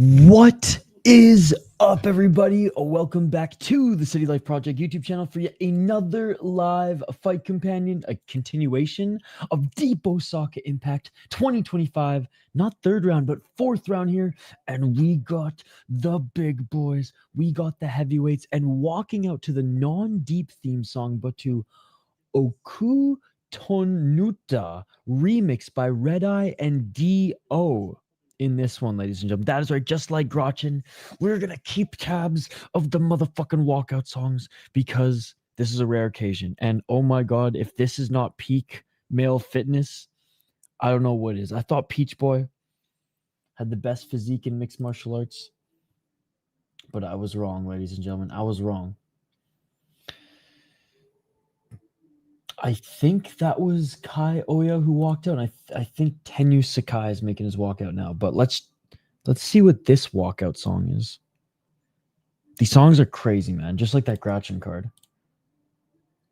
What is up, everybody? Welcome back to the City Life Project YouTube channel for yet another live fight companion, a continuation of Deep Osaka Impact 2025. Not third round, but fourth round here. And we got the big boys. We got the heavyweights. And walking out to the non-deep theme song, but to Oku Tonuta, remixed by Red Eye and D.O. in this one, ladies and gentlemen. That is right, just like Grotchin, we're gonna keep tabs of the motherfucking walkout songs because this is a rare occasion. And oh my god, if this is not peak male fitness, I don't know what is. I thought Peach Boy had the best physique in mixed martial arts, but I was wrong, ladies and gentlemen. I was wrong. I think that was Kai Oya who walked out. I think Tenyu Sakai is making his walkout now. But let's see what this walkout song is. These songs are crazy, man. Just like that Grouchin card.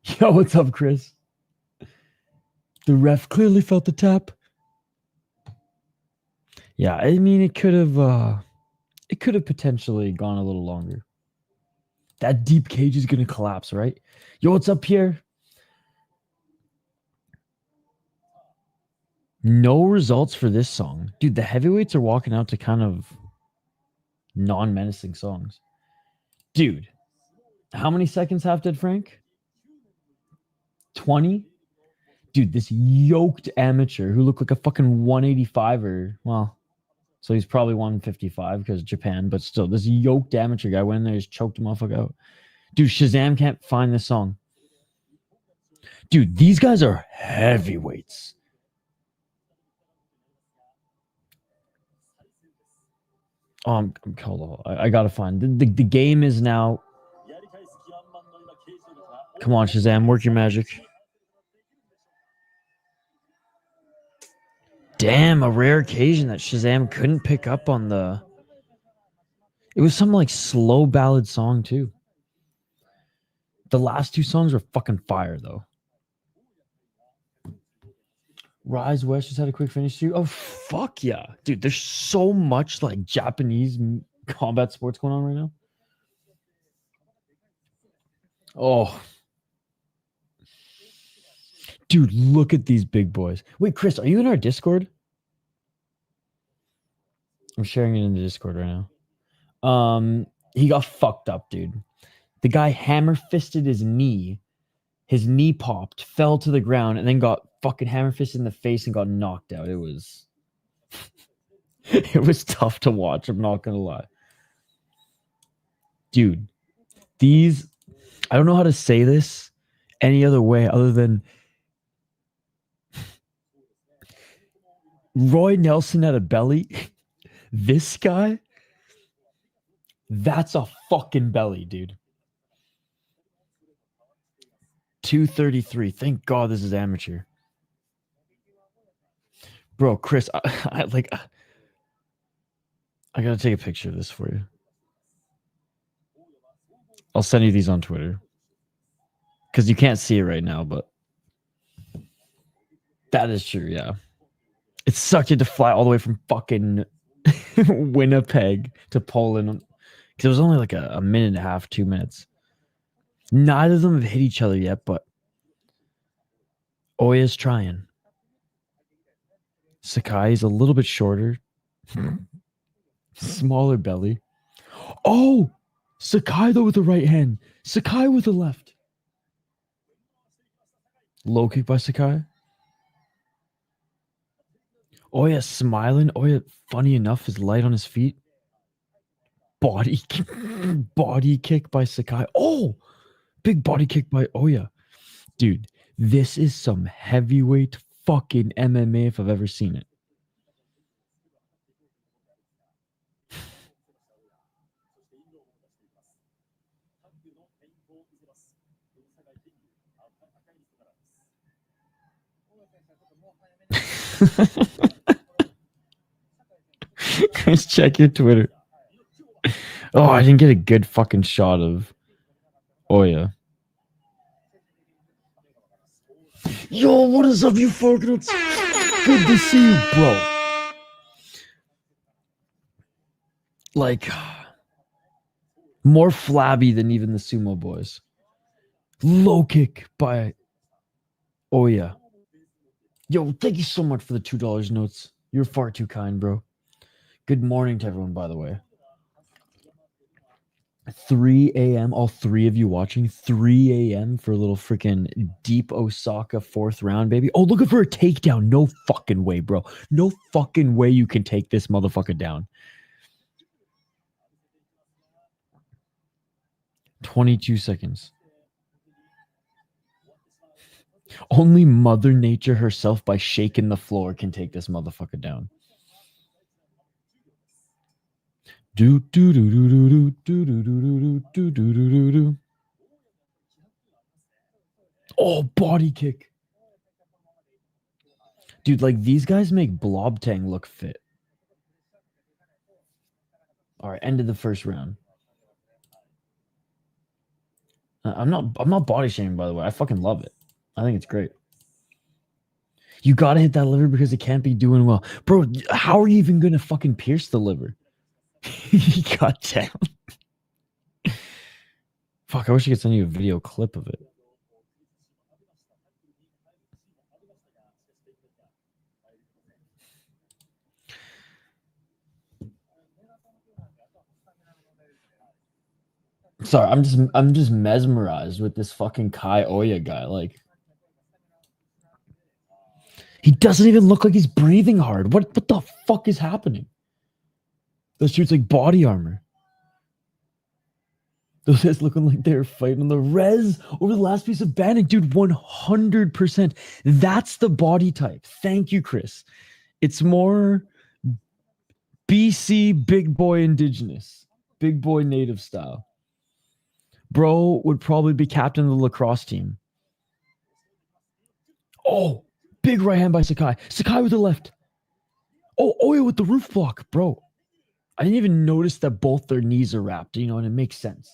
Yo, what's up, Chris? The ref clearly felt the tap. Yeah, I mean it could have potentially gone a little longer. That deep cage is gonna collapse, right? Yo, what's up, Pierre? No results for this song. Dude, the heavyweights are walking out to kind of non-menacing songs. Dude, how many seconds half dead Frank? 20? Dude, this yoked amateur who looked like a fucking 185er. Well, so he's probably 155 because Japan, but still, this yoked amateur guy went in there, just choked the motherfucker out. Dude, Shazam can't find this song. Dude, these guys are heavyweights. Hold on. I gotta find the game is now. Come on, Shazam, work your magic. Damn, a rare occasion that Shazam couldn't pick up on the. It was some like slow ballad song too. The last two songs were fucking fire though. Rise West just had a quick finish too. Oh fuck yeah, dude! There's so much like Japanese combat sports going on right now. Oh, dude, look at these big boys. Wait, Chris, are you in our Discord? I'm sharing it in the Discord right now. He got fucked up, dude. The guy hammer fisted his knee. His knee popped, fell to the ground, and then got fucking hammer fisted in the face and got knocked out. It was it was tough to watch, I'm not gonna lie. Dude, these, I don't know how to say this any other way other than Roy Nelson at a belly. This guy, that's a fucking belly, dude. 233. Thank God this is amateur. Bro, Chris, I gotta take a picture of this for you. I'll send you these on Twitter. Because you can't see it right now, but that is true, yeah. It sucked to fly all the way from fucking Winnipeg to Poland. Because it was only like a minute and a half, 2 minutes. Neither of them have hit each other yet, but Oya's trying. Sakai is a little bit shorter. Smaller belly. Oh! Sakai, though, with the right hand. Sakai with the left. Low kick by Sakai. Oya smiling. Oya, funny enough, is light on his feet. Body kick by Sakai. Oh! Big body kick by Oya. Dude, this is some heavyweight fucking MMA if I've ever seen it. Guys, check your Twitter. Oh, I didn't get a good fucking shot of Oya. Yo, what is up, you fuckers? Good to see you, bro. Like, more flabby than even the sumo boys. Low kick by Oya. Yo, thank you so much for the $2 notes. You're far too kind, bro. Good morning to everyone, by the way. 3 a.m. All three of you watching. 3 a.m. for a little freaking deep Osaka 4th round, baby. Oh, looking for a takedown. No fucking way, bro. No fucking way you can take this motherfucker down. 22 seconds. Only Mother Nature herself by shaking the floor can take this motherfucker down. Do do do do do do do do do do do do do. Oh, body kick. Dude, like these guys make Blobtang look fit. All right, end of the first round. I'm not body shaming, by the way. I fucking love it. I think it's great. You gotta hit that liver because it can't be doing well. Bro, how are you even gonna fucking pierce the liver? God damn. Fuck, I wish I could send you a video clip of it. Sorry, I'm just mesmerized with this fucking Kai Oya guy. Like, he doesn't even look like he's breathing hard. What the fuck is happening? Those shoots like body armor. Those guys looking like they're fighting on the res over the last piece of banding. Dude, 100%. That's the body type. Thank you, Chris. It's more BC big boy indigenous. Big boy native style. Bro would probably be captain of the lacrosse team. Oh, big right hand by Sakai. Sakai with the left. Oh, Oya with the roof block. Bro, I didn't even notice that both their knees are wrapped, you know, and it makes sense.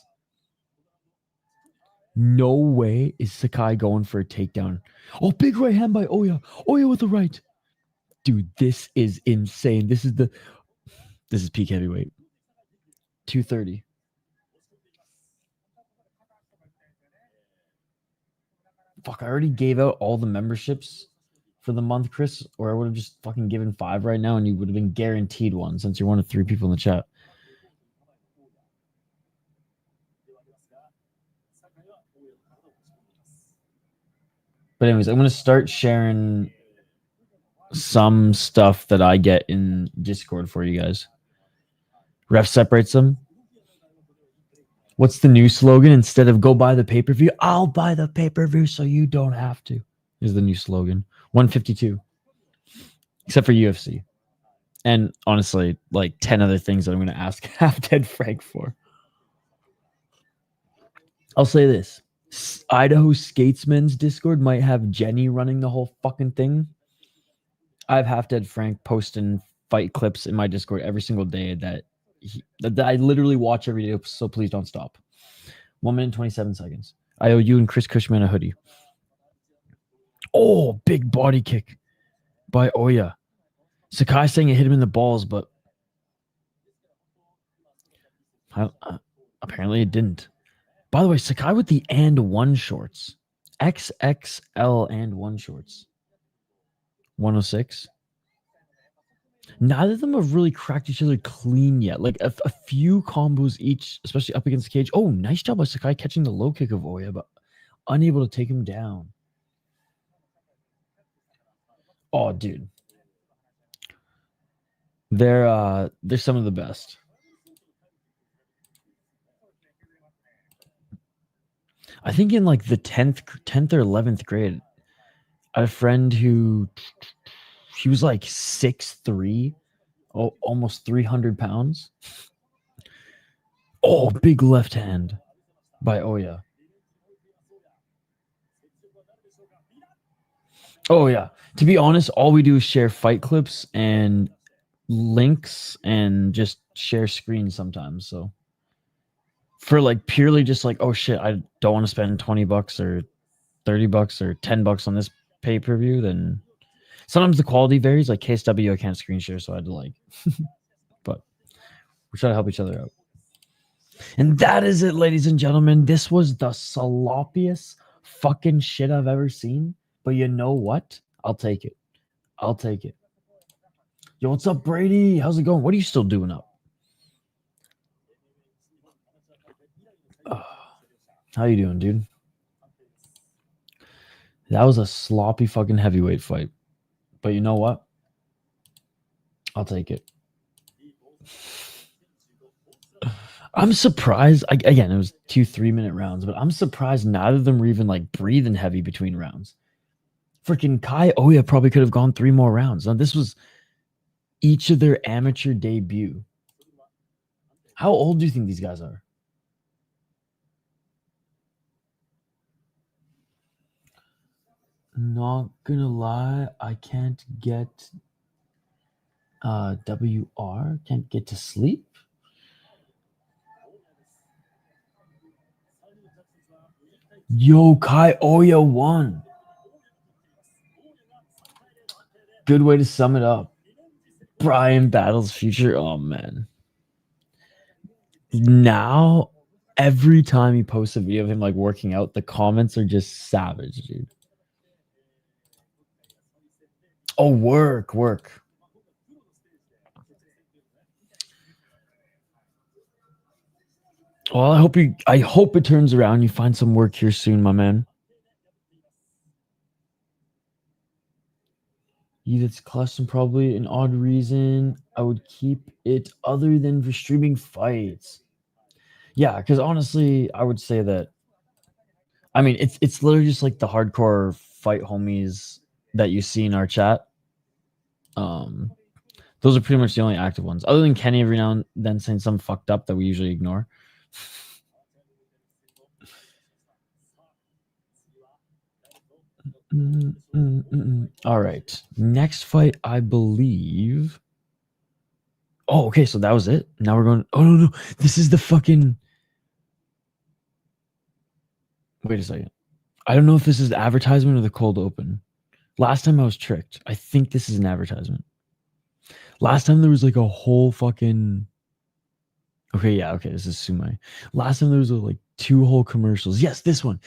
No way is Sakai going for a takedown. Oh, big right hand by Oya. Oya with the right. Dude, this is insane. This is peak heavyweight. 230. Fuck, I already gave out all the memberships for the month, Chris, or I would have just fucking given 5 right now and you would have been guaranteed one since you're one of 3 people in the chat. But anyways, I'm going to start sharing some stuff that I get in Discord for you guys. Ref separates them. What's the new slogan? Instead of go buy the pay-per-view, I'll buy the pay-per-view so you don't have to. Is the new slogan. 152. Except for UFC. And honestly, like 10 other things that I'm going to ask Half Dead Frank for. I'll say this. Idaho Skatesman's Discord might have Jenny running the whole fucking thing. I have Half Dead Frank posting fight clips in my Discord every single day that I literally watch every day, so please don't stop. 1 minute and 27 seconds. I owe you and Chris Cushman a hoodie. Oh, big body kick by Oya. Sakai saying it hit him in the balls, but apparently it didn't. By the way, Sakai with the and 1 shorts. XXL and 1 shorts. 106. Neither of them have really cracked each other clean yet. Like a few combos each, especially up against the cage. Oh, nice job by Sakai catching the low kick of Oya, but unable to take him down. Oh, dude. They're some of the best. I think in like the 10th or 11th grade, I had a friend who he was like 6'3", almost 300 pounds. Oh, big left hand by Oya. Oh, yeah. To be honest, all we do is share fight clips and links and just share screens sometimes. So for like purely just like, oh shit, I don't want to spend $20 or $30 or $10 on this pay-per-view, then sometimes the quality varies. Like KSW, I can't screen share, so I had to like, but We try to help each other out. And that is it, ladies and gentlemen. This was the sloppiest fucking shit I've ever seen. But you know what? I'll take it. I'll take it. Yo, what's up, Brady? How's it going? What are you still doing up? How you doing, dude? That was a sloppy fucking heavyweight fight. But you know what? I'll take it. I'm surprised. Again, it was 2 3-minute rounds, but I'm surprised neither of them were even like breathing heavy between rounds. Freaking Kai Oya probably could have gone 3 more rounds. Now, this was each of their amateur debut. How old do you think these guys are? Not gonna lie, I can't get WR, can't get to sleep. Yo, Kai Oya won. Good way to sum it up. Brian battles future. Oh man. Now every time he posts a video of him like working out, the comments are just savage, dude. Oh, work. Well, I hope it turns around. You find some work here soon, my man. That's custom, probably an odd reason I would keep it other than for streaming fights. Yeah, because honestly, I would say that. I mean, it's literally just like the hardcore fight homies that you see in our chat. Those are pretty much the only active ones, other than Kenny every now and then saying something fucked up that we usually ignore. All right. Next fight, I believe. Oh, okay. So that was it. Now we're going. Oh, no. This is the fucking. Wait a second. I don't know if this is the advertisement or the cold open. Last time I was tricked. I think this is an advertisement. Last time there was like a whole fucking. Okay, yeah, okay. This is Sume. Last time there was like 2 whole commercials. Yes, this one.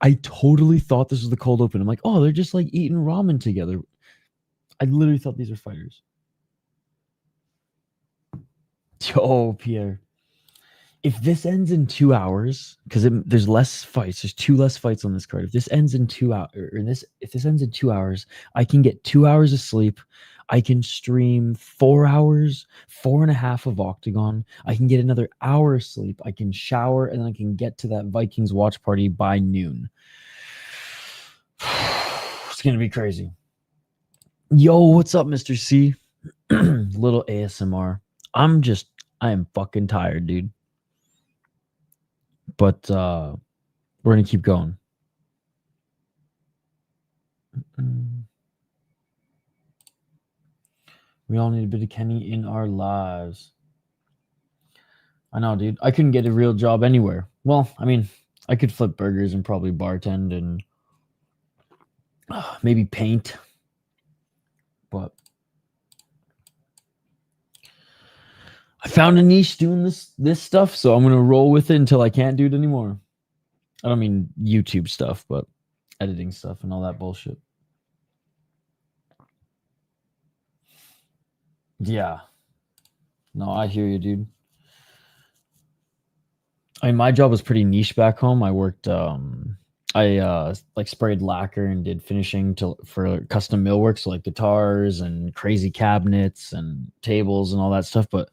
I totally thought this was the cold open. I'm like, oh, they're just like eating ramen together. I literally thought these were fighters. Yo, Pierre. If this ends in 2 hours, because there's less fights, there's 2 less fights on this card. If this ends in 2 hours, if this ends in 2 hours, I can get 2 hours of sleep. I can stream 4 hours, 4.5 of Octagon. I can get another hour of sleep. I can shower, and then I can get to that Vikings watch party by noon. It's gonna be crazy. Yo, what's up, Mr. C? Little ASMR. I am fucking tired, dude. But we're gonna keep going. We all need a bit of Kenny in our lives. I know, dude. I couldn't get a real job anywhere. Well, I mean, I could flip burgers and probably bartend and maybe paint. But I found a niche doing this stuff, so I'm gonna roll with it until I can't do it anymore. I don't mean YouTube stuff, but editing stuff and all that bullshit. Yeah. No, I hear you, dude. I mean, my job was pretty niche back home. I worked I like sprayed lacquer and did finishing for custom millwork, so like guitars and crazy cabinets and tables and all that stuff. But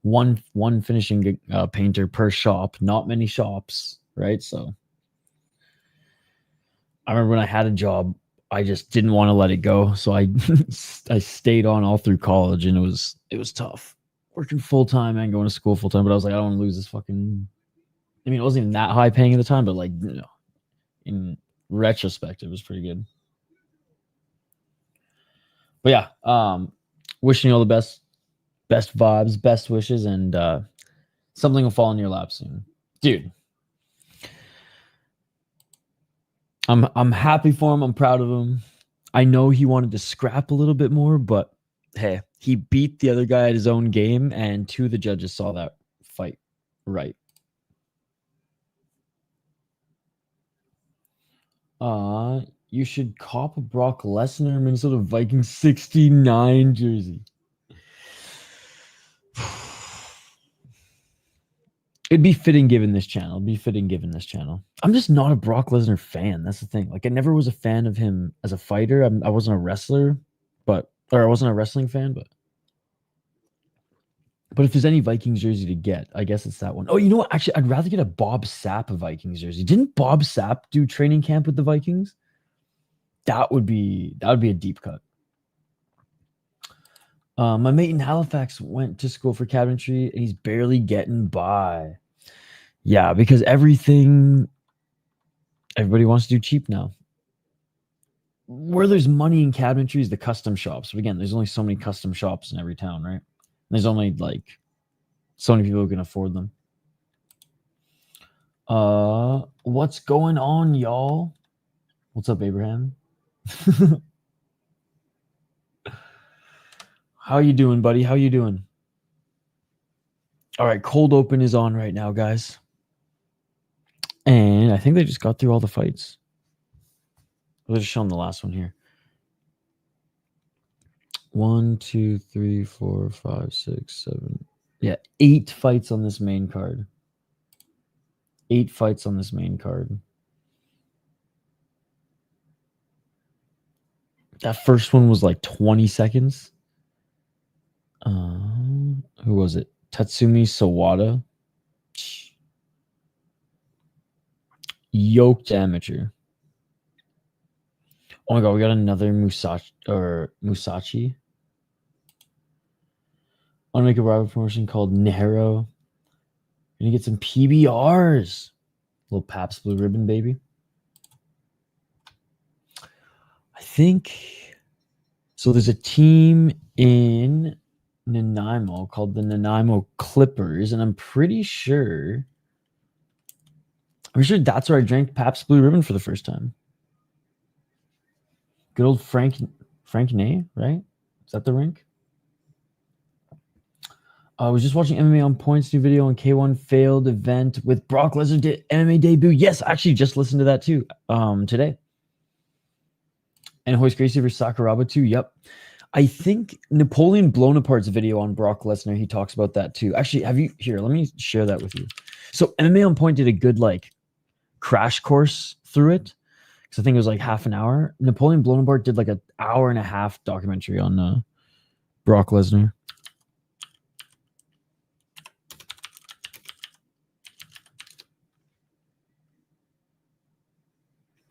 one finishing painter per shop, not many shops, right? So I remember when I had a job, I just didn't want to let it go, so I I stayed on all through college, and it was tough working full time and going to school full time. But I was like, I don't want to lose this fucking. I mean, it wasn't even that high paying at the time, but like, you know, in retrospect, it was pretty good. But yeah, wishing you all the best vibes, best wishes, and something will fall in your lap soon, dude. I'm happy for him. I'm proud of him. I know he wanted to scrap a little bit more, but hey, He beat the other guy at his own game, and 2 of the judges saw that fight right. You should cop a Brock Lesnar Minnesota Vikings 69 jersey. It'd be fitting given this channel. I'm just not a Brock Lesnar fan. That's the thing. Like, I never was a fan of him as a fighter. I wasn't a wrestler, or I wasn't a wrestling fan, but if there's any Vikings jersey to get, I guess it's that one. Oh, you know what? Actually, I'd rather get a Bob Sapp Vikings jersey. Didn't Bob Sapp do training camp with the Vikings? That would be a deep cut. My mate in Halifax went to school for cabinetry, and he's barely getting by. Yeah, because everybody wants to do cheap now. Where there's money in cabinetry is the custom shops. But again, there's only so many custom shops in every town, right? There's only like so many people who can afford them. What's going on, y'all? What's up, Abraham? How you doing, buddy? How you doing? All right, cold open is on right now, guys. And I think they just got through all the fights. They're just showing the last one here. 1, 2, 3, 4, 5, 6, 7. Yeah, 8 fights on this main card. 8 fights on this main card. That first one was like 20 seconds. Who was it? Tatsumi Sawada. Yoked amateur. Oh my god, we got another Musashi. I want to make a rival promotion called Nero. Gonna get some PBRs. Little Pabst Blue Ribbon, baby. I think so. There's a team in Nanaimo called the Nanaimo Clippers, and I'm pretty sure that's where I drank Pabst Blue Ribbon for the first time. Good old Frank Ney, right? Is that the rink? I was just watching MMA on Points new video on K1 failed event with Brock Lesnar did MMA debut. Yes, I actually just listened to that too today. And Hoist Gracie versus Sakuraba too. Yep. I think Napoleon Blown Apart's video on Brock Lesnar, he talks about that too. Actually, let me share that with you. So MMA on Point did a good like crash course through it. Because I think it was like half an hour. Napoleon Blown Apart did like an hour and a half documentary on Brock Lesnar.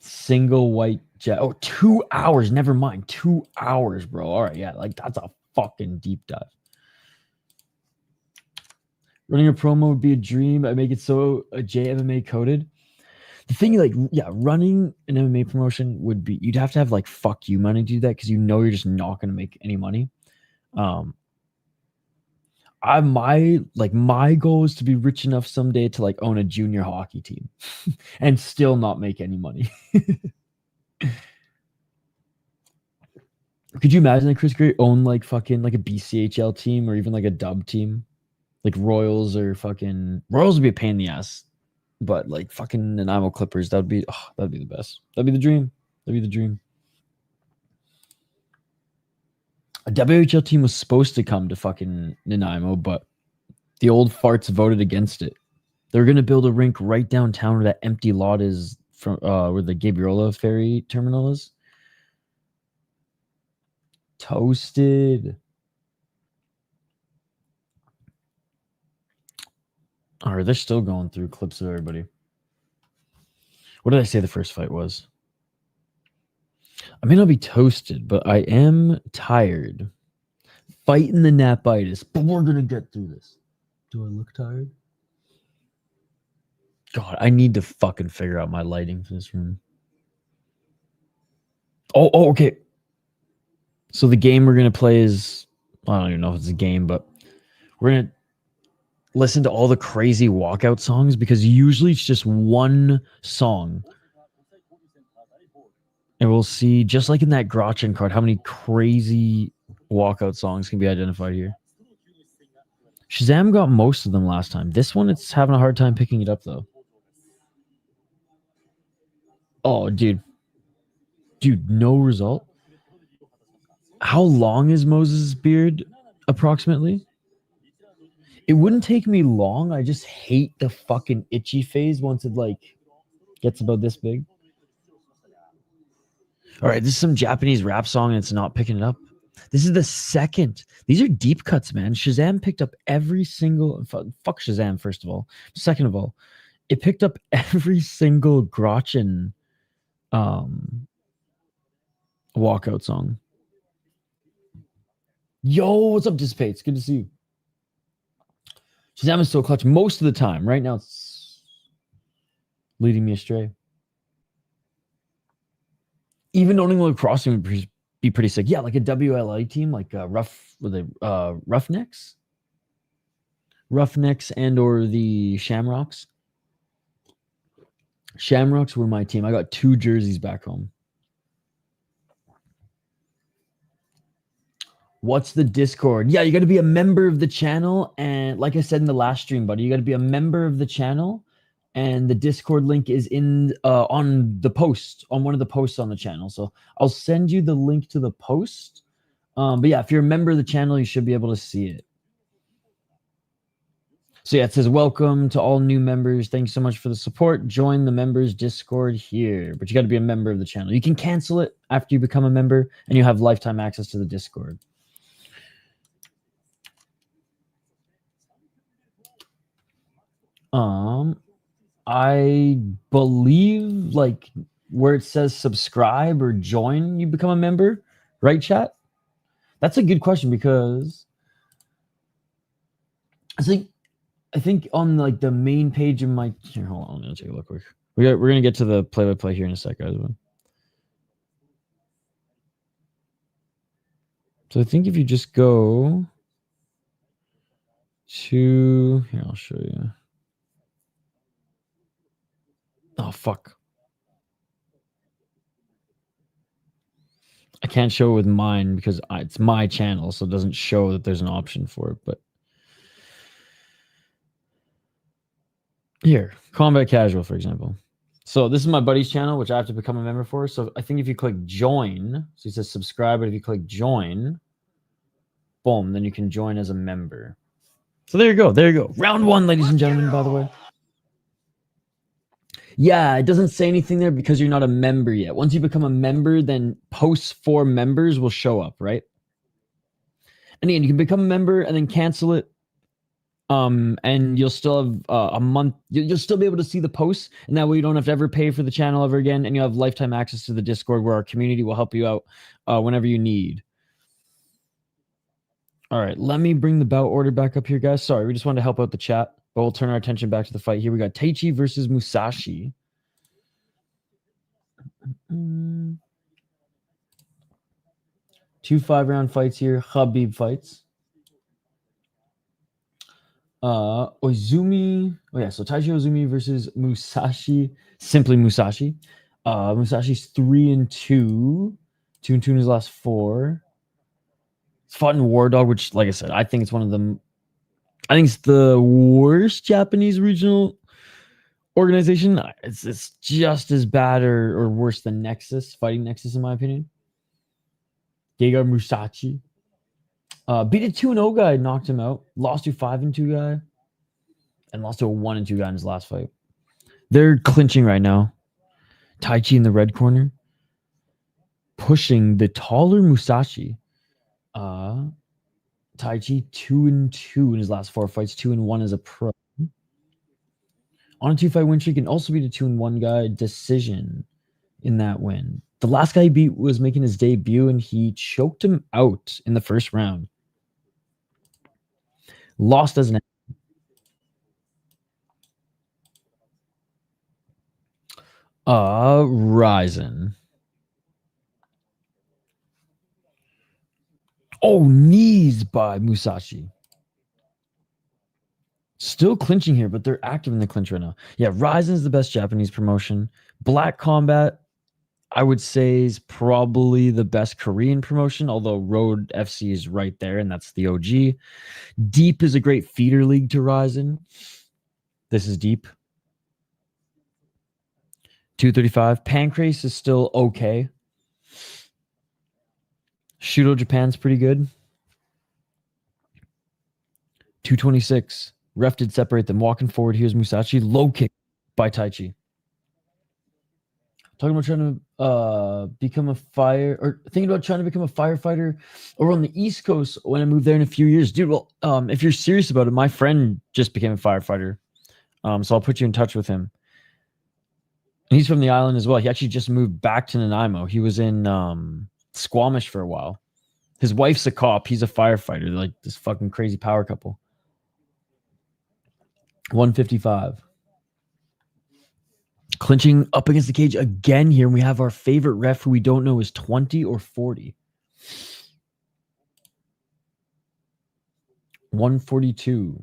Single white jet. Oh, 2 hours. Never mind. 2 hours, bro. All right. Yeah. Like, that's a fucking deep dive. Running a promo would be a dream. I make it so JMMA coded. The thing, like, yeah, running an MMA promotion would be, you'd have to have like fuck you money to do that because you know you're just not going to make any money. My goal is to be rich enough someday to like own a junior hockey team and still not make any money. Could you imagine that Chris Gray owned like fucking like a BCHL team or even like a dub team? Like Royals would be a pain in the ass. But like fucking Nanaimo Clippers, that'd be the best. That'd be the dream. A WHL team was supposed to come to fucking Nanaimo, but the old farts voted against it. They're gonna build a rink right downtown where that empty lot is from where the Gabriola ferry terminal is. Toasted. All right, they're still going through clips of everybody. What did I say the first fight was? I may not be toasted, but I am tired. Fighting the napitis, but we're going to get through this. Do I look tired? God, I need to fucking figure out my lighting for this room. Oh, okay. So the game we're going to play is, I don't even know if it's a game, but we're going to listen to all the crazy walkout songs because usually it's just one song. And we'll see, just like in that Gretchen card, how many crazy walkout songs can be identified here. Shazam got most of them last time. This one, it's having a hard time picking it up, though. Oh, dude. Dude, no result. How long is Moses' beard, approximately? It wouldn't take me long. I just hate the fucking itchy phase once it, like, gets about this big. All right, this is some Japanese rap song and it's not picking it up. This is the second. These are deep cuts, man. Shazam picked up every single. Fuck Shazam, first of all. Second of all, it picked up every single Gretchen walkout song. Yo, what's up, Dissipates? Good to see you. Shazam is still clutch most of the time. Right now, it's leading me astray. Even owning a crossing would be pretty sick. Yeah, like a WLA team, like Roughnecks, and or the Shamrocks. Shamrocks were my team. I got 2 jerseys back home. What's the Discord? Yeah, you got to be a member of the channel. And like I said in the last stream, buddy, you got to be a member of the channel. And the Discord link is in on the post, on one of the posts on the channel. So I'll send you the link to the post. But yeah, if you're a member of the channel, you should be able to see it. So yeah, it says, welcome to all new members. Thanks so much for the support. Join the members Discord here. But you got to be a member of the channel. You can cancel it after you become a member, and you have lifetime access to the Discord. I believe like where it says subscribe or join, you become a member, right, chat? That's a good question because I think on like the main page of my here, hold on, I'm gonna take a look quick. We're gonna get to the play-by-play here in a sec, guys. So I think if you just go to here, I'll show you. Oh fuck. I can't show it with mine because it's my channel, so it doesn't show that there's an option for it. But here, Combat Casual, for example. So this is my buddy's channel, which I have to become a member for. So I think if you click join, so it says subscribe, but if you click join, boom, then you can join as a member. So there you go. There you go. Round 1, ladies and gentlemen, by the way. Yeah, it doesn't say anything there because you're not a member yet. Once you become a member, then posts for members will show up, right? And again, you can become a member and then cancel it. And you'll still have a month. You'll still be able to see the posts, and that way you don't have to ever pay for the channel ever again. And you have lifetime access to the Discord, where our community will help you out whenever you need. All right, let me bring the bout order back up here, guys. Sorry, we just wanted to help out the chat, but we'll turn our attention back to the fight here. We got Taichi versus Musashi. 2 5-round fights here. Habib fights. Oizumi. Oh yeah, so Taichi Oizumi versus Musashi. Simply Musashi. Musashi's 3-2. 2-2 in his last 4. He's fought in War Dog, which, like I said, I think it's one of them. I think it's the worst Japanese regional organization. It's just as bad or worse than Nexus, Fighting Nexus, in my opinion. Gegard Musashi. Beat a 2-0 guy, knocked him out. Lost to 5-2 guy. And lost to a 1-2 guy in his last fight. They're clinching right now. Taichi in the red corner. Pushing the taller Musashi. Taichi 2-2 in his last 4 fights. 2-1 as a pro. On a 2-fight win streak, and also beat a 2-1 guy. Decision in that win. The last guy he beat was making his debut, and he choked him out in the first round. Lost as an Ryzen. Oh, knees by Musashi. Still clinching here, but they're active in the clinch right now. Yeah, Ryzen is the best Japanese promotion. Black Combat, I would say is probably the best Korean promotion, although Road FC is right there, and that's the OG. Deep is a great feeder league to rise in. This is Deep. 235. Pancrase is still okay. Shudo Japan's pretty good. 226. Ref did separate them. Walking forward, here's Musashi. Low kick by Taichi. Talking about trying to become a thinking about trying to become a firefighter over on the East Coast when I move there in a few years. Dude, well, if you're serious about it, my friend just became a firefighter. So I'll put you in touch with him. And he's from the island as well. He actually just moved back to Nanaimo. He was in Squamish for a while. His wife's a cop. He's a firefighter. They're like this fucking crazy power couple. 155. Clinching up against the cage again here. And we have our favorite ref who we don't know is 20 or 40. 142.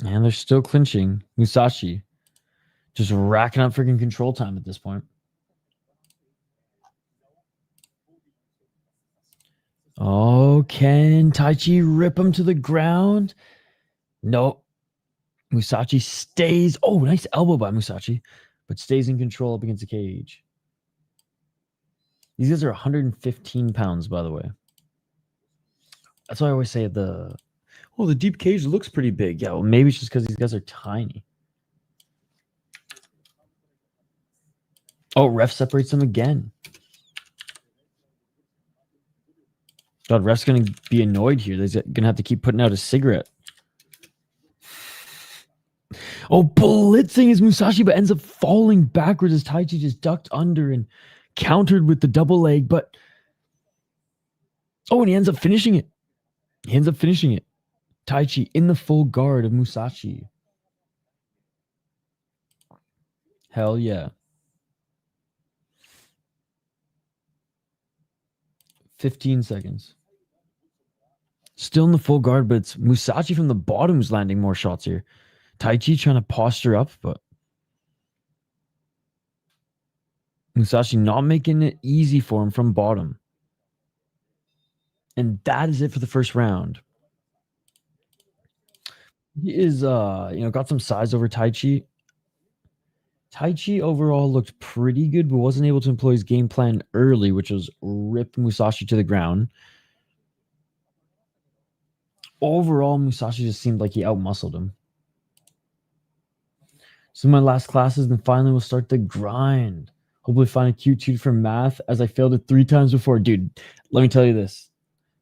And they're still clinching. Musashi just racking up freaking control time at this point. Oh, can Taichi rip him to the ground? No. Musashi stays. Oh, nice elbow by Musashi, but stays in control up against the cage. These guys are 115 pounds, by the way. That's why I always say the deep cage looks pretty big. Yeah, well, maybe it's just because these guys are tiny. Oh, ref separates them again. God, ref's going to be annoyed here. They're going to have to keep putting out a cigarette. Oh, blitzing is Musashi, but ends up falling backwards as Taichi just ducked under and countered with the double leg. But and he ends up finishing it. Taichi in the full guard of Musashi. Hell yeah. 15 seconds. Still in the full guard, but it's Musashi from the bottom who's landing more shots here. Taichi trying to posture up, but Musashi not making it easy for him from bottom. And that is it for the first round. He is, got some size over Taichi. Taichi overall looked pretty good, but wasn't able to employ his game plan early, which was rip Musashi to the ground. Overall, Musashi just seemed like he outmuscled him. So my last classes, then finally we'll start the grind. Hopefully find a cute tutor for math, as I failed it 3 times before. Dude, let me tell you this.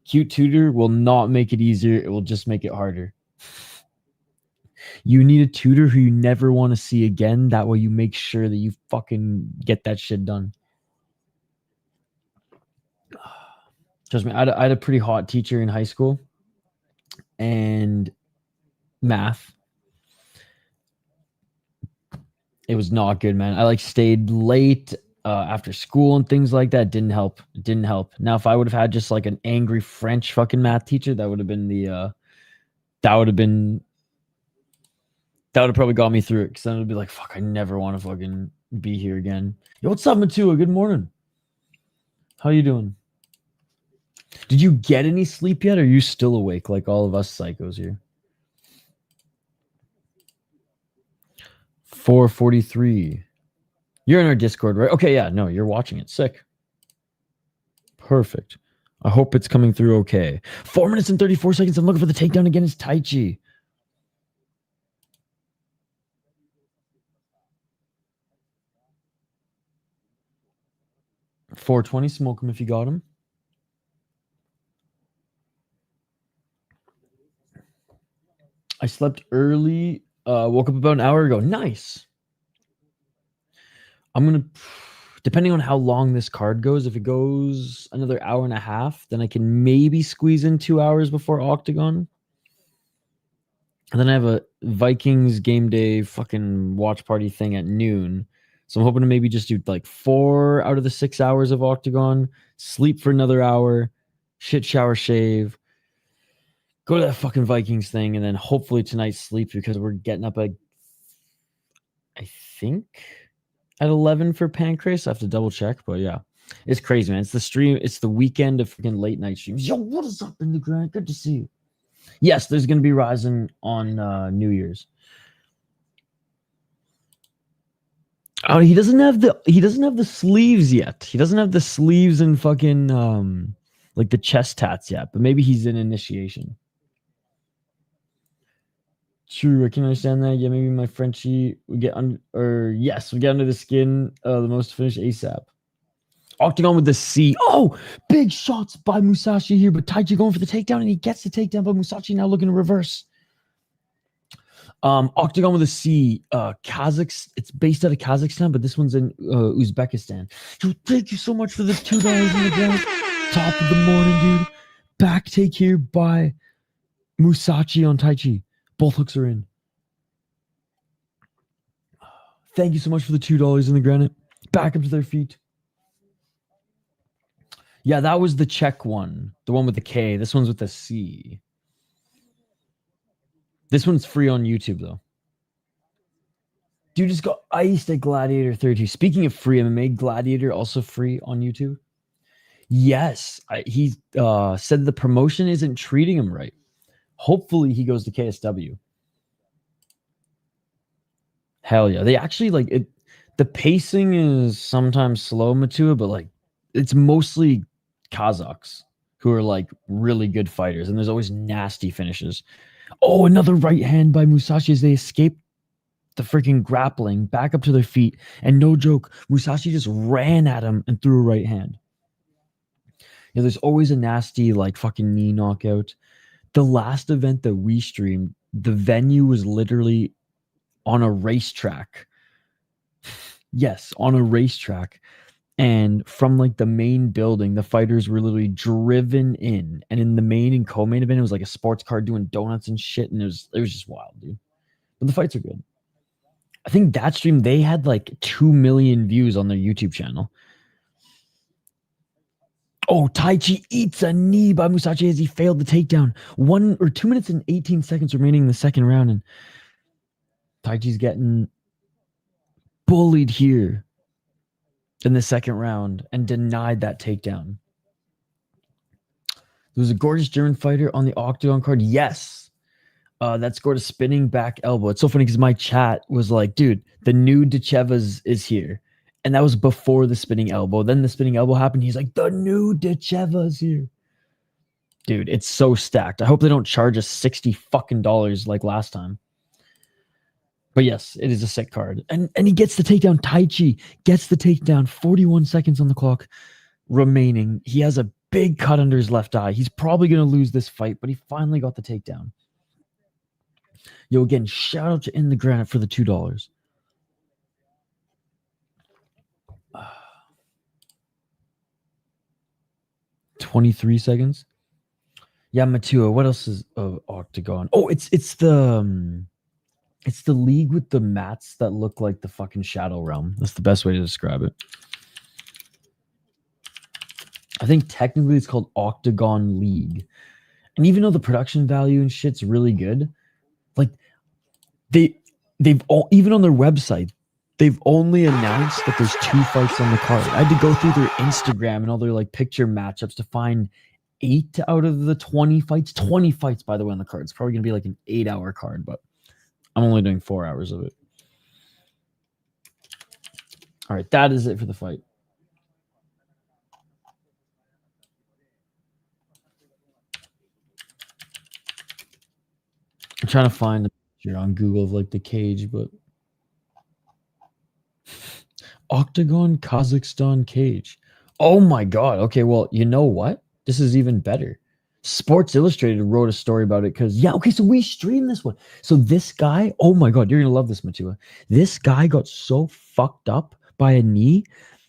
Cute tutor will not make it easier. It will just make it harder. You need a tutor who you never want to see again. That way you make sure that you fucking get that shit done. Trust me, I had a pretty hot teacher in high school. And math. It was not good, man. I stayed late after school and things like that. Didn't help. Now, if I would have had just like an angry French fucking math teacher, that would have been that would have probably got me through it, because then it would be like, fuck, I never want to fucking be here again. Yo, what's up, Matua? Good morning. How you doing? Did you get any sleep yet? Or are you still awake like all of us psychos here? 4:43. You're in our Discord, right? Okay, yeah, no, you're watching it. Sick. Perfect. I hope it's coming through okay. 4 minutes and 34 seconds. I'm looking for the takedown again. It's Taichi. $4.20. Smoke him if you got him. I slept early. Woke up about an hour ago. Nice. I'm going to, depending on how long this card goes, if it goes another hour and a half, then I can maybe squeeze in 2 hours before Octagon. And then I have a Vikings game day fucking watch party thing at noon. So I'm hoping to maybe just do like 4 out of the 6 hours of Octagon, sleep for another hour, shit shower, shave, go to that fucking Vikings thing, and then hopefully tonight sleep because we're getting up at, I think, at 11 for Pancrase. I have to double check, but yeah. It's crazy, man. It's the stream. It's the weekend of freaking late night streams. Yo, what is up in the grind? Good to see you. Yes, there's going to be Ryzen on New Year's. Oh, he doesn't have the sleeves yet. He doesn't have the sleeves and fucking like the chest tats yet, but maybe he's in initiation. True, I can understand that. Yeah, maybe my Frenchie would get under, or yes, we get under the skin. The most finished ASAP. Octagon with the C. Oh, big shots by Musashi here, but Taichi going for the takedown, and he gets the takedown, but Musashi now looking to reverse. Octagon with a C. Kazakhstan. It's based out of Kazakhstan, but this one's in Uzbekistan. Yo, thank you so much for the $2 in the ground. Top of the morning, dude. Back take here by Musashi on Taichi. Both hooks are in. Thank you so much for the $2 in the granite. Back up to their feet. Yeah, that was the Czech one. The one with the K. This one's with the C. This one's free on YouTube, though. Dude just got iced at Gladiator 32. Speaking of free MMA, Gladiator also free on YouTube. Yes, he said the promotion isn't treating him right. Hopefully he goes to KSW. Hell yeah. They actually like it. The pacing is sometimes slow, Matua, but like it's mostly Kazakhs who are like really good fighters, and there's always nasty finishes. Oh, another right hand by Musashi as they escape the freaking grappling back up to their feet. And no joke, Musashi just ran at him and threw a right hand. Yeah, there's always a nasty like fucking knee knockout. The last event that we streamed, the venue was literally on a racetrack. Yes, on a racetrack. And from like the main building, the fighters were literally driven in. And in the main and co-main event, it was like a sports car doing donuts and shit. And it was just wild, dude. But the fights are good. I think that stream, they had like 2 million views on their YouTube channel. Oh, Taichi eats a knee by Musashi as he failed the takedown. 1 or 2 minutes and 18 seconds remaining in the second round. And Taichi's getting bullied here in the second round and denied that takedown. There was a gorgeous German fighter on the Octagon card. Yes. That scored a spinning back elbow. It's so funny because my chat was like, dude, the new Dechevas is here. And that was before the spinning elbow. Then the spinning elbow happened. He's like, the new Decheva is here. Dude, it's so stacked. I hope they don't charge us $60 fucking like last time. But yes, it is a sick card. And he gets the takedown. Taichi gets the takedown. 41 seconds on the clock remaining. He has a big cut under his left eye. He's probably going to lose this fight, but he finally got the takedown. Yo, again, shout out to In the Granite for the $2. 23 seconds. Yeah, Matua. What else is Octagon? Oh, it's the league with the mats that look like the fucking Shadow Realm. That's the best way to describe it. I think technically it's called Octagon League. And even though the production value and shit's really good, like they've all, even on their website, they've only announced that there's 2 fights on the card. I had to go through their Instagram and all their like picture matchups to find 8 out of the 20 fights. 20 fights, by the way, on the card. It's probably gonna be like an 8-hour card, but I'm only doing 4 hours of it. All right, that is it for the fight. I'm trying to find a picture on Google of like the cage, but Octagon Kazakhstan cage. Oh my god. Okay, well, you know what? This is even better. Sports Illustrated wrote a story about it because so we streamed this one. So this guy, oh my god, you're gonna love this, Matua. This guy got so fucked up by a knee,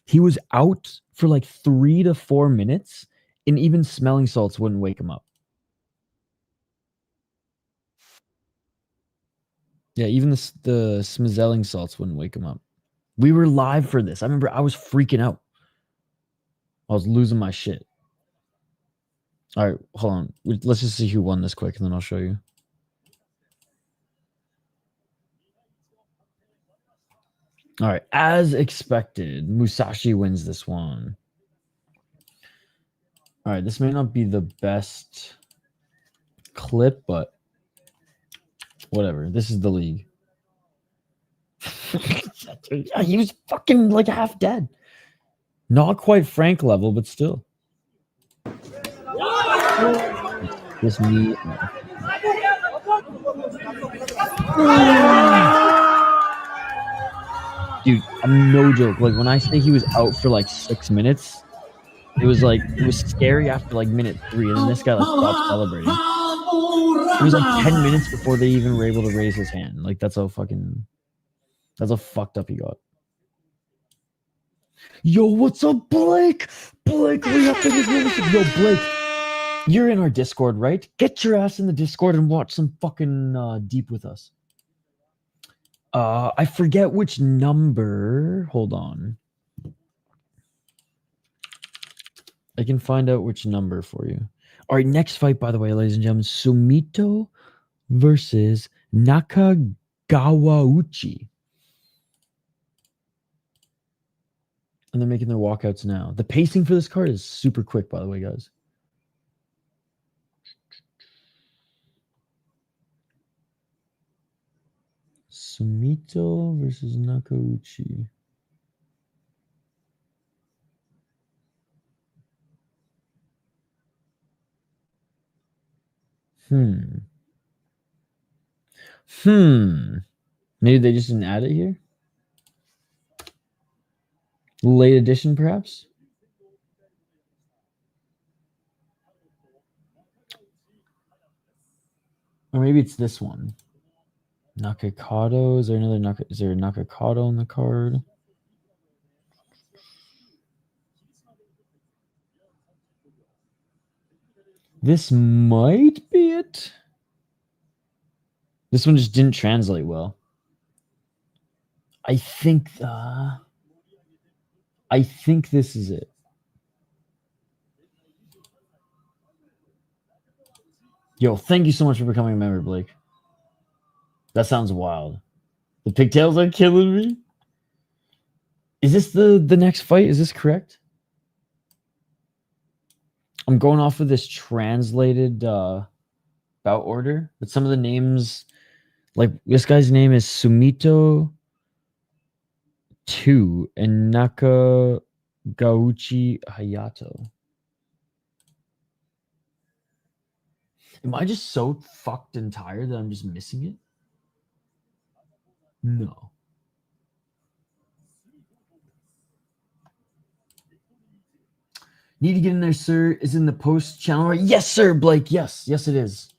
he was out for like 3 to 4 minutes, and even smelling salts wouldn't wake him up. Yeah, even the smelling salts wouldn't wake him up. We were live for this. I remember I was freaking out. I was losing my shit. All right, hold on. Let's just see who won this quick, and then I'll show you. All right, as expected, Musashi wins this one. All right, this may not be the best clip, but whatever. This is the league. He was fucking like half dead. Not quite Frank level, but still. This me. Dude, I'm no joke. Like when I say he was out for like 6 minutes, it was scary after like minute 3, and then this guy like stopped celebrating. It was like 10 minutes before they even were able to raise his hand. Like that's how fucked up he got. Yo, what's up, Blake? Blake, we up in his membership. Yo, Blake, you're in our Discord, right? Get your ass in the Discord and watch some fucking Deep with us. I forget which number. Hold on. I can find out which number for you. All right, next fight, by the way, ladies and gentlemen, Sumito versus Nakagawauchi. And they're making their walkouts now. The pacing for this card is super quick, by the way, guys. Sumito versus Nakagawauchi. Maybe they just didn't add it here? Late edition, perhaps? Or maybe it's this one. Nakakado. Is there another is there a Nakakado on the card? This might be it. This one just didn't translate well. I think this is it. Yo, thank you so much for becoming a member, Blake. That sounds wild. The pigtails are killing me. Is this the next fight? Is this correct? I'm going off of this translated bout order, but some of the names, like this guy's name is Sumito 2 and Nakagawauchi Hayato. Am I just so fucked and tired that I'm just missing it? No. Need to get in there, sir. Is in the post channel, right? Yes, sir, Blake. Yes, it is.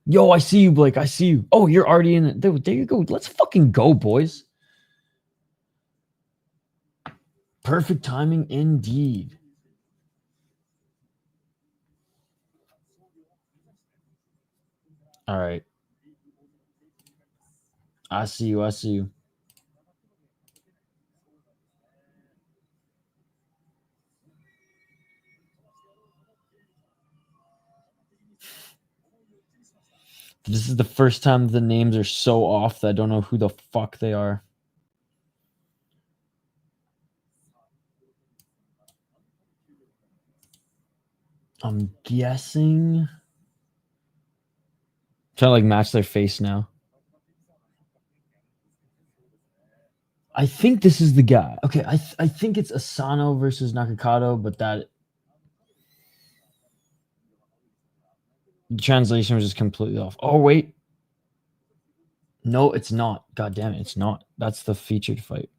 Yo, I see you, Blake. I see you. Oh, you're already in it. There you go. Let's fucking go, boys. Perfect timing indeed. All right. I see you. This is the first time the names are so off that I don't know who the fuck they are. I'm guessing. Trying to like match their face now. I think this is the guy. Okay, I think it's Asano versus Nakakado, but that the translation was just completely off. Oh wait, no, it's not. God damn it, it's not. That's the featured fight.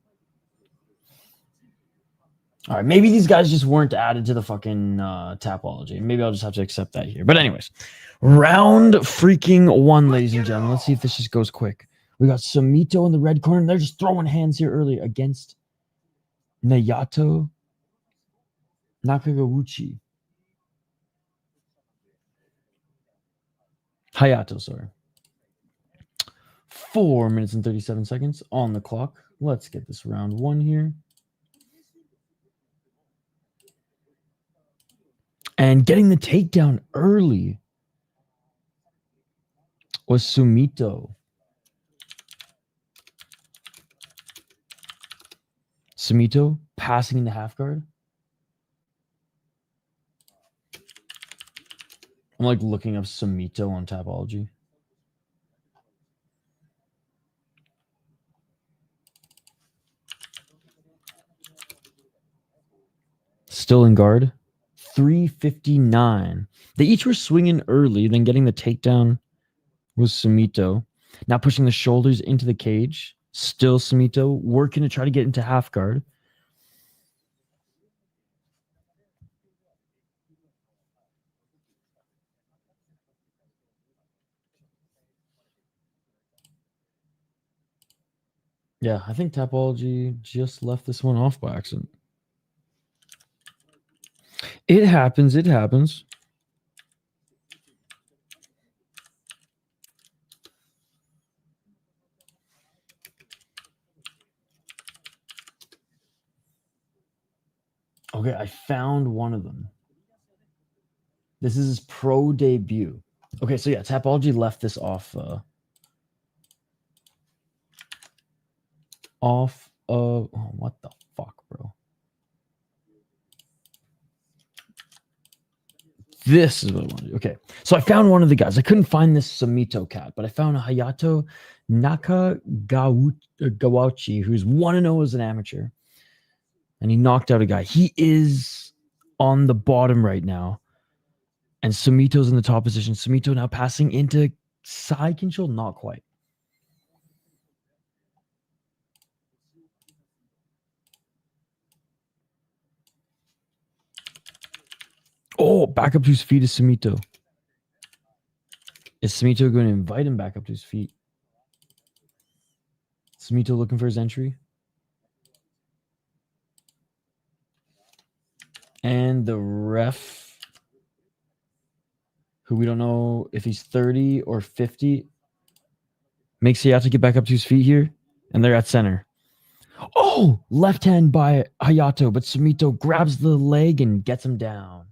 All right, maybe these guys just weren't added to the fucking Tapology. Maybe I'll just have to accept that here. But anyways, round freaking 1, ladies and gentlemen. Let's see if this just goes quick. We got Sumito in the red corner. They're just throwing hands here early against Nayato Nakagawauchi. Hayato, sorry. 4 minutes and 37 seconds on the clock. Let's get this round 1 here. And getting the takedown early was Sumito. Sumito passing into half guard. I'm like looking up Sumito on Tapology. Still in guard. 359. They each were swinging early, then getting the takedown was Sumito. Now pushing the shoulders into the cage. Still Sumito working to try to get into half guard. Yeah, I think Tapology just left this one off by accident. It happens. It happens. Okay, I found one of them. This is his pro debut. Okay, so yeah, Tapology left this off. Oh, what the fuck, bro? This is what I want to do. Okay, so I found one of the guys. I couldn't find this Sumito cat, but I found Hayato Nakagawauchi, who's 1-0 as an amateur. And he knocked out a guy. He is on the bottom right now. And Sumito's in the top position. Sumito now passing into side control. Not quite. Oh, back up to his feet is Sumito. Is Sumito going to invite him back up to his feet? Sumito looking for his entry. And the ref, who we don't know if he's 30 or 50, makes Hayato get back up to his feet here. And they're at center. Oh, left hand by Hayato, but Sumito grabs the leg and gets him down.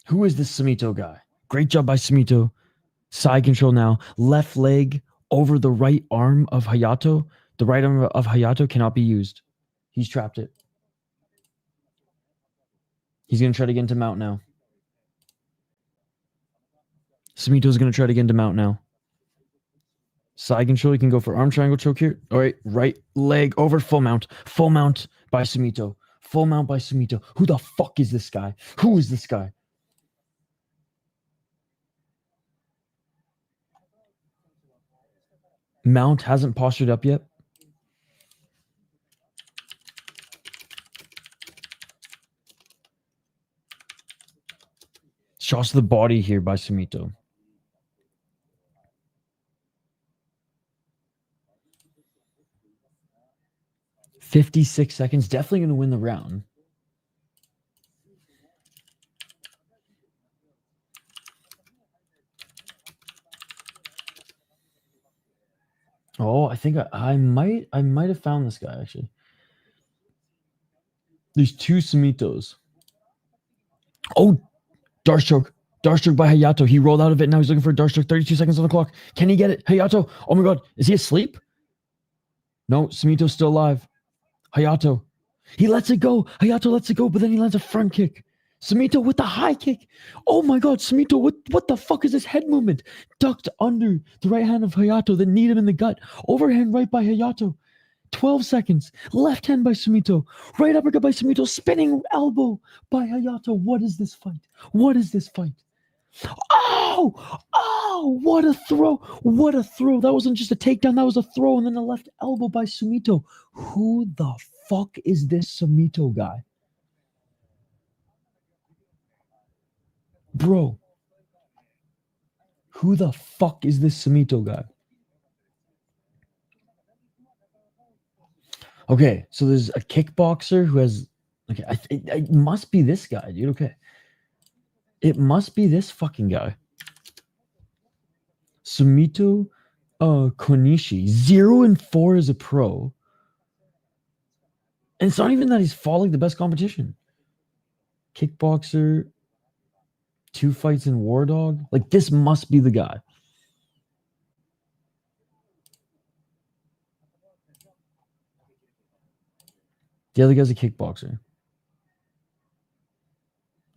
Who is this Sumito guy? Great job by Sumito. Side control now. Left leg over the right arm of Hayato. The right arm of Hayato cannot be used. He's trapped it. He's going to try to get into mount now. Sumito's going to try to get into mount now. Side control. He can go for arm triangle choke here. All right. Right leg over full mount. Full mount by Sumito. Full mount by Sumito. Who the fuck is this guy? Who is this guy? Mount hasn't postured up yet. Shots to the body here by Sumito. $56 seconds. Definitely going to win the round. Oh, I think I might have found this guy actually. There's two Sumitos. Oh, Darstroke. Darstroke by Hayato. He rolled out of it. Now he's looking for a Darstroke. 32 seconds on the clock. Can he get it? Hayato. Oh my god. Is he asleep? No, Sumito's still alive. Hayato. He lets it go. Hayato lets it go, but then he lands a front kick. Sumito with the high kick. Oh my god, Sumito, what the fuck is this head movement? Ducked under the right hand of Hayato, then kneed him in the gut. Overhand right by Hayato. 12 seconds. Left hand by Sumito. Right uppercut by Sumito. Spinning elbow by Hayato. What is this fight? What is this fight? Oh! Oh! What a throw! What a throw! That wasn't just a takedown, that was a throw, and then a left elbow by Sumito. Who the fuck is this Sumito guy? Bro. Who the fuck is this Sumito guy? Okay, so there's a kickboxer who has Okay, it must be this guy, dude. Okay. It must be this fucking guy. Sumito Konishi. 0-4 as a pro. And it's not even that he's falling the best competition. Kickboxer, 2 fights in War Dog. Like, this must be the guy. The other guy's a kickboxer.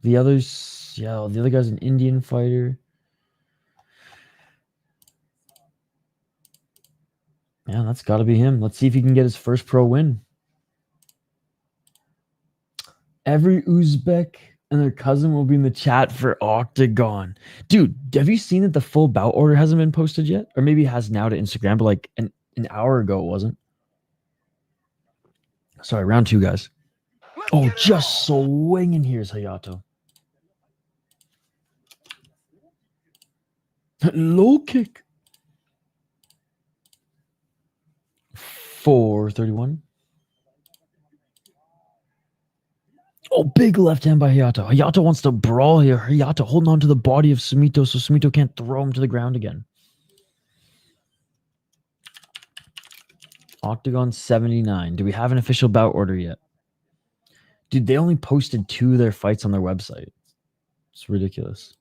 The other guy's an Indian fighter. Yeah, that's got to be him. Let's see if he can get his first pro win. Every Uzbek and their cousin will be in the chat for Octagon. Dude, have you seen that the full bout order hasn't been posted yet? Or maybe it has now to Instagram, but like an hour ago it wasn't. Sorry, round 2, guys. Oh, just swinging. Here's Hayato. Low kick. 431. Oh, big left hand by Hayato. Hayato wants to brawl here. Hayato holding on to the body of Sumito so Sumito can't throw him to the ground again. Octagon 79. Do we have an official bout order yet? Dude, they only posted 2 of their fights on their website. It's ridiculous.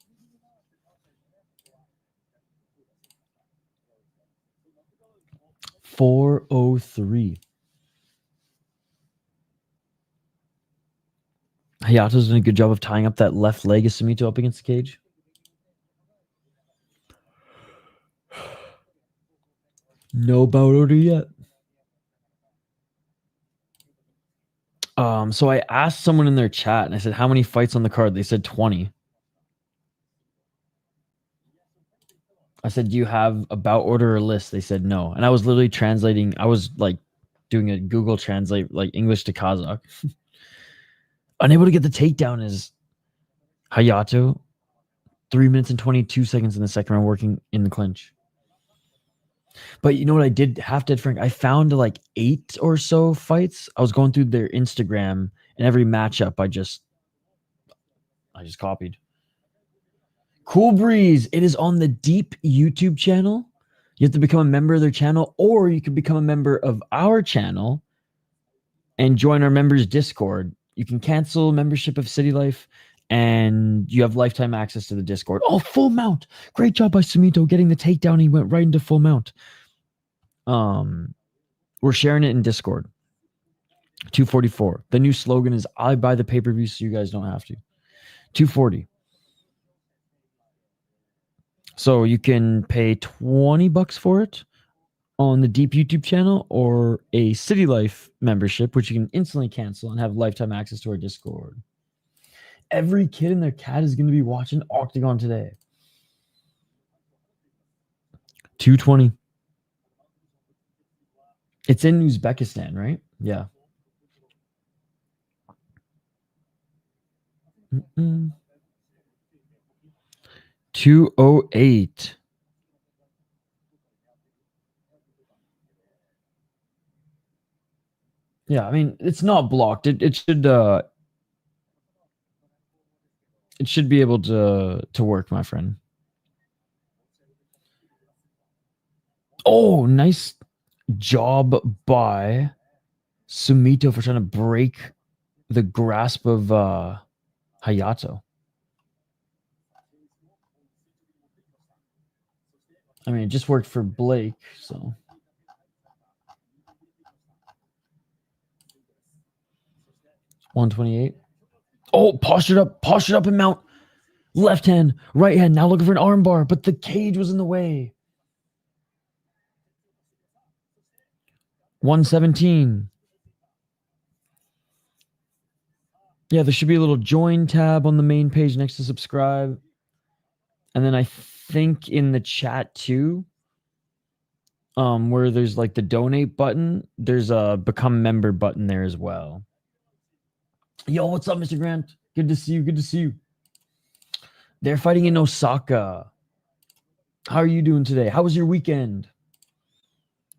$403. Hayato's doing a good job of tying up that left leg of Sumito up against the cage. No bout order yet. So I asked someone in their chat and I said, how many fights on the card? They said 20. I said, do you have a bout order or list? They said no. And I was literally translating. I was like doing a Google Translate, like English to Kazakh. Unable to get the takedown is Hayato. 3 minutes and 22 seconds in the second round working in the clinch. But you know what I did, half dead Frank? I found like 8 or so fights. I was going through their Instagram and every matchup I just copied. Cool Breeze. It is on the Deep YouTube channel. You have to become a member of their channel, or you can become a member of our channel and join our members Discord. You can cancel membership of City Life and you have lifetime access to the Discord. Oh, full mount. Great job by Sumito getting the takedown. He went right into full mount. We're sharing it in Discord. 244. The new slogan is I buy the pay-per-view so you guys don't have to. 240. So you can pay $20 for it on the Deep YouTube channel or a City Life membership, which you can instantly cancel and have lifetime access to our Discord. Every kid and their cat is going to be watching Octagon today. 220. It's in Uzbekistan, right? Yeah. 208. Yeah, I mean, it's not blocked. It should be able to work, my friend. Oh, nice job by Sumito for trying to break the grasp of Hayato. I mean, it just worked for Blake, so. $128. Oh, postured up and mount. Left hand, right hand, now looking for an arm bar, but the cage was in the way. 117. Yeah, there should be a little join tab on the main page next to subscribe. And then I think in the chat too, where there's like the donate button, there's a become member button there as well. Yo, what's up, Mr. Grant? Good to see you. Good to see you. They're fighting in Osaka. How are you doing today? How was your weekend?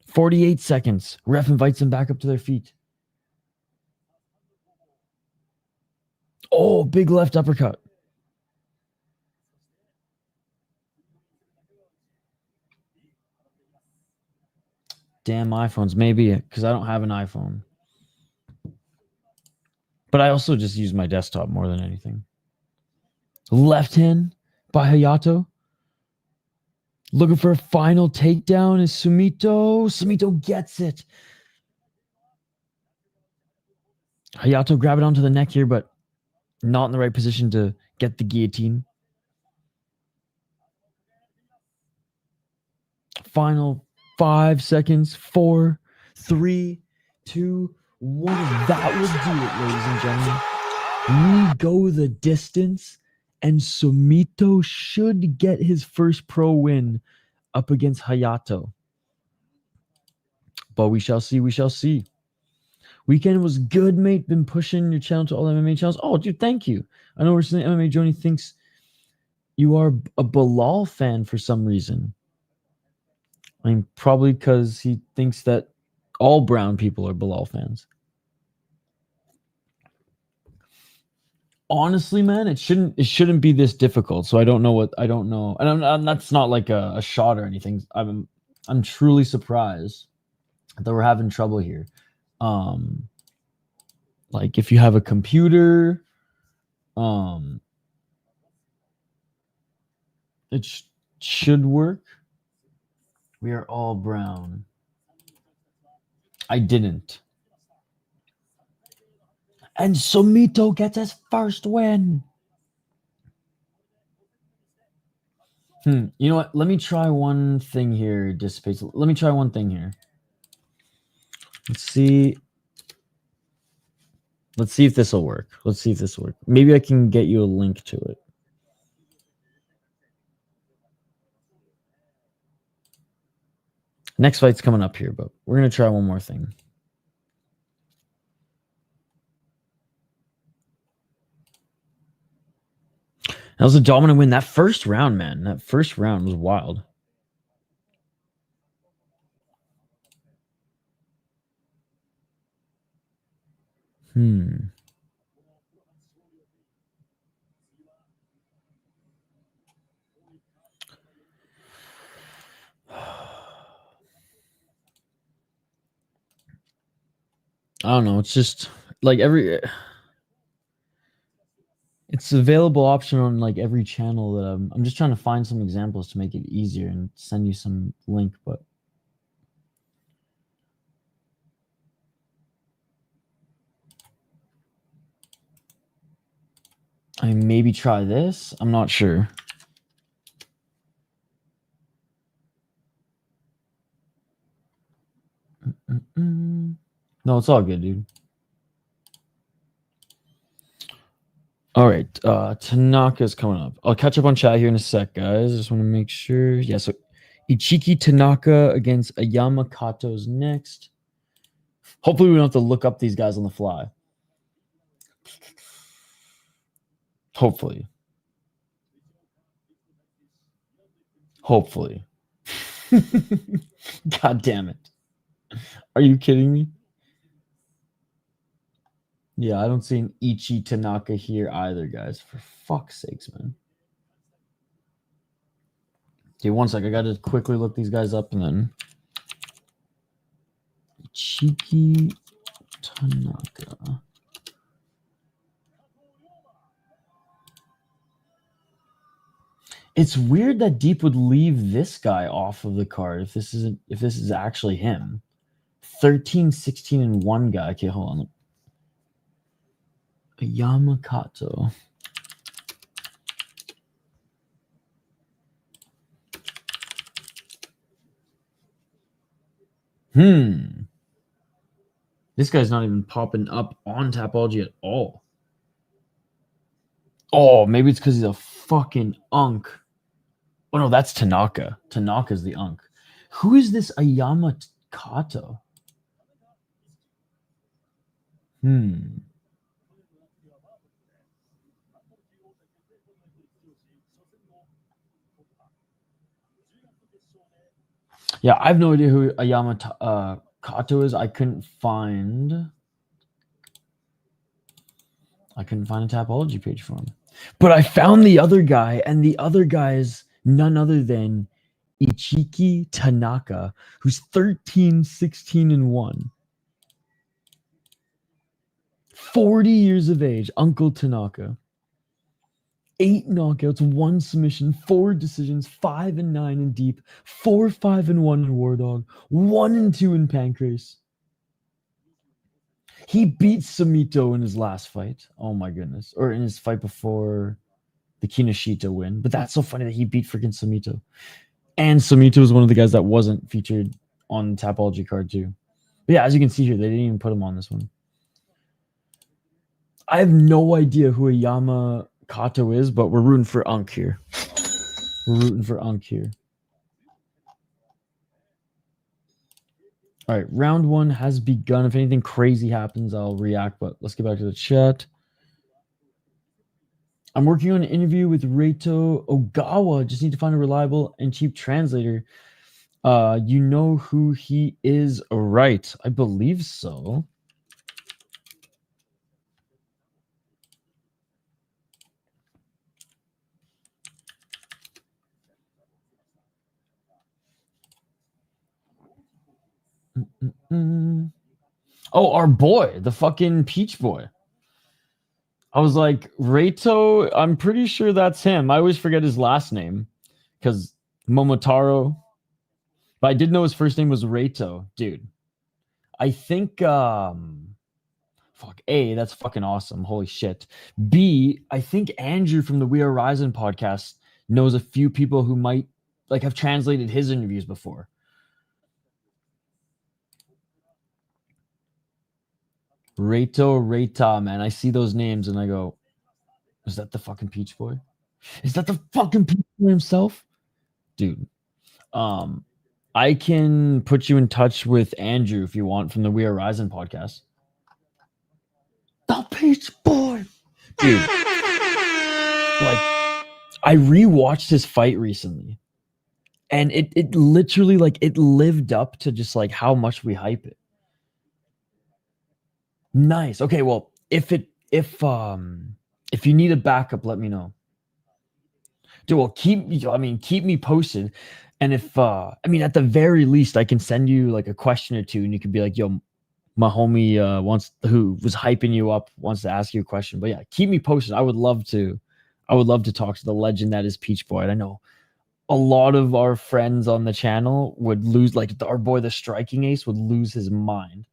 48 seconds. Ref invites them back up to their feet. Oh, big left uppercut. Damn iPhones. Maybe because I don't have an iPhone. But I also just use my desktop more than anything. Left hand by Hayato. Looking for a final takedown is Sumito. Sumito gets it. Hayato grab it onto the neck here, but not in the right position to get the guillotine. Final 5 seconds. 4, 3, 2, 1. That would do it, ladies and gentlemen. We go the distance, and Sumito should get his first pro win up against Hayato. But we shall see. We shall see. Weekend was good, mate. Been pushing your channel to all MMA channels. Oh, dude, thank you. I know we're saying MMA Joni thinks you are a Bilal fan for some reason. I mean, probably because he thinks that all brown people are Bilal fans. Honestly, man, it shouldn't be this difficult. So I don't know. And that's not like a shot or anything. I'm truly surprised that we're having trouble here. Like if you have a computer, it should work. We are all brown. I didn't. And Sumito gets his first win. You know what? Let me try one thing here. Dissipates. Let me try one thing here. Let's see. Let's see if this will work. Let's see if this will work. Maybe I can get you a link to it. Next fight's coming up here, but we're going to try one more thing. That was a dominant win. That first round, man. That first round was wild. I don't know. It's just like it's available option on like every channel that I'm just trying to find some examples to make it easier and send you some link, but I mean, maybe try this. I'm not sure. No, it's all good, dude. All right, Tanaka's coming up. I'll catch up on chat here in a sec, guys. Just want to make sure. Yeah, so Ichiki Tanaka against Ayama Kato's next. Hopefully, we don't have to look up these guys on the fly. Hopefully. God damn it. Are you kidding me? Yeah, I don't see an Ichi Tanaka here either, guys. For fuck's sakes, man. Okay, one sec. I got to quickly look these guys up and then. Ichiki Tanaka. It's weird that Deep would leave this guy off of the card if this is actually him. 13, 16, and 1 guy. Okay, hold on. Ayama Kato. This guy's not even popping up on Tapology at all. Oh, maybe it's because he's a fucking unk. Oh no, that's Tanaka. Tanaka's the unk. Who is this Ayama Kato? Yeah, I have no idea who Ayama Kato is. I couldn't find I couldn't find a Tapology page for him. But I found the other guy, and the other guy is none other than Ichiki Tanaka, who's 13, 16, and 1. 40 years of age, Uncle Tanaka. 8 knockouts, 1 submission, 4 decisions, 5 and 9 in deep, 4, 5 and 1 in War Dog, 1 and 2 in Pancrase. He beat Sumito in his last fight. Oh my goodness. Or in his fight before the Kinoshita win. But that's so funny that he beat freaking Sumito. And Sumito was one of the guys that wasn't featured on the Tapology card too. But yeah, as you can see here, they didn't even put him on this one. I have no idea who Ayama Kato is, but we're rooting for Unk here. We're rooting for Unk here. All right, round 1 has begun. If anything crazy happens, I'll react, but let's get back to the chat. I'm working on an interview with Reito Ogawa. Just need to find a reliable and cheap translator. You know who he is, right? I believe so. Oh, our boy, the fucking Peach Boy. I was like, Reito, I'm pretty sure that's him. I always forget his last name because Momotaro. But I did know his first name was Reito, dude. I think fuck, A, that's fucking awesome. Holy shit. B, I think Andrew from the We Are Rising podcast knows a few people who might like have translated his interviews before. Reita, man. I see those names and I go, is that the fucking Peach Boy? Is that the fucking Peach Boy himself? Dude. I can put you in touch with Andrew if you want from the We Are Rising podcast. The Peach Boy. Dude. Like, I rewatched his fight recently. And it literally like it lived up to just like how much we hype it. Nice. Okay, well, if you need a backup, let me know. Dude, well, keep me posted. And if at the very least, I can send you like a question or two, and you could be like, "Yo, my homie who was hyping you up wants to ask you a question." But yeah, keep me posted. I would love to talk to the legend that is Peach Boy. And I know a lot of our friends on the channel would lose, like our boy, the Striking Ace, would lose his mind.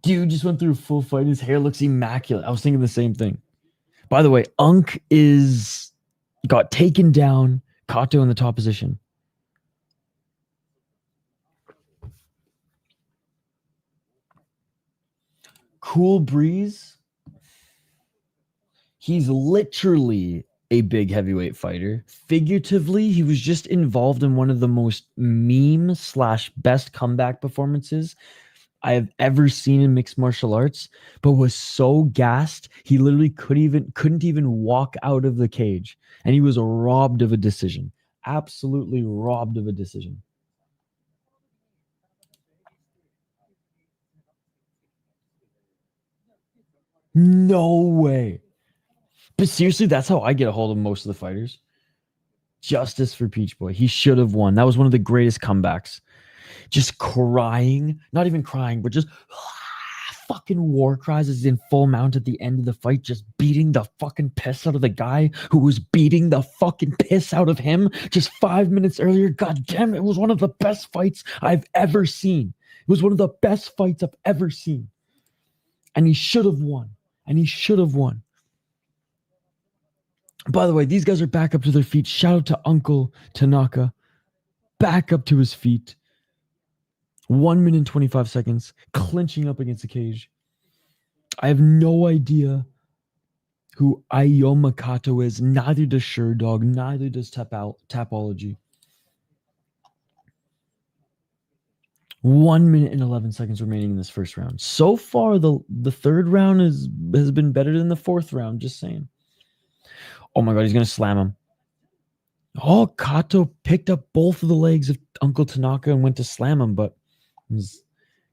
Dude just went through a full fight. His hair looks immaculate. I was thinking the same thing. By the way, Unk got taken down. Kato in the top position. Cool Breeze. He's literally a big heavyweight fighter. Figuratively, he was just involved in one of the most meme/best comeback performances I have ever seen in mixed martial arts, but was so gassed he literally couldn't even walk out of the cage, and he was robbed of a decision. Absolutely robbed of a decision. No way. But seriously, that's how I get a hold of most of the fighters. Justice for Peach Boy. He should have won. That was one of the greatest comebacks. Just crying, not even crying, but just fucking war cries as in full mount at the end of the fight, just beating the fucking piss out of the guy who was beating the fucking piss out of him just 5 minutes earlier. God damn, it was one of the best fights I've ever seen. It was one of the best fights I've ever seen. And he should have won. By the way, these guys are back up to their feet. Shout out to Uncle Tanaka. Back up to his feet. 1 minute and 25 seconds, clinching up against the cage. I have no idea who Ayoma Kato is. Neither does Sherdog. Neither does Tapology. 1 minute and 11 seconds remaining in this first round. So far, the third round has been better than the fourth round. Just saying. Oh my God, he's going to slam him. Oh, Kato picked up both of the legs of Uncle Tanaka and went to slam him, but it was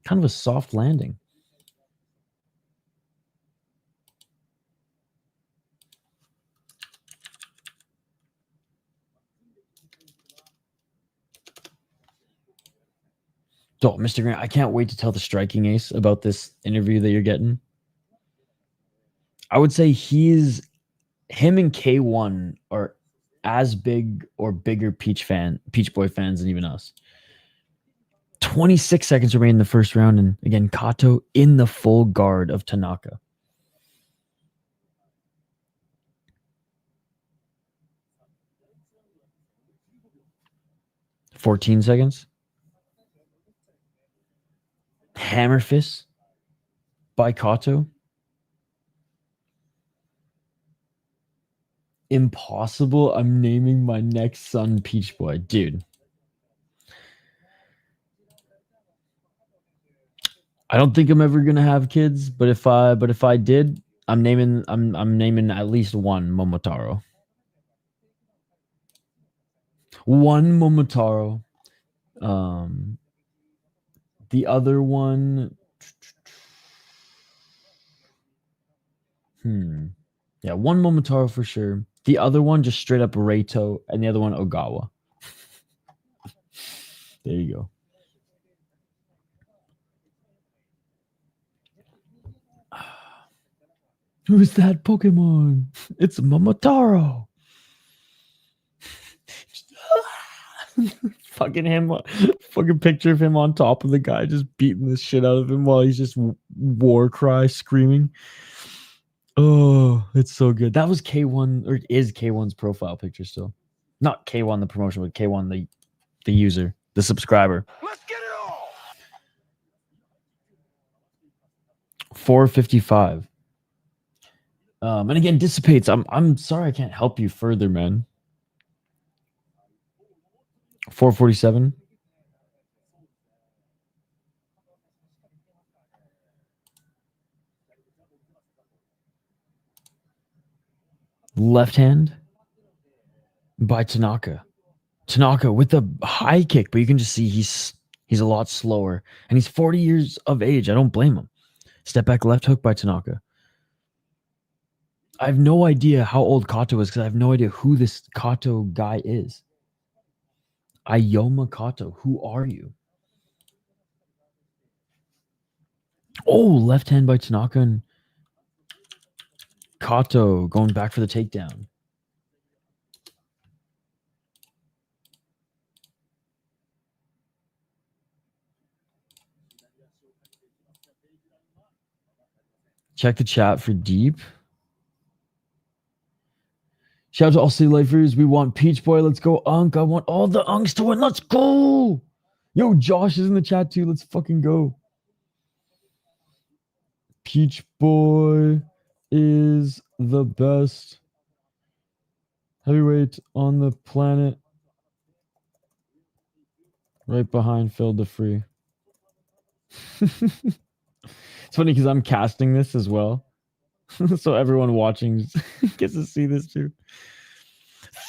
kind of a soft landing. So, Mr. Grant, I can't wait to tell the striking ace about this interview that you're getting. I would say him and K1 are as big or bigger Peach Boy fans than even us. 26 seconds remain in the first round, and again, Kato in the full guard of Tanaka. $14 seconds. Hammer fist by Kato. Impossible. I'm naming my next son Peach Boy. Dude. I don't think I'm ever gonna have kids, but if I did, I'm naming at least one Momotaro. One Momotaro. The other one. Yeah, one Momotaro for sure. The other one just straight up Reito, and the other one Ogawa. There you go. Who's that Pokemon? It's Momotaro. Fucking picture of him on top of the guy just beating the shit out of him while he's just war cry screaming. Oh, it's so good. That was K1, or is K1's profile picture still. Not K1 the promotion, but K1 the user, the subscriber. Let's get it all. 455. And again, dissipates. I'm sorry I can't help you further, man. 447. Left hand by Tanaka. Tanaka with a high kick, but you can just see he's a lot slower, and he's 40 years of age. I don't blame him. Step back left hook by Tanaka. I have no idea how old Kato is because I have no idea who this Kato guy is. Ryoma Kato, who are you? Oh, left hand by Tanaka, and Kato going back for the takedown. Check the chat for deep. Shout out to all city lifers. We want Peach Boy. Let's go, Unk. I want all the Unks to win. Let's go. Yo, Josh is in the chat too. Let's fucking go. Peach Boy is the best heavyweight on the planet. Right behind Phil DeFree. It's funny because I'm casting this as well. So everyone watching gets to see this too.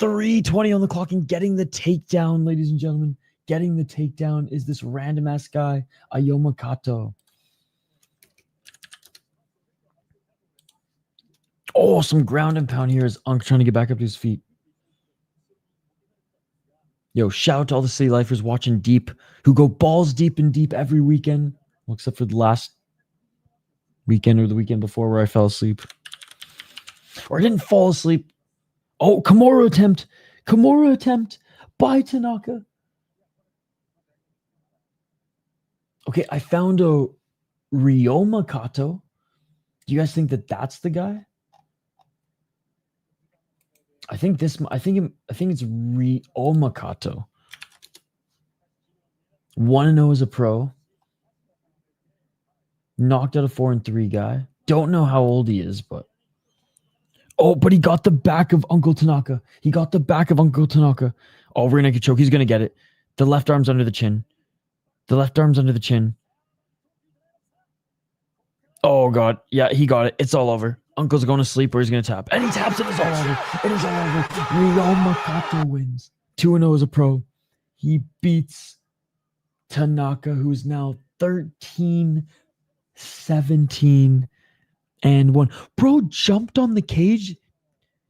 3:20 on the clock and getting the takedown, ladies and gentlemen. Getting the takedown is this random ass guy, Ryoma Kato. Oh, some ground and pound here as Unk trying to get back up to his feet. Yo, shout out to all the city lifers watching deep who go balls deep and deep every weekend. Well, except for the last weekend or the weekend before where I fell asleep. Or I didn't fall asleep. Oh, Kimura attempt. Kimura attempt by Tanaka. Okay, I found a Ryoma Kato. Do you guys think that that's the guy? I think it's Ryoma Kato. 1-0 as a pro. Knocked out a 4-3 guy. Don't know how old he is, but but he got the back of Uncle Tanaka. Oh, rear naked choke. He's gonna get it. The left arm's under the chin. Oh god. Yeah, he got it. It's all over. Uncle's going to sleep or he's going to tap. And he taps, and it's all over. It is all over. Ryoma Kato wins. 2-0 as a pro. He beats Tanaka, who's now 13, 17, and 1. Bro jumped on the cage.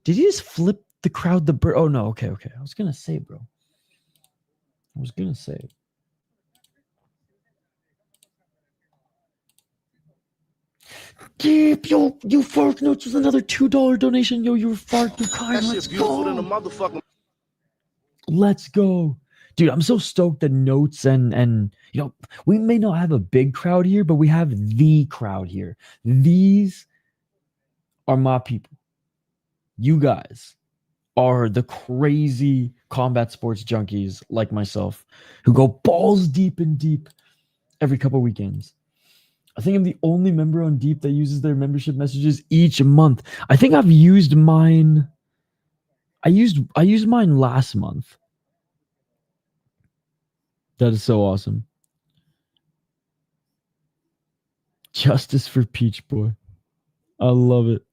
Did he just flip the crowd the bird? Oh, no. Okay. I was going to say, bro. Deep, yo, you fart notes with another $2 donation. Yo, you're far too kind. Let's go. Let's go. Dude, I'm so stoked that Notes and you know, we may not have a big crowd here, but we have the crowd here. These are my people. You guys are the crazy combat sports junkies like myself who go balls deep and deep every couple weekends. I think I'm the only member on Deep that uses their membership messages each month. I think I've used mine. I used mine last month. That is so awesome. Justice for Peach Boy. I love it.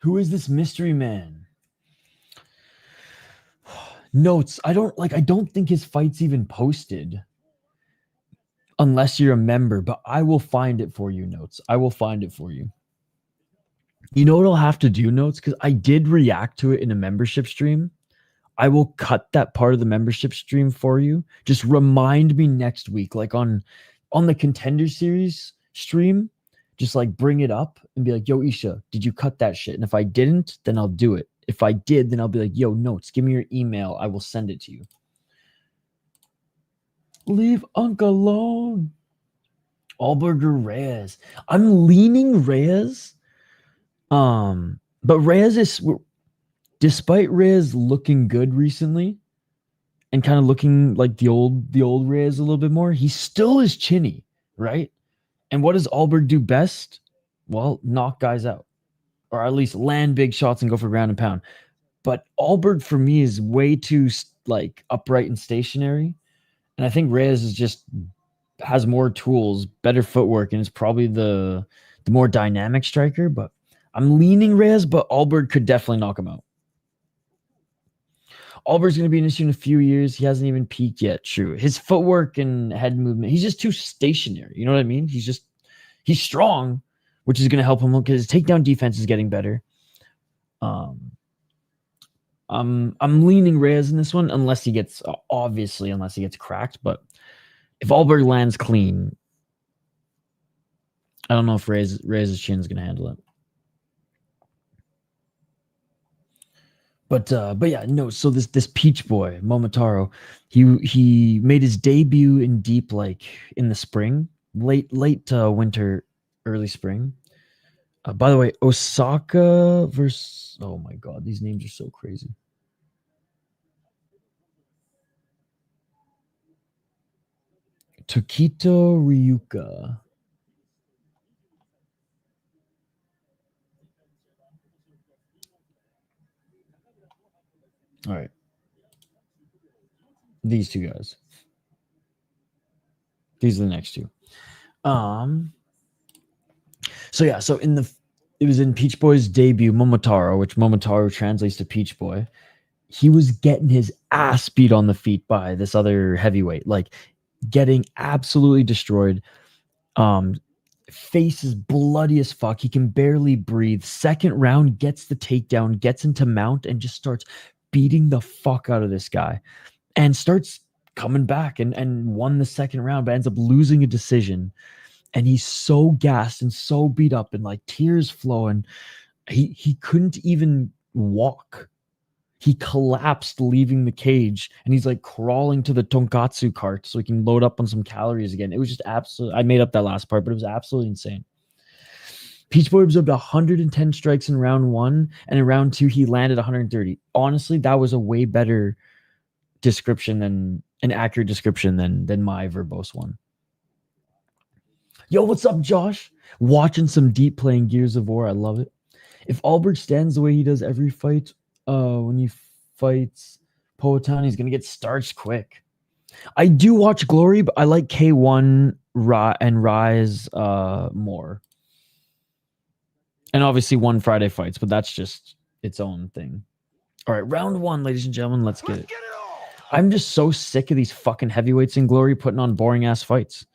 Who is this mystery man? Notes. I don't think his fight's even posted. Unless you're a member, but I will find it for you, Notes. I will find it for you. You know what I'll have to do, Notes? Because I did react to it in a membership stream. I will cut that part of the membership stream for you. Just remind me next week, like on the Contender Series stream, just like bring it up and be like, yo, Isha, did you cut that shit? And if I didn't, then I'll do it. If I did, then I'll be like, yo, Notes, give me your email. I will send it to you. Leave Unc alone. Allberger Reyes. I'm leaning Reyes. But Reyes is, despite Reyes looking good recently and kind of looking like the old Reyes a little bit more, he still is chinny, right? And what does Allberg do best? Well, knock guys out, or at least land big shots and go for ground and pound. But Allberg for me is way too like upright and stationary. And I think Reyes is just has more tools, better footwork, and is probably the more dynamic striker. But I'm leaning Reyes, but Allberg could definitely knock him out. Allberg's going to be an issue in a few years. He hasn't even peaked yet. True. His footwork and head movement, he's just too stationary. You know what I mean? He's strong, which is going to help him because his takedown defense is getting better. I'm leaning Reyes in this one, unless he gets cracked. But if Allberg lands clean, I don't know if Reyes' chin is going to handle it. But yeah, no. So this Peach Boy Momotaro, he made his debut in Deep like in the spring, late winter, early spring. By the way, Osaka versus, oh my god, these names are so crazy. Tokito Ryuka. All right. These two guys. These are the next two. So yeah, it was in Peach Boy's debut, Momotaro, which Momotaro translates to Peach Boy. He was getting his ass beat on the feet by this other heavyweight, like getting absolutely destroyed. Face is bloody as fuck. He can barely breathe. Second round, gets the takedown, gets into mount, and just starts beating the fuck out of this guy. And starts coming back and won the second round, but ends up losing a decision. And he's so gassed and so beat up and like tears flowing. He couldn't even walk. He collapsed leaving the cage, and he's like crawling to the tonkatsu cart so he can load up on some calories again. It was just absolutely, I made up that last part, but it was absolutely insane. Peach Boy absorbed 110 strikes in round 1, and in round 2 he landed 130. Honestly, that was a way better description than an accurate description than my verbose one. Yo, what's up, Josh? Watching some Deep playing Gears of War. I love it. If Allberg stands the way he does every fight, when he fights Poatan, he's going to get starched quick. I do watch Glory, but I like K1 and Rise more. And obviously One Friday Fights, but that's just its own thing. All right, round one, ladies and gentlemen. Let's get it. I'm just so sick of these fucking heavyweights in Glory putting on boring ass fights.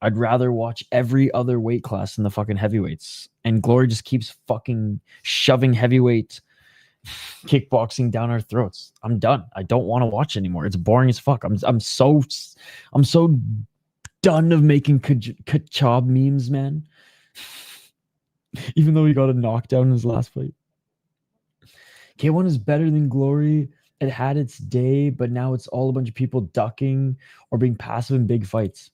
I'd rather watch every other weight class in the fucking heavyweights. And Glory just keeps fucking shoving heavyweight kickboxing down our throats. I'm done. I don't want to watch anymore. It's boring as fuck. I'm so done of making Kachab memes, man. Even though he got a knockdown in his last fight. K1 is better than Glory. It had its day, but now it's all a bunch of people ducking or being passive in big fights.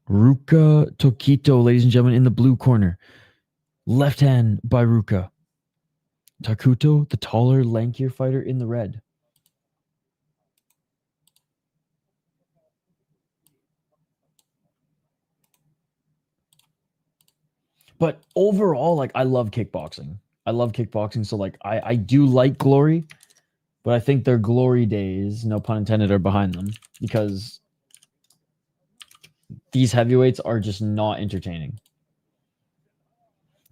Ruka Tokito, ladies and gentlemen, in the blue corner. Left hand by Ruka. Takuto, the taller, lankier fighter, in the red. But overall, like, I love kickboxing. So like I do like Glory, but I think their glory days, no pun intended, are behind them because these heavyweights are just not entertaining.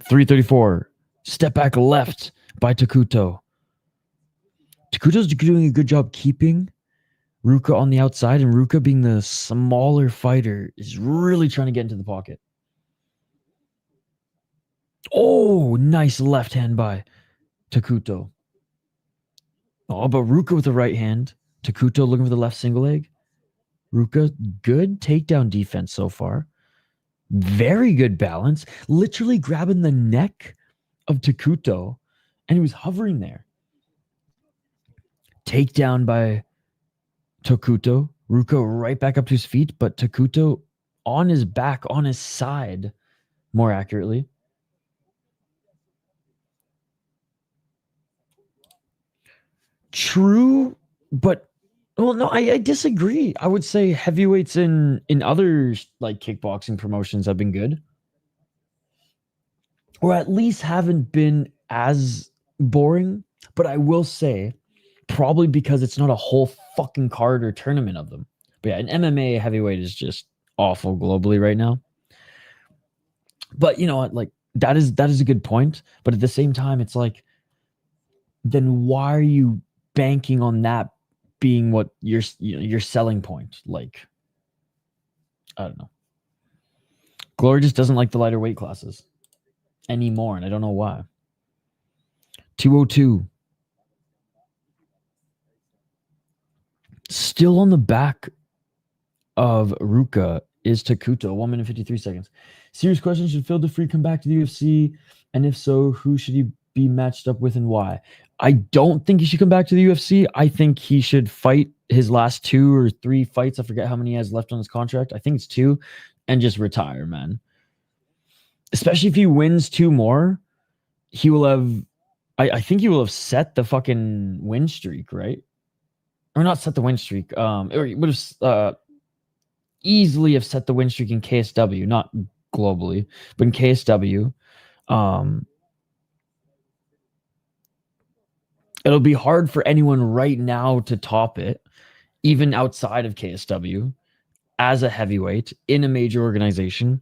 334. Step back left by Takuto. Takuto's doing a good job keeping Ruka on the outside, and Ruka, being the smaller fighter, is really trying to get into the pocket. Oh, nice left hand by Takuto. Oh, but Ruka with the right hand. Takuto looking for the left single leg. Ruka, good takedown defense so far. Very good balance. Literally grabbing the neck of Takuto, and he was hovering there. Takedown by Takuto. Ruka right back up to his feet, but Takuto on his back, on his side, more accurately. True, but well, no, I disagree. I would say heavyweights in other like kickboxing promotions have been good, or at least haven't been as boring. But I will say, probably because it's not a whole fucking card or tournament of them. But yeah, an MMA heavyweight is just awful globally right now. But you know what? Like that is a good point. But at the same time, it's like, then why are you banking on that being what your selling point? Like, I don't know. Glory just doesn't like the lighter weight classes anymore, and I don't know why. 202. Still on the back of Ruka is Takuto. 1 minute 53 seconds. Serious question: should Phil DeFree come back to the UFC? And if so, who should he be matched up with and why? I don't think he should come back to the UFC. I think he should fight his last 2 or 3 fights. I forget how many he has left on his contract. I think it's 2, and just retire, man. Especially if he wins 2 more, he will have. I think he will have set the fucking win streak, right? Or not set the win streak. Or he would have easily have set the win streak in KSW, not globally, but in KSW. It'll be hard for anyone right now to top it, even outside of KSW, as a heavyweight in a major organization.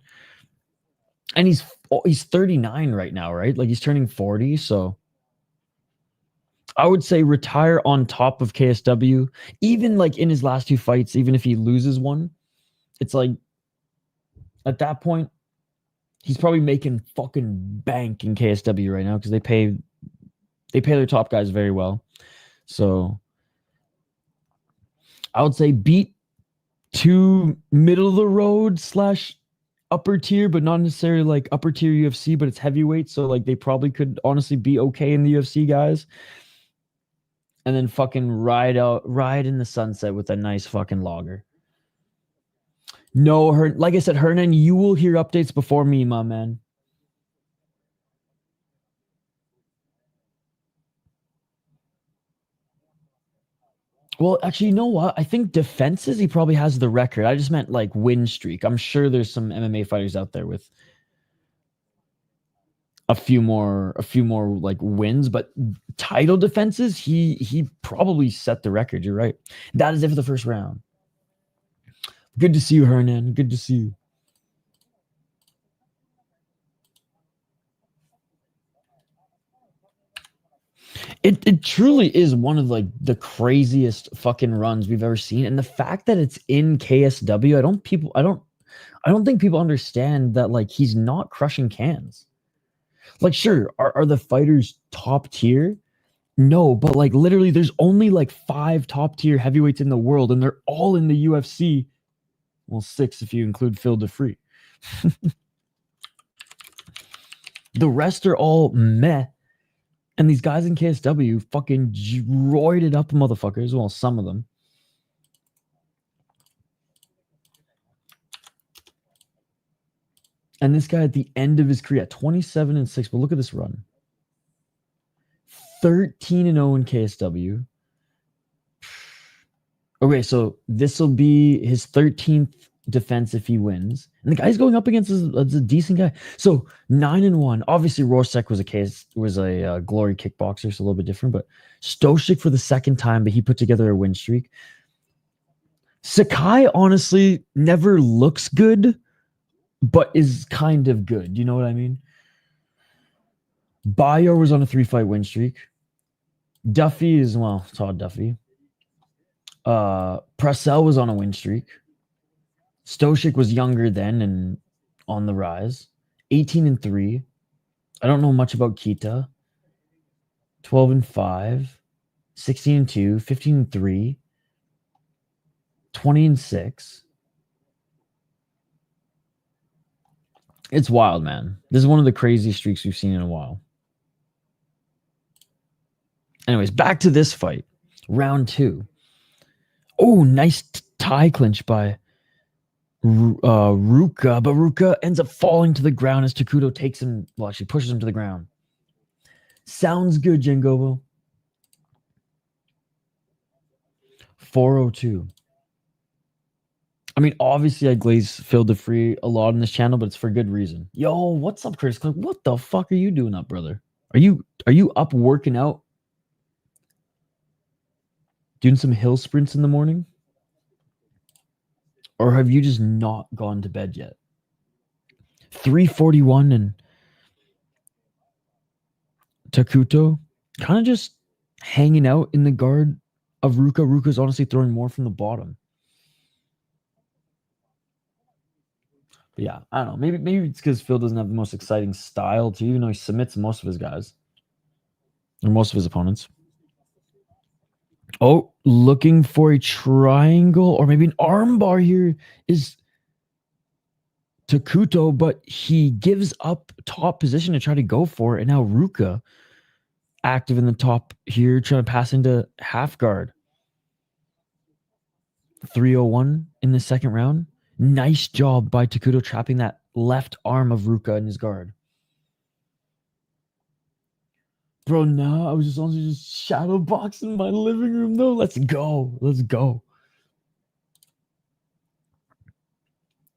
And he's 39 right now, right? Like he's turning 40, so I would say retire on top of KSW. Even like in his last 2 fights, even if he loses one, it's like at that point, he's probably making fucking bank in KSW right now because they pay their top guys very well. So I would say beat 2 middle of the road / upper tier, but not necessarily like upper tier UFC, but it's heavyweight. So like they probably could honestly be okay in the UFC guys. And then fucking ride in the sunset with a nice fucking lager. No, like I said, Hernan, you will hear updates before me, my man. Well, actually, you know what? I think defenses, he probably has the record. I just meant like win streak. I'm sure there's some MMA fighters out there with a few more like wins, but title defenses, he probably set the record. You're right. That is it for the first round. Good to see you, Hernan. Good to see you. It truly is one of like the craziest fucking runs we've ever seen, and the fact that it's in KSW, I don't think people understand that like he's not crushing cans. Like, sure, are the fighters top tier? No, but like literally, there's only like 5 top tier heavyweights in the world, and they're all in the UFC. Well, 6 if you include Phil DeFree. The rest are all meh. And these guys in KSW fucking roided up motherfuckers. Well, some of them. And this guy at the end of his career, 27-6. But look at this run. 13-0 in KSW. Okay, so this will be his 13th defense if he wins. And the guy's going up against a decent guy. So 9-1. Obviously, Rorschach was a glory kickboxer, so a little bit different. But Stoshik for the second time, but he put together a win streak. Sakai honestly never looks good, but is kind of good. You know what I mean? Bayo was on a 3-fight win streak. Duffy is, well, Todd Duffy. Purcell was on a win streak. Stoshik was younger then and on the rise. 18-3. I don't know much about Kita. 12-5. 16-2. 15-3. 20-6. It's wild, man. This is one of the craziest streaks we've seen in a while. Anyways, back to this fight. Round 2. Oh, nice tie clinch by Ruka, but Ruka ends up falling to the ground as Takuto takes him, well, actually pushes him to the ground. Sounds good, Jengobo. 402. I mean, obviously I glaze Phil DeFree a lot on this channel, but it's for good reason. Yo, what's up, Chris? What the fuck are you doing up, brother? Are you up working out? Doing some hill sprints in the morning? Or have you just not gone to bed yet? 341 and Takuto kind of just hanging out in the guard of Ruka. Ruka's honestly throwing more from the bottom. But yeah, I don't know. Maybe it's because Phil doesn't have the most exciting style too, even though he submits most of his guys. Or most of his opponents. Oh, looking for a triangle or maybe an armbar here is Takuto, but he gives up top position to try to go for it. And now Ruka active in the top here, trying to pass into half guard. 301 in the second round. Nice job by Takuto trapping that left arm of Ruka in his guard. Bro, no, I was just honestly just shadow boxing my living room though. Let's go. Let's go.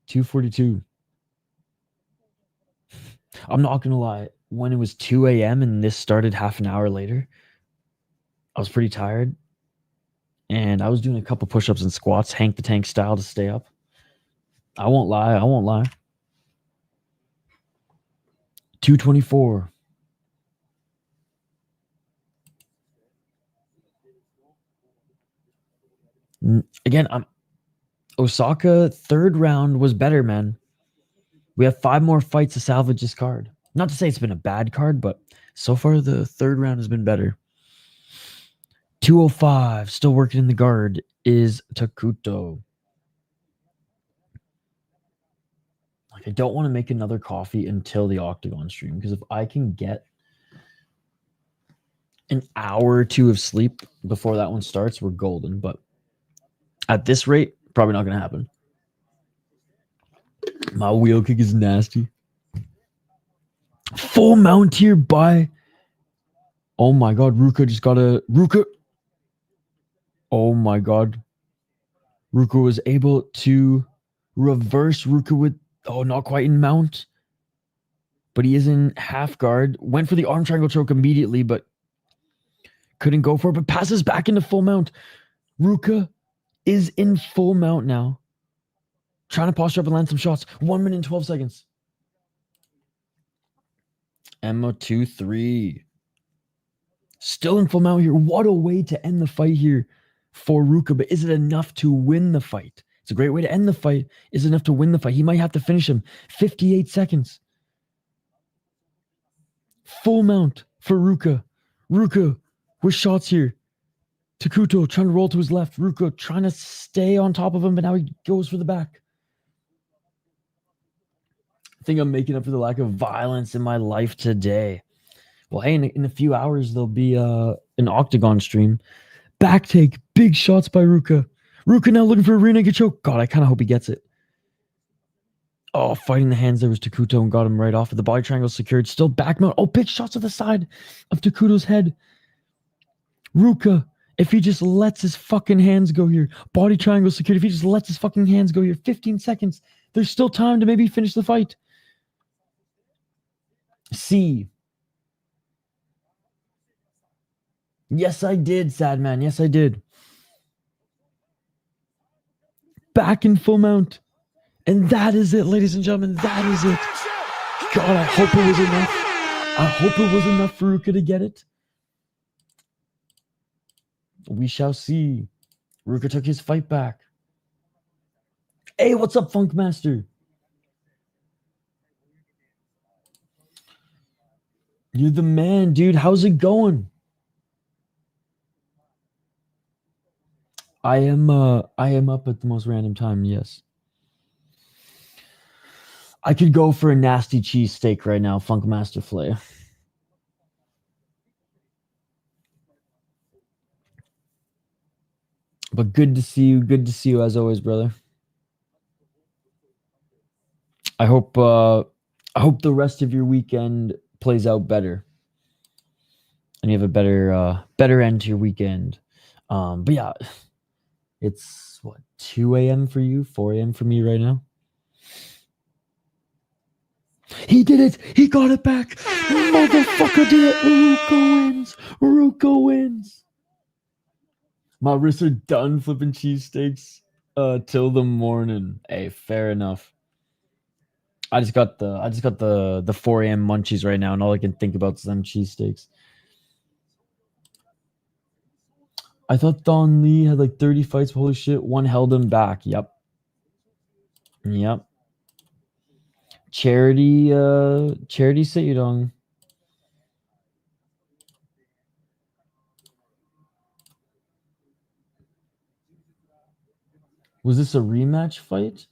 242. I'm not gonna lie. When it was 2 a.m. and this started half an hour later, I was pretty tired. And I was doing a couple push-ups and squats, Hank the Tank style, to stay up. I won't lie. 224. Again, Osaka, third round was better, man. We have 5 more fights to salvage this card. Not to say it's been a bad card, but so far the third round has been better. 205, still working in the guard, is Takuto. Like, I don't want to make another coffee until the Octagon stream, because if I can get an hour or 2 of sleep before that one starts, we're golden. But at this rate, probably not going to happen. My wheel kick is nasty. Full mount here by... Oh my god, Ruka just got a... Ruka... Oh my god. Ruka was able to reverse Ruka with... Oh, not quite in mount. but he is in half guard. Went for the arm triangle choke immediately, but couldn't go for it, but passes back into full mount. Ruka is in full mount now. Trying to posture up and land some shots. 1 minute and 12 seconds. Emma 2-3. Still in full mount here. What a way to end the fight here for Ruka, but is it enough to win the fight? It's a great way to end the fight. Is it enough to win the fight? He might have to finish him. 58 seconds. Full mount for Ruka. Ruka with shots here. Takuto trying to roll to his left. Ruka trying to stay on top of him, but now he goes for the back. I think I'm making up for the lack of violence in my life today. Well, hey, in a few hours, there'll be an Octagon stream. Back take. Big shots by Ruka. Ruka now looking for a rear naked choke. God, I kind of hope he gets it. Oh, fighting the hands there was Takuto and got him right off. The body triangle secured. Still back mount. Oh, big shots to the side of Takuto's head. Ruka, if he just lets his fucking hands go here. Body triangle secured. If he just lets his fucking hands go here. 15 seconds. There's still time to maybe finish the fight. C. Yes, I did, sad man. Yes, I did. Back in full mount. And that is it, ladies and gentlemen. That is it. God, I hope it was enough. I hope it was enough for Ruka to get it. We shall see. Ruka took his fight back. Hey, what's up, Funk Master? You're the man, dude. How's it going? I am up at the most random time, yes. I could go for a nasty cheesesteak right now, Funk Master Flay. But good to see you. Good to see you as always, brother. I hope the rest of your weekend plays out better. And you have a better end to your weekend. But yeah, it's what, 2 a.m. for you, 4 a.m. for me right now. He did it! He got it back! Motherfucker did it! Ruka wins! Ruka wins! My wrists are done flipping cheesesteaks till the morning. Hey, fair enough. I just got the 4 a.m. munchies right now, and all I can think about is them cheesesteaks. I thought Don Lee had like 30 fights, but holy shit, one held him back. Yep. Charity Seirong. Was this a rematch fight?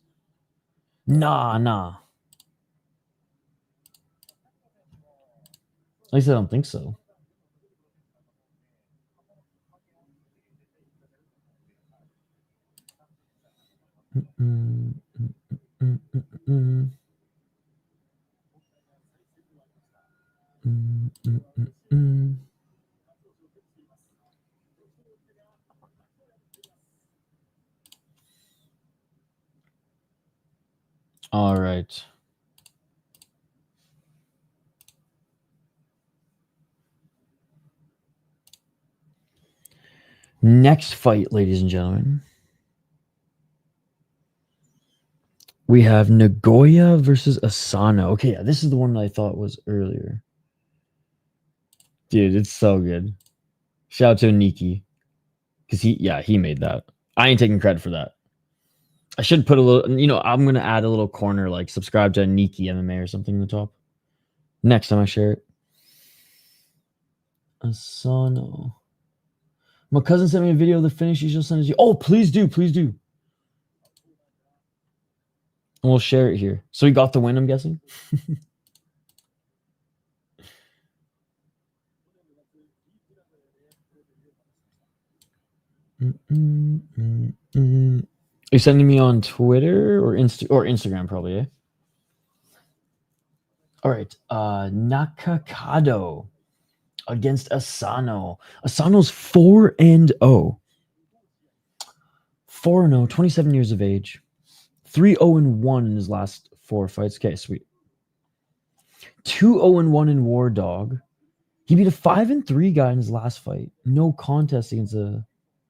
Nah. At least I don't think so. All right. Next fight, ladies and gentlemen. We have Nagoya versus Asano. Okay, yeah, this is the one that I thought was earlier. Dude, it's so good. Shout out to Nikki. Because he made that. I ain't taking credit for that. I should put a little, I'm going to add a little corner, like subscribe to Nikki MMA or something in the top. Next time I share it. Asano. My cousin sent me a video of the finish. You should send it to you. Oh, please do. And we'll share it here. So he got the win, I'm guessing? Are you sending me on Twitter or Instagram probably, eh? All right. Nakakado against Asano. Asano's 4-0. 4-0, 27 years of age. 3-0-1 in his last 4 fights. Okay, sweet. 2-0-1 in War Dog. He beat a 5-3 guy in his last fight. No contest against a...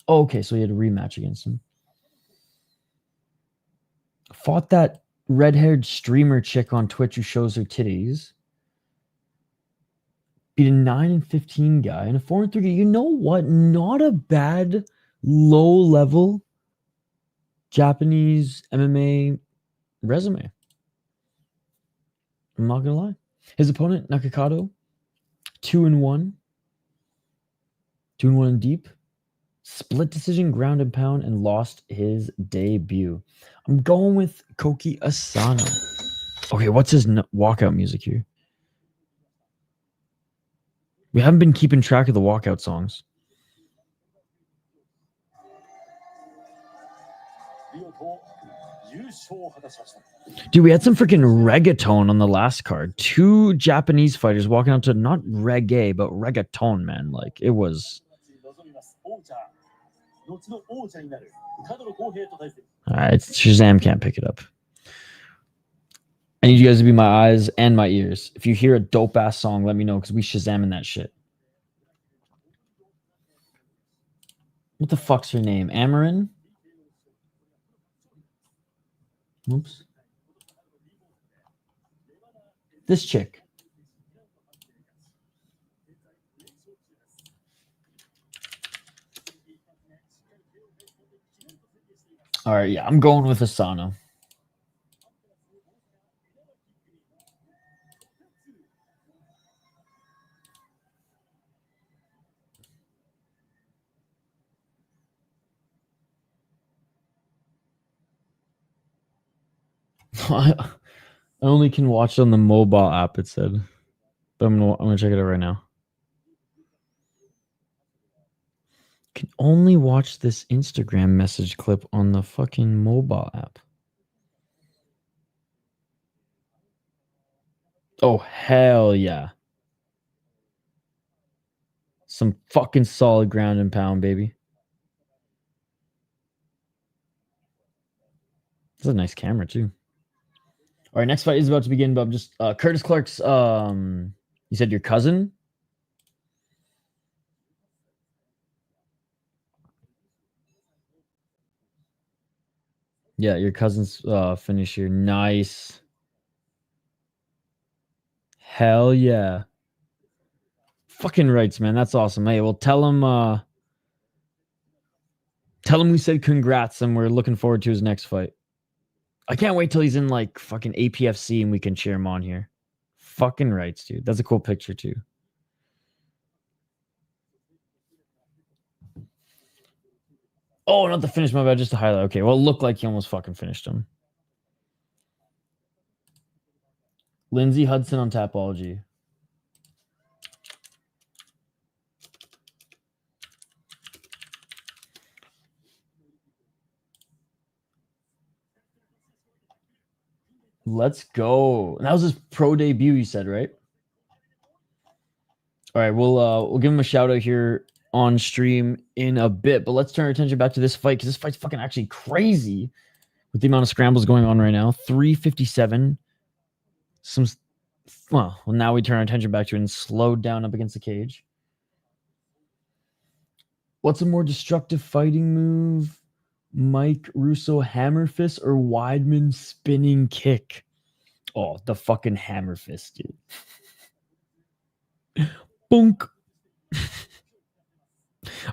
Oh, okay, so he had a rematch against him. Fought that red-haired streamer chick on Twitch who shows her titties. Beat a 9-15 guy and a 4-3 guy. You know what? Not a bad low-level Japanese MMA resume. I'm not gonna lie. His opponent, Nakakado, 2-1. 2-1 in deep. Split decision, ground and pound, and lost his debut. I'm going with Kouki Asano. Okay, what's his walkout music here? We haven't been keeping track of the walkout songs. Dude, we had some freaking reggaeton on the last card. 2 Japanese fighters walking out to not reggae, but reggaeton, man. Like, it was... Alright, Shazam can't pick it up. I need you guys to be my eyes and my ears. If you hear a dope-ass song, let me know, because we Shazamin that shit. What the fuck's her name? Amarin? Oops. This chick. All right, yeah, I'm going with Asano. I only can watch it on the mobile app, it said. But I'm gonna check it out right now. Can only watch this Instagram message clip on the fucking mobile app. Oh, hell yeah. Some fucking solid ground and pound, baby. This is a nice camera, too. All right, next fight is about to begin, but I'm just... Curtis Clark's... you said your cousin? Yeah, your cousin's finish here. Nice. Hell yeah. Fucking rights, man. That's awesome. Hey, well, tell him we said congrats and we're looking forward to his next fight. I can't wait till he's in like fucking APFC and we can cheer him on here. Fucking rights, dude. That's a cool picture too. Oh, not the finish, my bad. Just the highlight. Okay, well, it looked like he almost fucking finished him. Lindsey Hudson on Tapology. Let's go. And that was his pro debut, you said, right? All right, we'll give him a shout out here on stream in a bit, but let's turn our attention back to this fight because this fight's fucking actually crazy with the amount of scrambles going on right now. 357. Well, now we turn our attention back to it and slowed down up against the cage. What's a more destructive fighting move? Mike Russo hammer fist or Weidman spinning kick? Oh, the fucking hammer fist, dude. Boonk.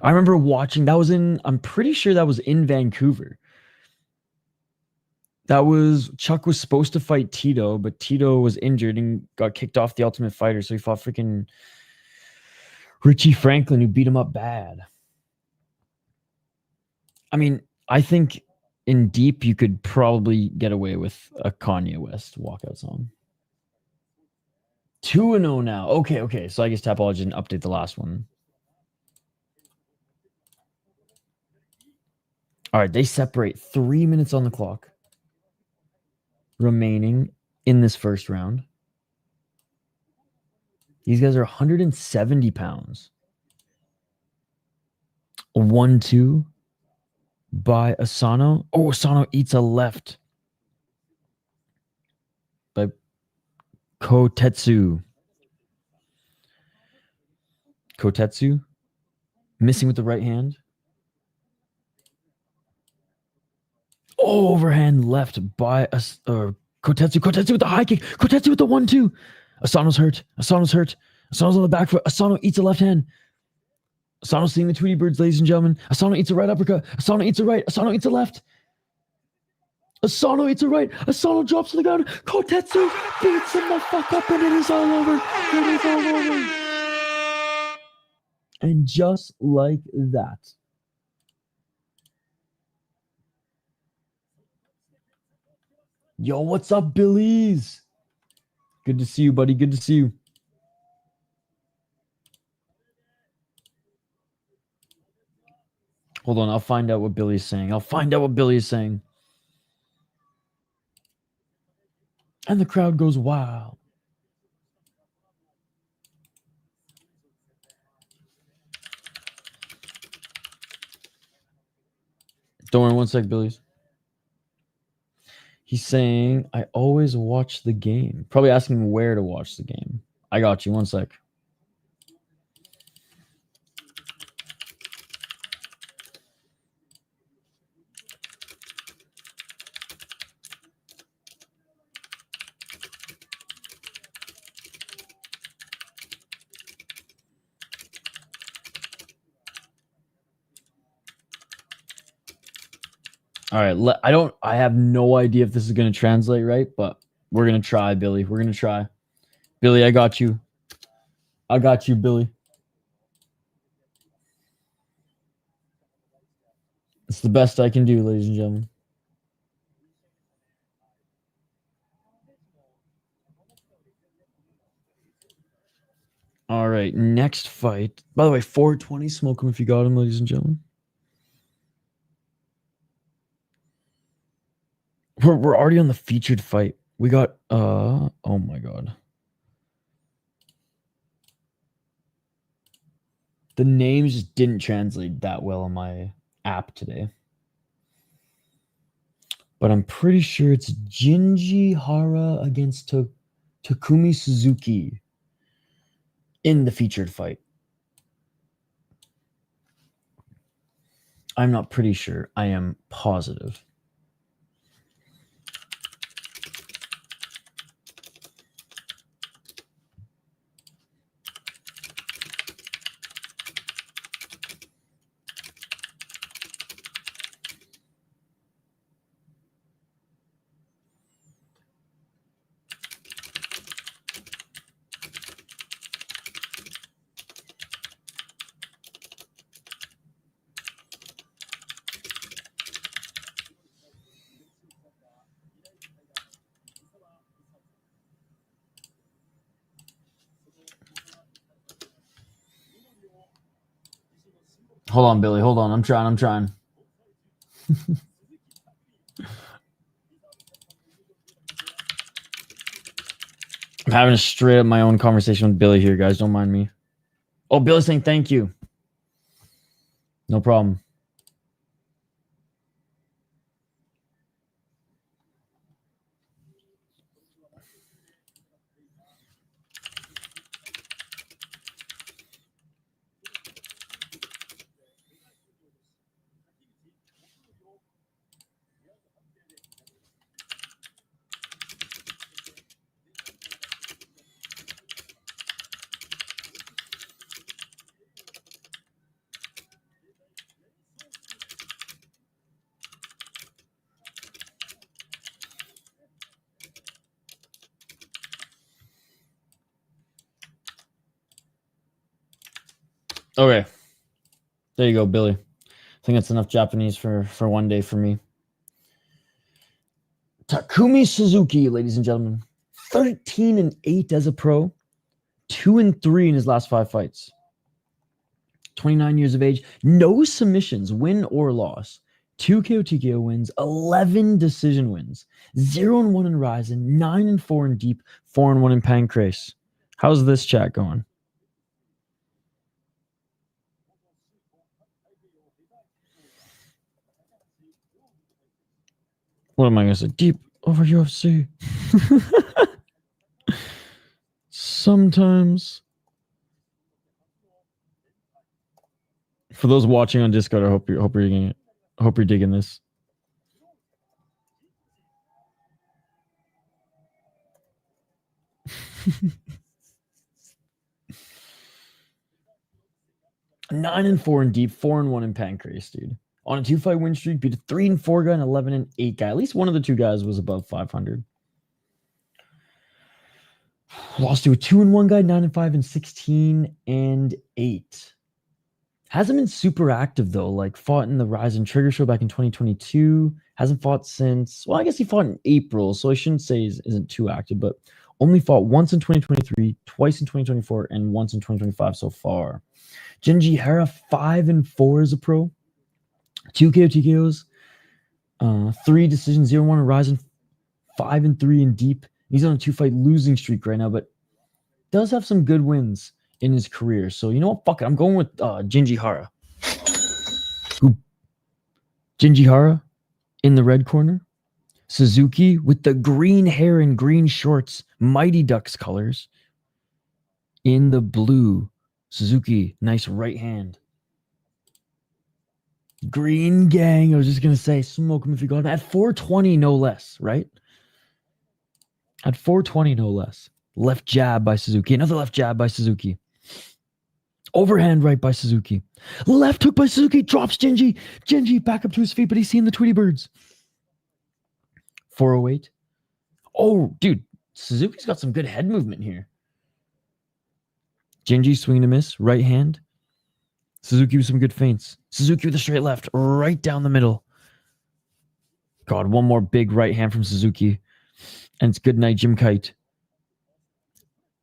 I remember watching, I'm pretty sure that was in Vancouver. Chuck was supposed to fight Tito, but Tito was injured and got kicked off the Ultimate Fighter, so he fought freaking Richie Franklin, who beat him up bad. I mean, I think in deep, you could probably get away with a Kanye West walkout song. 2-0 now. Okay. So I guess Tapology didn't update the last one. All right, they separate 3 minutes on the clock remaining in this first round. These guys are 170 pounds. A 1-2 by Asano. Oh, Asano eats a left. By Kotetsu. Kotetsu. Missing with the right hand. Oh, overhand left by us. Kotetsu. Kotetsu with the high kick. Kotetsu with the 1-2. Asano's hurt. Asano's hurt. Asano's on the back foot. Asano eats a left hand. Asano seeing the Tweety Birds, ladies and gentlemen. Asano eats a right uppercut. Asano eats a right. Asano eats a left. Asano eats a right. Asano drops to the ground. Kotetsu beats him the fuck up, and it is all over. It is all over. And just like that. Yo, what's up, Billies? Good to see you, buddy. Good to see you. Hold on, I'll find out what Billy's saying. And the crowd goes wild. Don't worry, one sec, Billy's. He's saying, I always watch the game. Probably asking where to watch the game. I got you. One sec. All right. I have no idea if this is going to translate right, but we're going to try, Billy. We're going to try. Billy, I got you. I got you, Billy. It's the best I can do, ladies and gentlemen. All right, next fight. By the way, 420, smoke him if you got him, ladies and gentlemen. We're already on the featured fight. We got oh my god. The names just didn't translate that well on my app today. But I'm pretty sure it's Ginji Hara against Takumi Suzuki in the featured fight. I'm not pretty sure. I am positive. Hold on, Billy. Hold on. I'm trying. I'm having a straight up my own conversation with Billy here, guys. Don't mind me. Oh, Billy's saying thank you. No problem. Okay. There you go, Billy. I think that's enough Japanese for one day for me. Takumi Suzuki, ladies and gentlemen. 13-8 as a pro. 2-3 in his last 5 fights. 29 years of age. No submissions, win or loss. 2 KO TKO wins. 11 decision wins. 0-1 in Ryzen. 9-4 in Deep. 4-1 in Pancrase. How's this chat going? What am I going to say? Deep over UFC. Sometimes. For those watching on Discord, I hope you're digging it. I hope you're digging this. Nine and 4 in deep, 4-1 in pancreas, dude. On a 2-fight win streak, beat a 3-4 guy and 11-8 guy. At least one of the two guys was above 500. Lost to a 2-1 guy, 9-5 and 16-8. Hasn't been super active though. Like fought in the Rise and Trigger show back in 2022. Hasn't fought since. Well, I guess he fought in April, so I shouldn't say he isn't too active, but only fought once in 2023, twice in 2024, and once in 2025 so far. Ginji Hara 5-4 as a pro. 2 KO TKOs, 3 decisions, 0-1 in Rise, 5-3 in deep. He's on a 2-fight losing streak right now, but does have some good wins in his career. So, you know what? Fuck it. I'm going with Ginji Hara. Ginji Hara in the red corner. Suzuki with the green hair and green shorts. Mighty Ducks colors. In the blue. Suzuki, nice right hand. Green Gang. I was just going to say, smoke him if you got him. At 420, no less, right? At 420, no less. Left jab by Suzuki. Another left jab by Suzuki. Overhand right by Suzuki. Left hook by Suzuki. Drops Ginji. Ginji back up to his feet, but he's seeing the Tweety Birds. 408. Oh, dude. Suzuki's got some good head movement here. Ginji swinging to miss. Right hand. Suzuki with some good feints. Suzuki with a straight left. Right down the middle. God, one more big right hand from Suzuki. And it's good night, Jim Kite.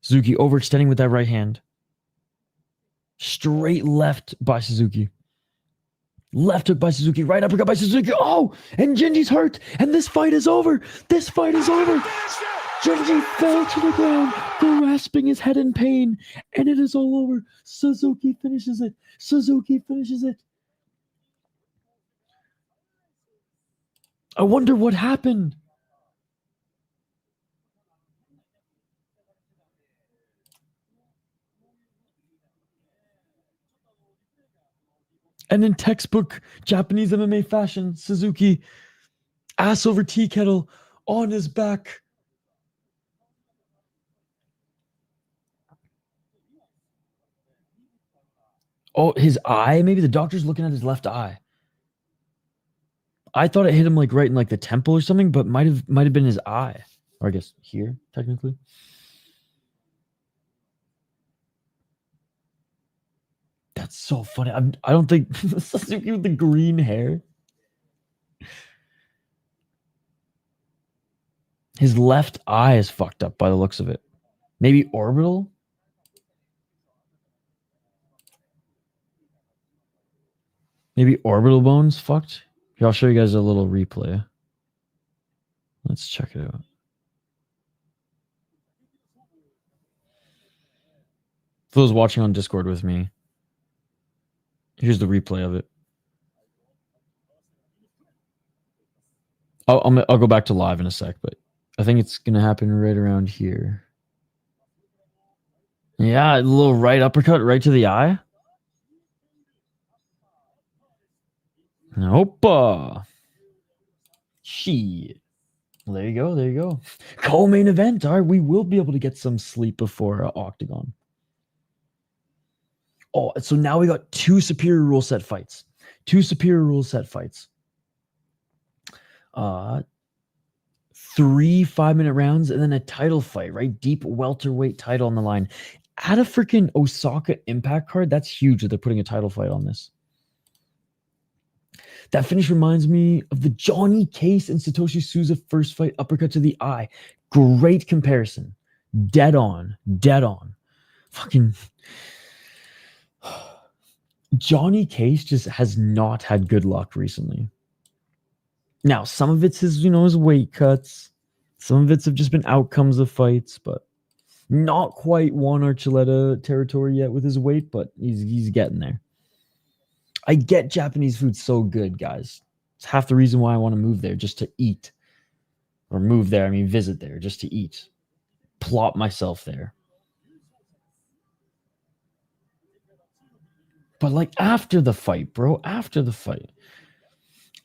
Suzuki overextending with that right hand. Straight left by Suzuki. Left hook by Suzuki. Right uppercut by Suzuki. Oh, and Ginji's hurt. And this fight is over. This fight is over. Ginji fell to the ground, grasping his head in pain. And it is all over. Suzuki finishes it. Suzuki finishes it. I wonder what happened. And in textbook Japanese MMA fashion, Suzuki, ass over tea kettle, on his back. Oh, his eye? Maybe the doctor's looking at his left eye. I thought it hit him like right in like the temple or something, but might have been his eye. Or I guess here, technically. That's so funny. I don't think Suzuki with the green hair. His left eye is fucked up by the looks of it. Maybe orbital? Maybe orbital bone's fucked? Here, I'll show you guys a little replay. Let's check it out. For those watching on Discord with me, here's the replay of it. I'll go back to live in a sec, but I think it's going to happen right around here. Yeah, a little right uppercut right to the eye. Opa. Shit. There you go. There you go. Co-main event. All right, we will be able to get some sleep before Octagon. Oh, so now we got 2 superior rule set fights. 2 superior rule set fights. 3 5-minute rounds and then a title fight, right? Deep welterweight title on the line. At a freaking Osaka Impact card, that's huge that they're putting a title fight on this. That finish reminds me of the Johnny Case and Satoshi Souza first fight, uppercut to the eye. Great comparison. Dead on. Dead on. Fucking Johnny Case just has not had good luck recently. Now, some of it's his, his weight cuts. Some of it's have just been outcomes of fights, but not quite Juan Archuleta territory yet with his weight, but he's getting there. I get Japanese food so good, guys. It's half the reason why I want to move there, just to eat. Or move there, visit there, just to eat. Plop myself there. But like after the fight, bro, after the fight.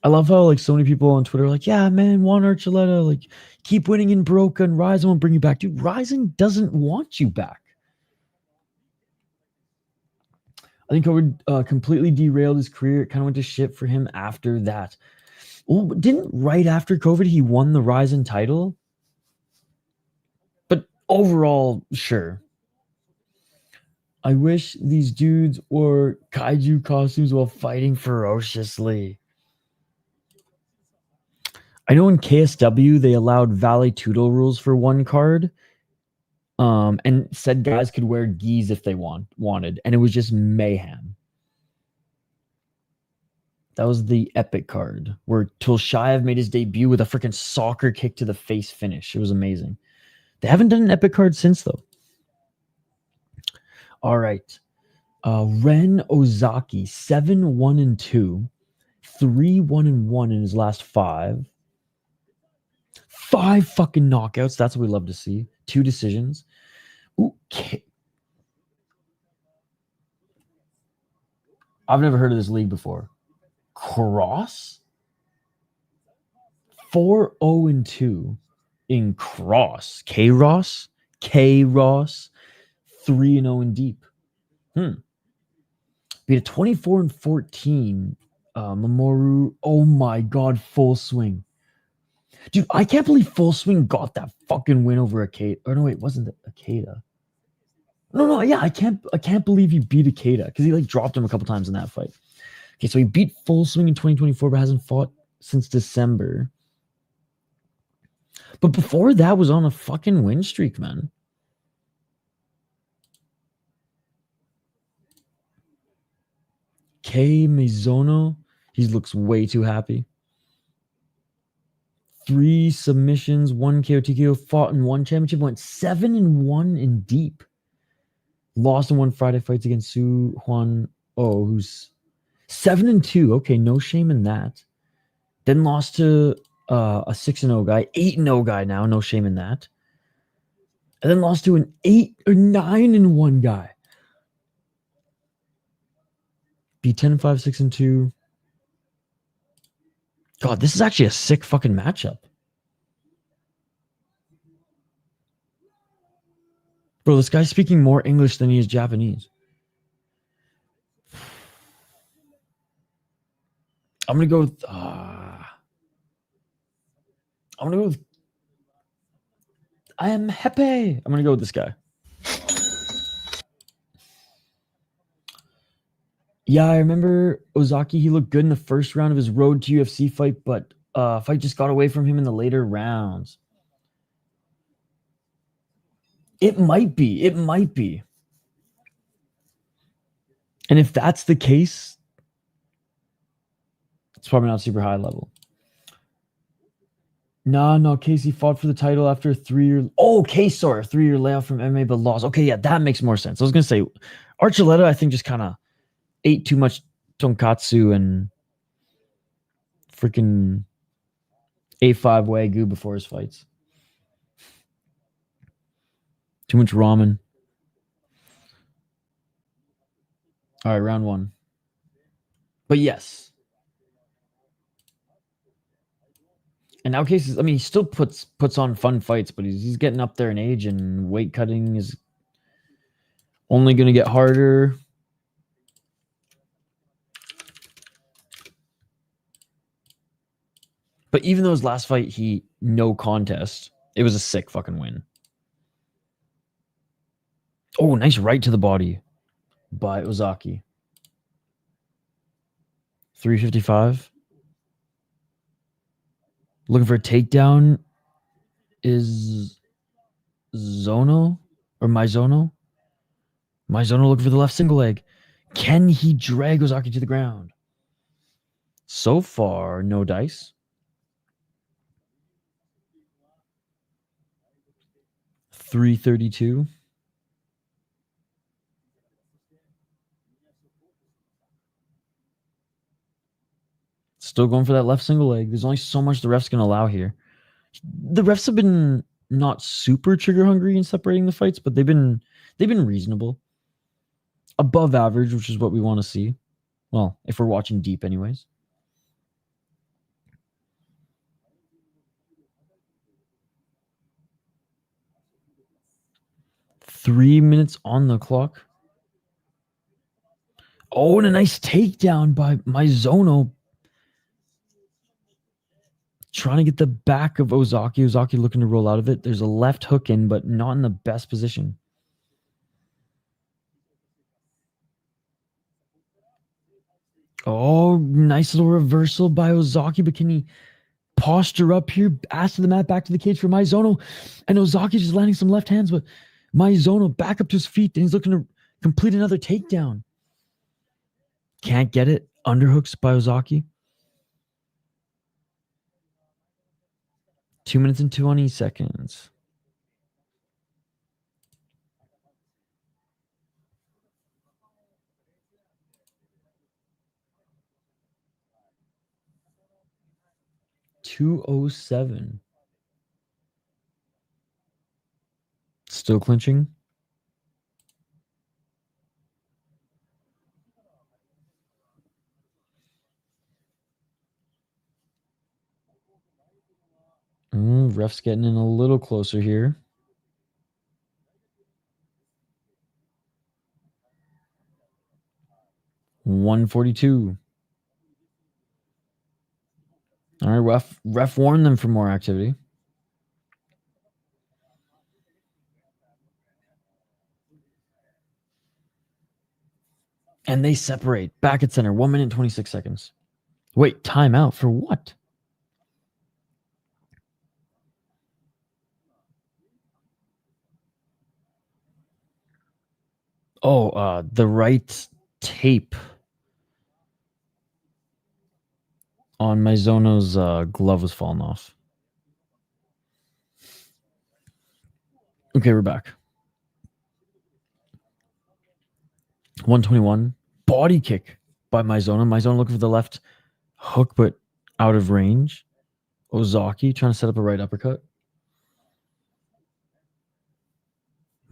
I love how like so many people on Twitter are like, yeah, man, Juan Archuleta, like keep winning in Broca and Ryzen won't bring you back. Dude, Ryzen doesn't want you back. I think COVID completely derailed his career. It kind of went to shit for him after that. Well, didn't right after COVID he won the Ryzen title? But overall, sure. I wish these dudes wore kaiju costumes while fighting ferociously. I know in KSW they allowed Vale Tudo rules for one card, and said guys could wear gis if they wanted, and it was just mayhem. That was the epic card where Tulshayev made his debut with a freaking soccer kick to the face finish. It was amazing. They haven't done an epic card since though. All right. Ren Ozaki, 7-1-2, 3-1-1 in his last 5. 5 fucking knockouts. That's what we love to see. 2 decisions. Okay. I've never heard of this league before. Cross? 4-0-2 in Cross. K-Ross? K-Ross? 3-0 in Deep. Beat a 24-14 Mamoru. Oh my god, Full Swing. Dude, I can't believe Full Swing got that fucking win over Akeda. Or no, wait, wasn't it Akeda? No, yeah, I can't believe he beat Akeda because he like dropped him a couple times in that fight. Okay, so he beat Full Swing in 2024, but hasn't fought since December. But before that was on a fucking win streak, man. Kei Maezono, he looks way too happy. 3 submissions, 1 KO TKO, fought in 1 championship, went 7-1 in Deep. Lost in 1 Friday fights against Su Huan Oh, who's 7-2. Okay, no shame in that. Then lost to a 6-0 guy, 8-0 guy now, no shame in that. And then lost to an 8 or 9-1 guy. Be 10-5, 6-2. God, this is actually a sick fucking matchup. Bro, this guy's speaking more English than he is Japanese. I'm gonna go with I am happy. I'm gonna go with this guy. Yeah, I remember Ozaki. He looked good in the first round of his road to UFC fight, but fight just got away from him in the later rounds. It might be. And if that's the case, it's probably not super high level. No, Casey fought for the title after a 3-year. Oh, K-Sor, a 3-year layoff from MMA, but lost. Okay, yeah, that makes more sense. I was gonna say Archuleta, I think, just kind of ate too much tonkatsu and freaking A5 Wagyu before his fights. Too much ramen. All right, round 1. But yes. And now Casey's, I mean, he still puts on fun fights, but he's getting up there in age, and weight cutting is only going to get harder. But even though his last fight, he no contest, it was a sick fucking win. Oh, nice right to the body by Ozaki. 355. Looking for a takedown is Zono or Maezono. Maezono looking for the left single leg. Can he drag Ozaki to the ground? So far, no dice. 332. Still going for that left single leg. There's only so much the ref's going to allow here. The refs have been not super trigger hungry in separating the fights, but they've been reasonable. above average, which is what we want to see. Well, if we're watching deep, anyways. Three minutes on the clock. Oh, and a nice takedown by Maezono. Trying to get the back of Ozaki. Ozaki looking to roll out of it. There's a left hook in, but not in the best position. Oh, nice little reversal by Ozaki, but can he posture up here? Ass to the mat, back to the cage for Maezono. And Ozaki just landing some left hands, but Maezono back up to his feet, and he's looking to complete another takedown. Can't get it. Underhooks by Ozaki. 2 minutes and 20 seconds. $207. Still clinching. Ref's getting in a little closer here. $142. All right, ref warned them for more activity. And they separate. Back at center. 1 minute and 26 seconds. Wait, timeout for what? Oh, the right tape on Maezono's glove was falling off. Okay, we're back. 121. Body kick by Maezono. Maezono looking for the left hook, but out of range. Ozaki trying to set up a right uppercut.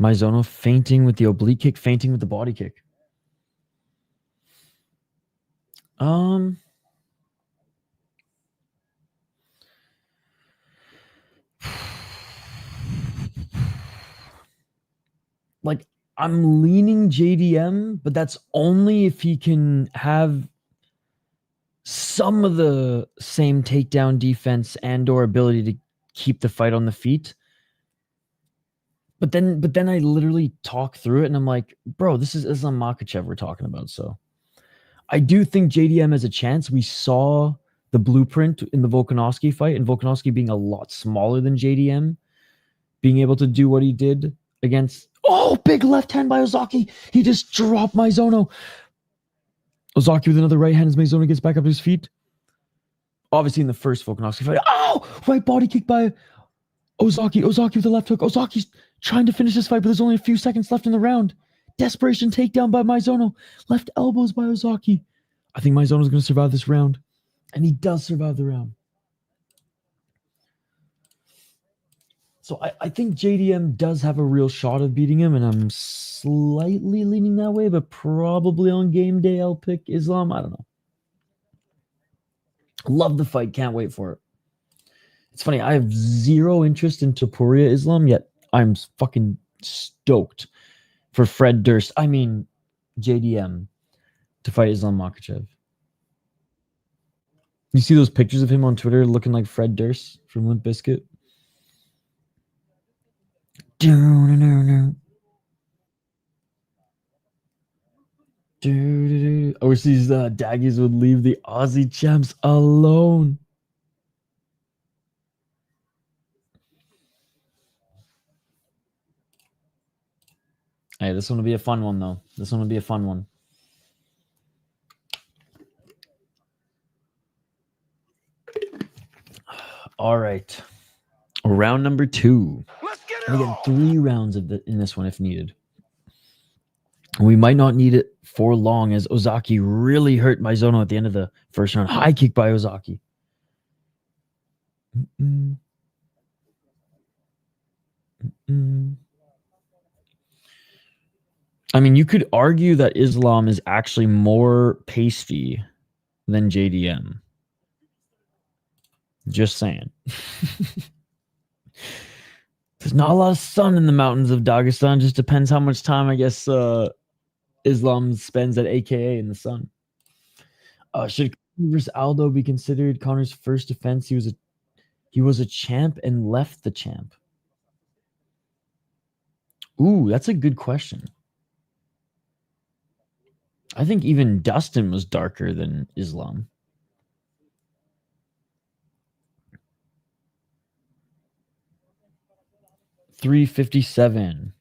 Maezono feinting with the oblique kick, feinting with the body kick. Like, I'm leaning JDM, but that's only if he can have some of the same takedown defense and or ability to keep the fight on the feet. But then I literally talk through it and I'm like, bro, this is Islam Makhachev we're talking about. So I do think JDM has a chance. We saw the blueprint in the Volkanovski fight, and Volkanovski being a lot smaller than JDM, being able to do what he did against. Oh, big left hand by Ozaki. He just dropped Maezono. Ozaki with another right hand as Maezono gets back up to his feet. Obviously in the first Volkanovski fight. Oh, right body kick by Ozaki. Ozaki with the left hook. Ozaki's trying to finish this fight, but there's only a few seconds left in the round. Desperation takedown by Maezono. Left elbows by Ozaki. I think Maezono's going to survive this round. And he does survive the round. So I think JDM does have a real shot of beating him, and I'm slightly leaning that way, but probably on game day I'll pick Islam. I don't know. Love the fight. Can't wait for it. It's funny. I have zero interest in Topuria Islam, yet I'm fucking stoked for Fred Durst. I mean, JDM to fight Islam Makhachev. You see those pictures of him on Twitter looking like Fred Durst from Limp Bizkit? I wish these daggies would leave the Aussie champs alone. Hey, this one will be a fun one, though. This one will be a fun one. All right. Round number 2. And again, 3 rounds of in this one if needed. We might not need it for long, as Ozaki really hurt Maezono at the end of the first round. High kick by Ozaki. I mean, you could argue that Islam is actually more pasty than JDM. Just saying. There's not a lot of sun in the mountains of Dagestan. Just depends how much time, I guess, Islam spends at AKA in the sun. Should Conor versus Aldo be considered Conor's first defense? He was a champ and left the champ. Ooh, that's a good question. I think even Dustin was darker than Islam. 357.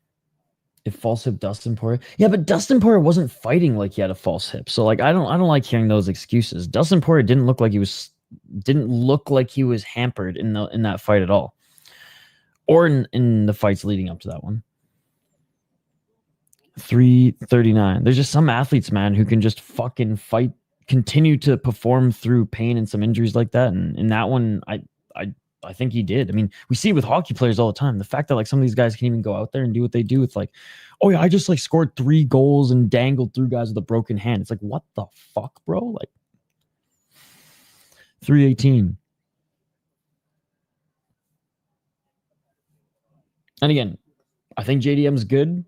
If false hip Dustin Poirier. Yeah, but Dustin Poirier wasn't fighting like he had a false hip. So like I don't like hearing those excuses. Dustin Poirier didn't look like he was hampered in that fight at all. Or in the fights leading up to that one. 339. There's just some athletes, man, who can just fucking fight, continue to perform through pain and some injuries like that. And in that one, I think he did. I mean, we see it with hockey players all the time. The fact that like some of these guys can even go out there and do what they do. It's like, oh yeah, I just like scored 3 goals and dangled through guys with a broken hand. It's like, what the fuck, bro? Like 318. And again, I think JDM's good.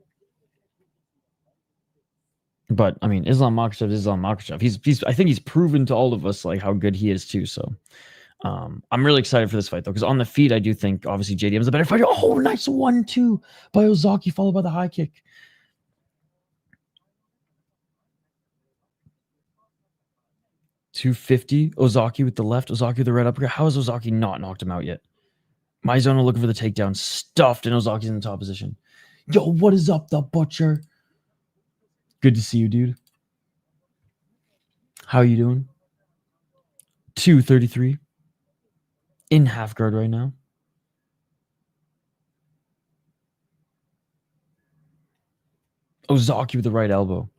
But I mean, Islam Makhachev is Islam Makhachev. I think he's proven to all of us like how good he is too. So I'm really excited for this fight though, because on the feet, I do think obviously JDM's a better fighter. Oh, nice 1-2 by Ozaki, followed by the high kick. 250. Ozaki with the left. Ozaki with the right uppercut. How has Ozaki not knocked him out yet? Maezono looking for the takedown. Stuffed, and Ozaki's in the top position. Yo, what is up, the butcher? Good to see you, dude. How you doing? 233. In half guard right now. Ozaki with the right elbow.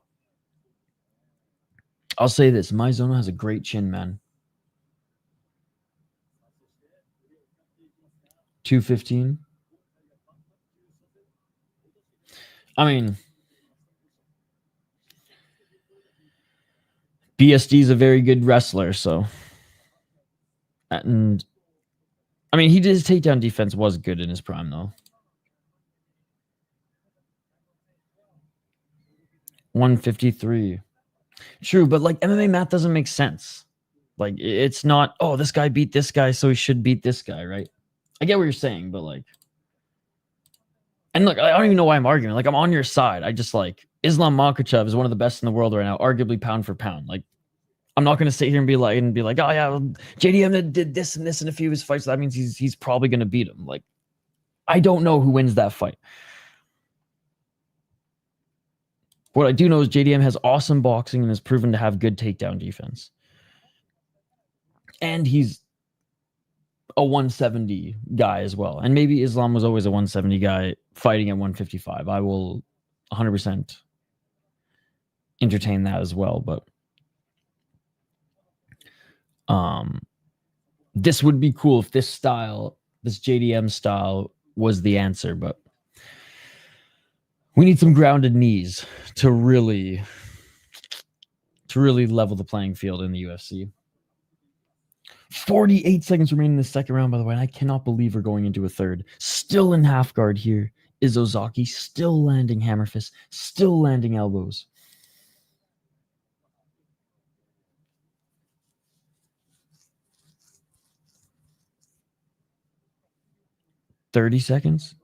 I'll say this. Maezono has a great chin, man. 215. I mean, BSD is a very good wrestler, so. And I mean, his takedown defense was good in his prime, though. 153. True, but like MMA math doesn't make sense. Like it's not, oh, this guy beat this guy, so he should beat this guy, right? I get what you're saying, but like, and look, I don't even know why I'm arguing. Like, I'm on your side. I just like Islam Makhachev is one of the best in the world right now, arguably pound for pound. Like, I'm not going to sit here and be like, oh yeah, well, JDM did this and this in a few of his fights. So that means he's probably going to beat him. Like, I don't know who wins that fight. What I do know is JDM has awesome boxing and has proven to have good takedown defense. And he's a 170 guy as well. And maybe Islam was always a 170 guy fighting at 155. I will 100% entertain that as well. But this would be cool if this JDM style was the answer, but we need some grounded knees to really level the playing field in the UFC. 48 seconds remaining in the second round, by the way, and I cannot believe we're going into a third. Still in half guard here is Ozaki, still landing hammer fists, still landing elbows. 30 seconds.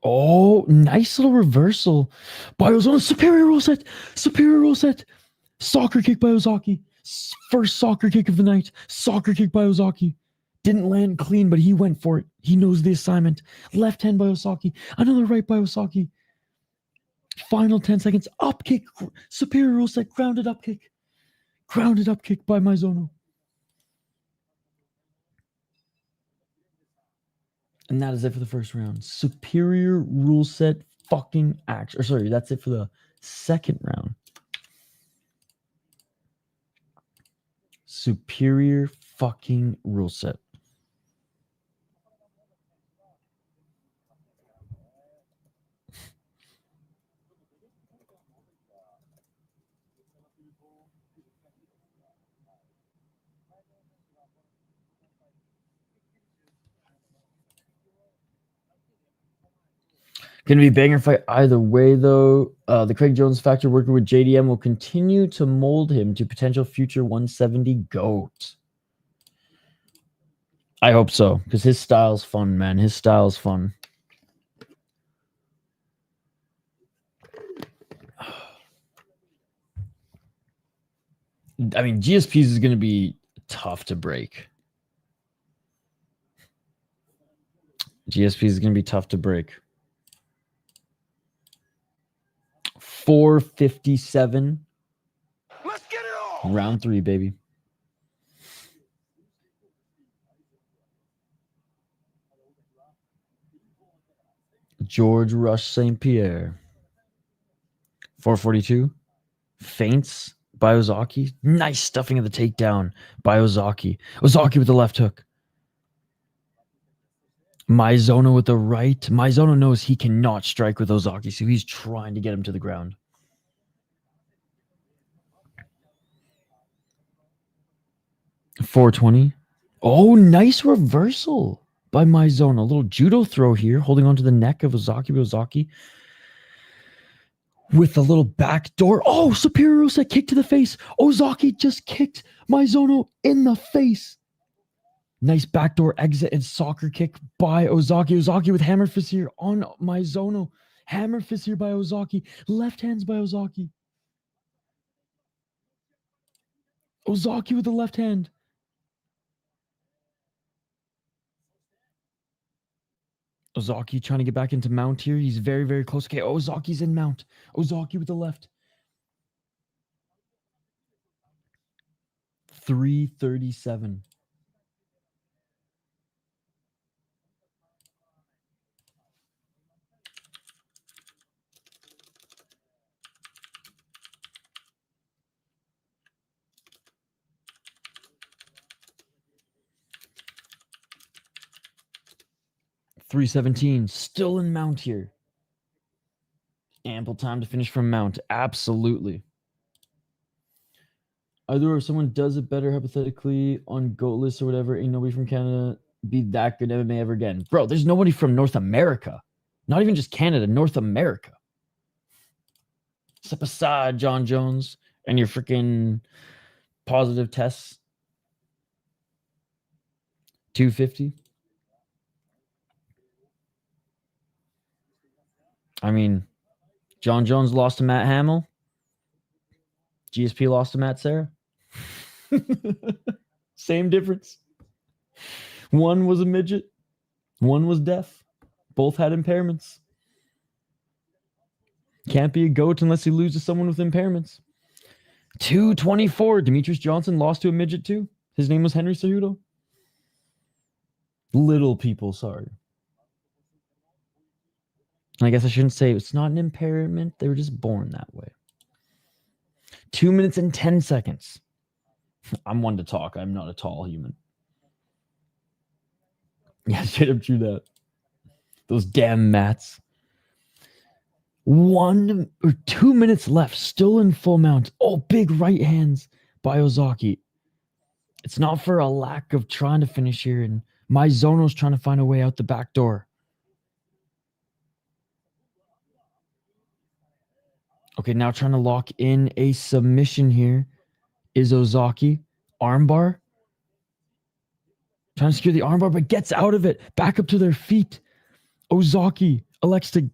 Oh, nice little reversal by Ozaki. Superior rule set. Soccer kick by Ozaki. First soccer kick of the night. Soccer kick by Ozaki. Didn't land clean, but he went for it. He knows the assignment. Left hand by Ozaki. Another right by Ozaki. Final 10 seconds. Up kick. Superior rule set. Grounded up kick. Grounded up kick by Maezono. And that is it for the first round. Superior rule set fucking action. Or sorry, that's it for the second round. Superior fucking rule set. Gonna be a banger fight either way, though. The Craig Jones factor working with JDM will continue to mold him to potential future 170 GOAT. I hope so, because his style's fun, man. His style's fun. I mean, GSPs is going to be tough to break. GSPs is going to be tough to break. 457. Let's get it on. Round 3, baby. George Rush St. Pierre. 442. Feints by Ozaki. Nice stuffing of the takedown by Ozaki. Ozaki with the left hook. Maezono with the right. Maezono knows he cannot strike with Ozaki, so he's trying to get him to the ground. .420. Oh, nice reversal by Maezono. A little judo throw here, holding onto the neck of Ozaki. Ozaki with a little backdoor. Oh, superior set kick to the face. Ozaki just kicked Maezono in the face. Nice backdoor exit and soccer kick by Ozaki. Ozaki with hammer fist here on Maezono. Hammer fist here by Ozaki. Left hands by Ozaki. Ozaki with the left hand. Ozaki trying to get back into mount here. He's very, very close. Okay, Ozaki's in mount. Ozaki with the left. 337. .317. Still in mount here. Ample time to finish from mount. Absolutely. Either if someone does it better hypothetically on GOAT list or whatever, ain't nobody from Canada be that good MMA ever again. Bro, there's nobody from North America. Not even just Canada, North America. Step aside, John Jones, and your freaking positive tests. 250. I mean, John Jones lost to Matt Hamill. GSP lost to Matt Serra. Same difference. One was a midget. One was deaf. Both had impairments. Can't be a GOAT unless he loses someone with impairments. 224. Demetrius Johnson lost to a midget too. His name was Henry Cejudo. Little people, sorry. I guess I shouldn't say it's not an impairment. They were just born that way. 2 minutes and 10 seconds. I'm one to talk. I'm not a tall human. Yeah, straight up true that. Those damn mats. 1 or 2 minutes left. Still in full mount. Oh, big right hands by Ozaki. It's not for a lack of trying to finish here. And Maezono's trying to find a way out the back door. Okay, now trying to lock in a submission here is Ozaki. Armbar. Trying to secure the armbar, but gets out of it. Back up to their feet. Ozaki elects to...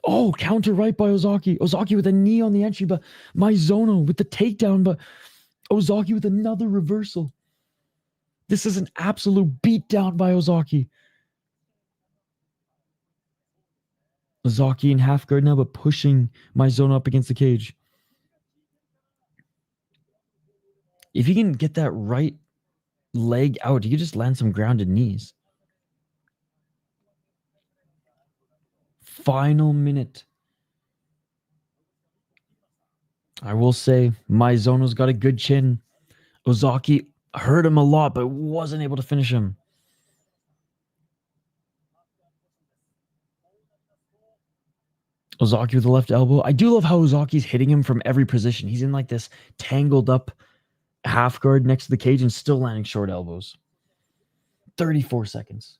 Oh, counter right by Ozaki. Ozaki with a knee on the entry, but Maezono with the takedown, but Ozaki with another reversal. This is an absolute beatdown by Ozaki. Ozaki in half guard now, but pushing Maezono up against the cage. If he can get that right leg out, he could just land some grounded knees. Final minute. I will say, Maezono's got a good chin. Ozaki hurt him a lot, but wasn't able to finish him. Ozaki with the left elbow. I do love how Ozaki's hitting him from every position. He's in like this tangled up half guard next to the cage and still landing short elbows. 34 seconds.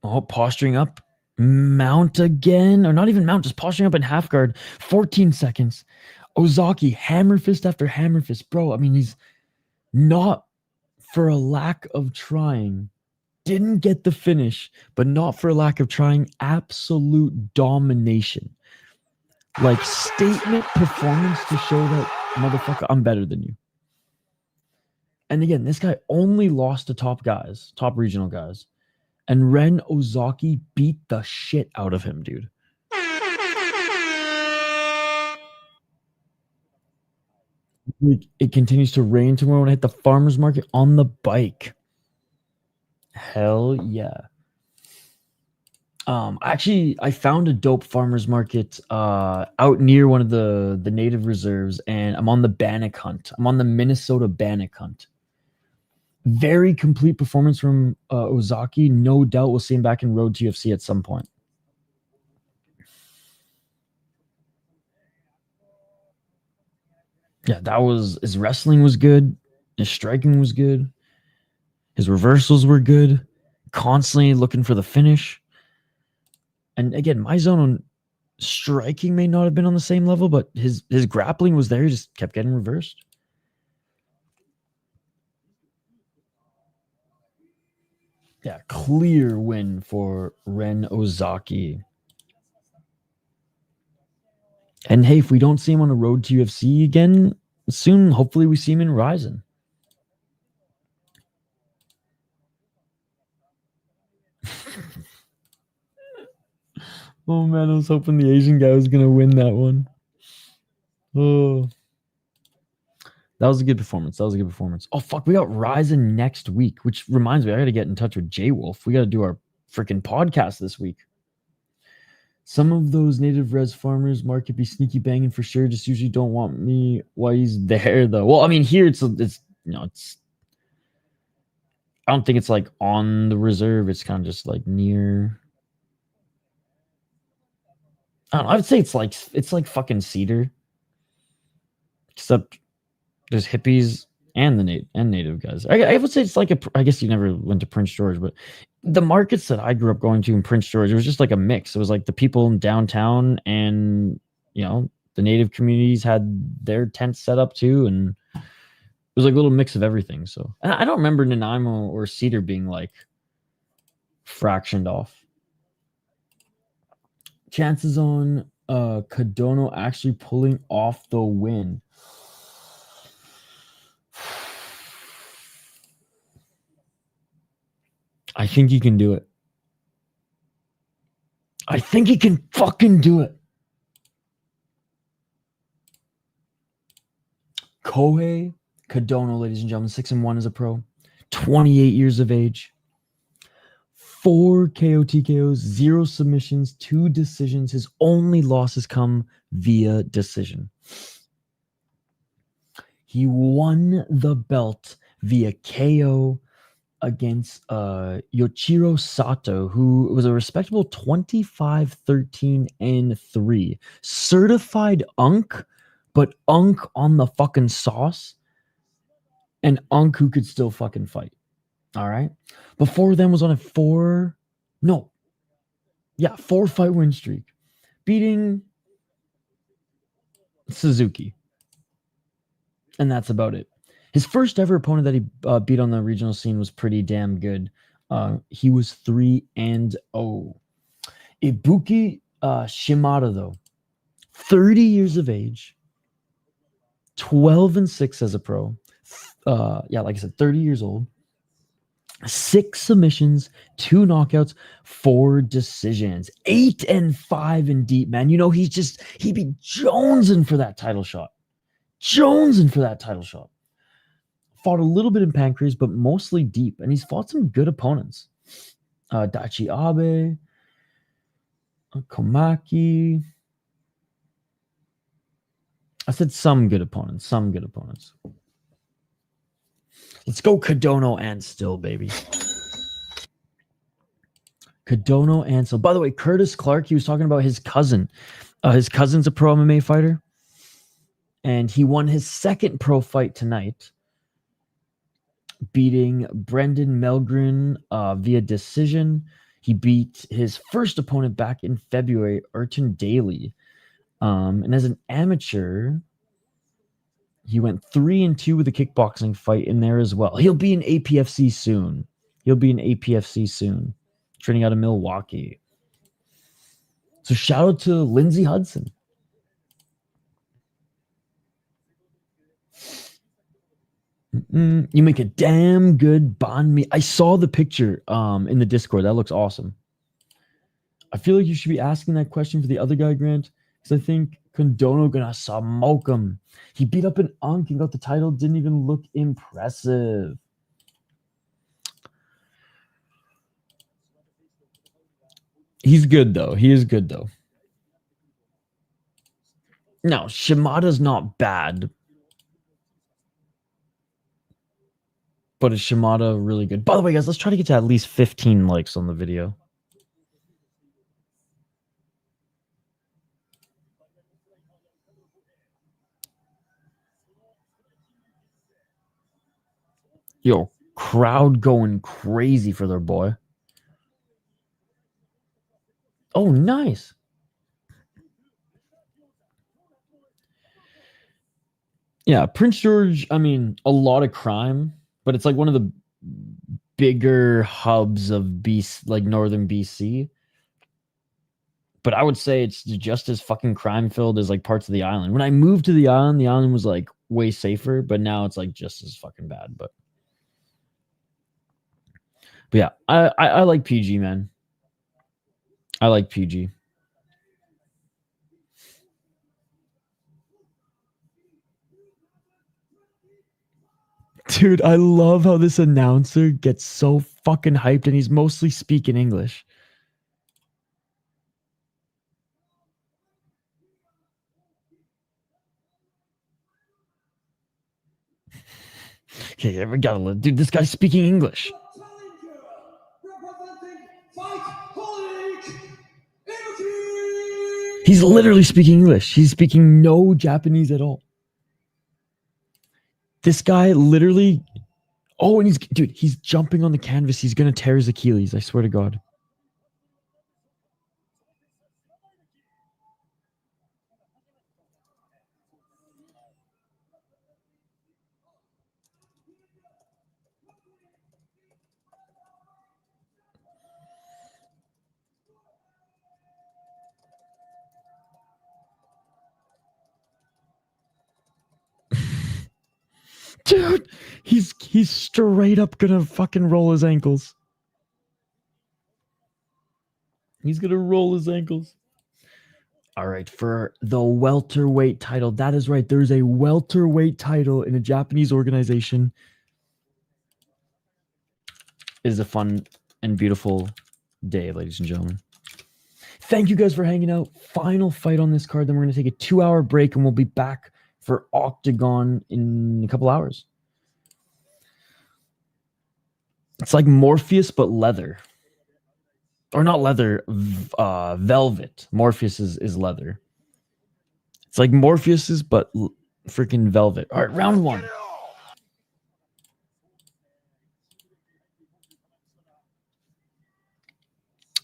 Oh, posturing up. Mount again. Or not even mount, just posturing up in half guard. 14 seconds. Ozaki, hammer fist after hammer fist. Bro, I mean, he's not for a lack of trying. Didn't get the finish, but not for a lack of trying. Absolute domination. Like, statement performance to show that, motherfucker, I'm better than you. And again, this guy only lost to top guys, top regional guys. And Ren Ozaki beat the shit out of him, dude. It continues to rain tomorrow when I hit the farmer's market on the bike. Hell yeah. Actually, I found a dope farmer's market out near one of the native reserves, and I'm on the bannock hunt. I'm on the Minnesota bannock hunt. Very complete performance from Ozaki. No doubt we'll see him back in Road to UFC at some point. Yeah, that was his wrestling was good. His striking was good. His reversals were good. Constantly looking for the finish. And again, Maezono striking may not have been on the same level, but his grappling was there. He just kept getting reversed. Yeah, clear win for Ren Ozaki. And hey, if we don't see him on the road to UFC again soon, hopefully we see him in Ryzen. Oh man, I was hoping the Asian guy was gonna win that one. Oh, that was a good performance. Oh fuck, we got Ryzen next week, which reminds me, I gotta get in touch with J Wolf. We gotta do our freaking podcast this week. Some of those native res farmers market be sneaky banging for sure. Just usually don't want me while he's there though. Well, I mean, here it's it's. I don't think it's like on the reserve. It's kind of just like near. I don't know. I would say it's like fucking Cedar, except there's hippies and the native guys. I would say it's like I guess you never went to Prince George, but the markets that I grew up going to in Prince George, it was just like a mix. It was like the people in downtown, and the native communities had their tents set up too, and it was like a little mix of everything. So I don't remember Nanaimo or Cedar being like fractioned off. Chances on Kadono actually pulling off the win. I think he can do it. I think he can fucking do it. Kohei Kadono, ladies and gentlemen, 6-1 as a pro, 28 years of age, 4 KO TKOs, 0 submissions, 2 decisions. His only losses come via decision. He won the belt via KO against Yoichiro Sato, who was a respectable 25-13-3. Certified Unk, but Unk on the fucking sauce. And Unk who could still fucking fight. All right. Before then was on a 4-fight win streak, beating Suzuki. And that's about it. His first ever opponent that he beat on the regional scene was pretty damn good. He was 3-0. Ibuki Shimada, though, 30 years of age, 12-6 as a pro. Like I said, 30 years old. 6 submissions, 2 knockouts, 4 decisions, 8-5 in deep, man. He'd be jonesing for that title shot. Fought a little bit in pancreas, but mostly deep, and he's fought some good opponents. Daichi Abe, Komaki. I said some good opponents. Let's go Kadono and Still, baby. Kadono and Still. By the way, Curtis Clark, he was talking about his cousin. His cousin's a pro MMA fighter, and he won his second pro fight tonight, beating Brendan Melgren via decision. He beat his first opponent back in February, Urton Daly. And as an amateur, he went 3-2 with a kickboxing fight in there as well. He'll be in APFC soon. Training out of Milwaukee. So shout out to Lindsey Hudson. You make a damn good banh mi. I saw the picture in the Discord. That looks awesome. I feel like you should be asking that question for the other guy, Grant, because I think Kadono gonna smoke him. He beat up an Unk and got the title. Didn't even look impressive. He's good though. He is good though. No, Shimada's not bad. But is Shimada really good? By the way, guys, let's try to get to at least 15 likes on the video. Yo, crowd going crazy for their boy. Oh, nice. Yeah, Prince George, I mean, a lot of crime, but it's like one of the bigger hubs of BC, like northern BC. But I would say it's just as fucking crime filled as like parts of the island. When I moved to the island was like way safer, but now it's like just as fucking bad. But yeah, I like PG, man. I like PG. Dude, I love how this announcer gets so fucking hyped and he's mostly speaking English. Okay, we gotta dude, this guy's speaking English. He's literally speaking English. He's speaking no Japanese at all. This guy literally. Oh, and he's jumping on the canvas. He's gonna tear his Achilles. I swear to God. Dude, he's straight up gonna fucking roll his ankles. He's gonna roll his ankles. All right, for the welterweight title. That is right. There's a welterweight title in a Japanese organization. It is a fun and beautiful day, ladies and gentlemen. Thank you guys for hanging out. Final fight on this card. Then we're going to take a 2-hour break and we'll be back for Octagon in a couple hours. It's like Morpheus, but leather. Or not leather, velvet. Morpheus is leather. It's like Morpheus's, but freaking velvet. All right, round one.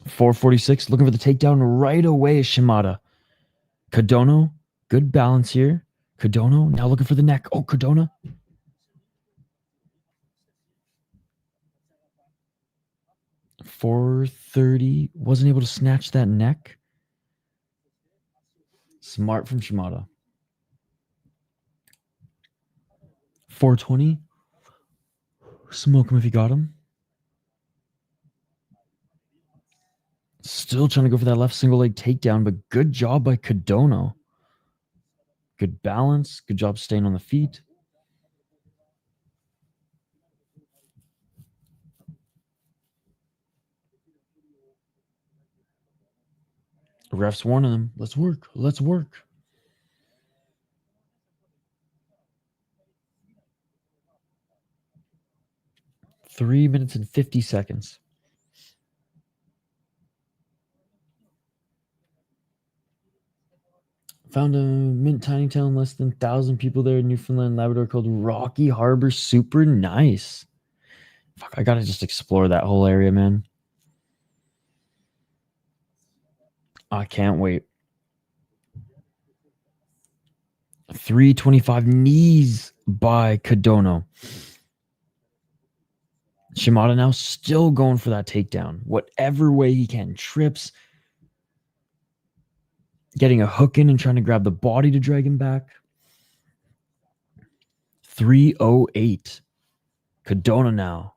.446, looking for the takedown right away, Shimada. Kadono, good balance here. Kadono, now looking for the neck. Oh, Kadono. .430, wasn't able to snatch that neck. Smart from Shimada. .420, smoke him if you got him. Still trying to go for that left single leg takedown, but good job by Kadono. Good balance. Good job staying on the feet. Ref's warning him. Let's work. Let's work. Three minutes and 50 seconds. Found a mint tiny town, less than 1,000 people there in Newfoundland, Labrador, called Rocky Harbor. Super nice. Fuck, I gotta just explore that whole area, man. I can't wait. 325 knees by Kadono. Shimada now still going for that takedown. Whatever way he can. Trips. Getting a hook in and trying to grab the body to drag him back. 308. Kadono now.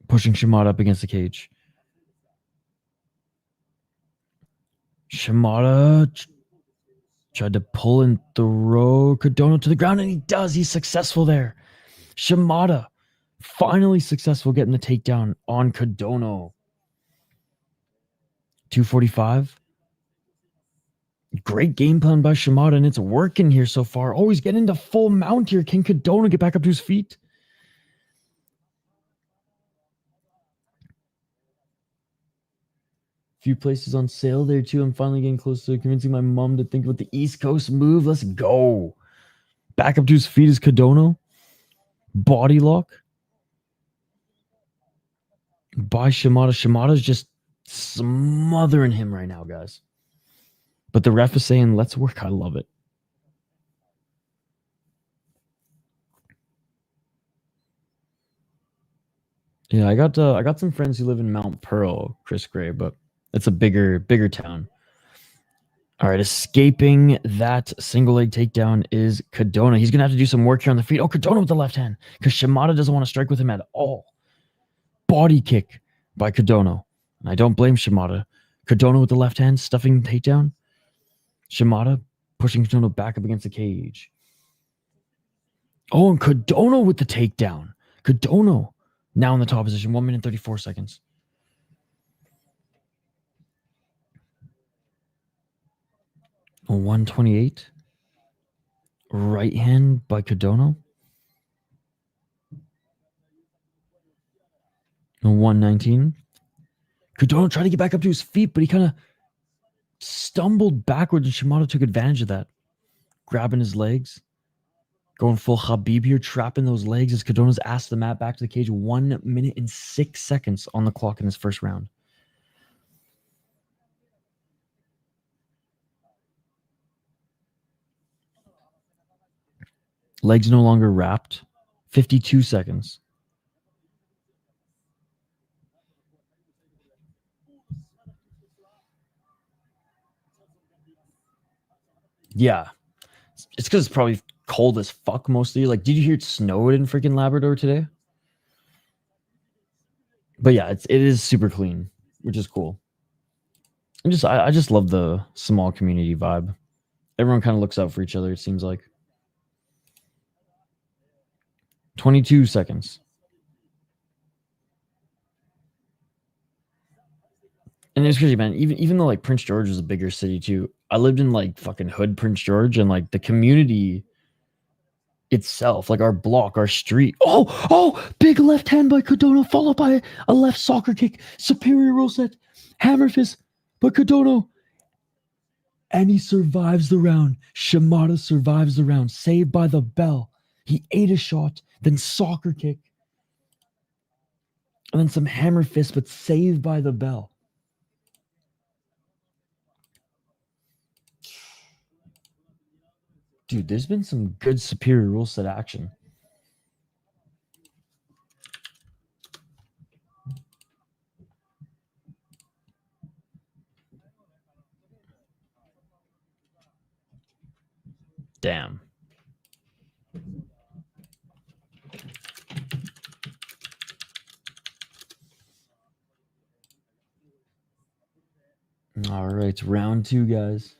Pushing Shimada up against the cage. Shimada tried to pull and throw Kadono to the ground, and he does. He's successful there. Shimada finally successful getting the takedown on Kadono. 245. Great game plan by Shimada, and it's working here so far. Always get into full mount here. Can Kadono get back up to his feet? Few places on sale there too. I'm finally getting close to convincing my mom to think about the East Coast move. Let's go. Back up to his feet is Kadono. Body lock by Shimada. Shimada's just smothering him right now, guys. But the ref is saying, let's work. I love it. Yeah, I got some friends who live in Mount Pearl, Chris Gray, but it's a bigger town. All right, escaping that single leg takedown is Kadono. He's going to have to do some work here on the feet. Oh, Kadono with the left hand because Shimada doesn't want to strike with him at all. Body kick by Kadono. And I don't blame Shimada. Kadono with the left hand, stuffing the takedown. Shimada pushing Kadono back up against the cage. Oh, and Kadono with the takedown. Kadono now in the top position. 1 minute 34 seconds. A 128. Right hand by Kadono. A 119. Kadono tried to get back up to his feet, but he kind of stumbled backwards, and Shimada took advantage of that. Grabbing his legs. Going full Khabib here, trapping those legs as Kadono's asked the mat back to the cage. 1 minute and 6 seconds on the clock in this first round. Legs no longer wrapped. 52 seconds. Yeah. It's because it's probably cold as fuck mostly. Like, did you hear it snowed in freaking Labrador today? But yeah, it is super clean, which is cool. I just love the small community vibe. Everyone kind of looks out for each other, it seems like. 22 seconds. And it's crazy, man. Even though like Prince George is a bigger city too, I lived in like fucking hood Prince George, and like the community itself, like our block, our street. Oh, big left hand by Kadono, followed by a left soccer kick. Superior roll set. Hammer fist by Kadono. And he survives the round. Shimada survives the round. Saved by the bell. He ate a shot, then soccer kick. And then some hammer fist, but saved by the bell. Dude, there's been some good superior rule set action. Damn. All right, round 2, guys.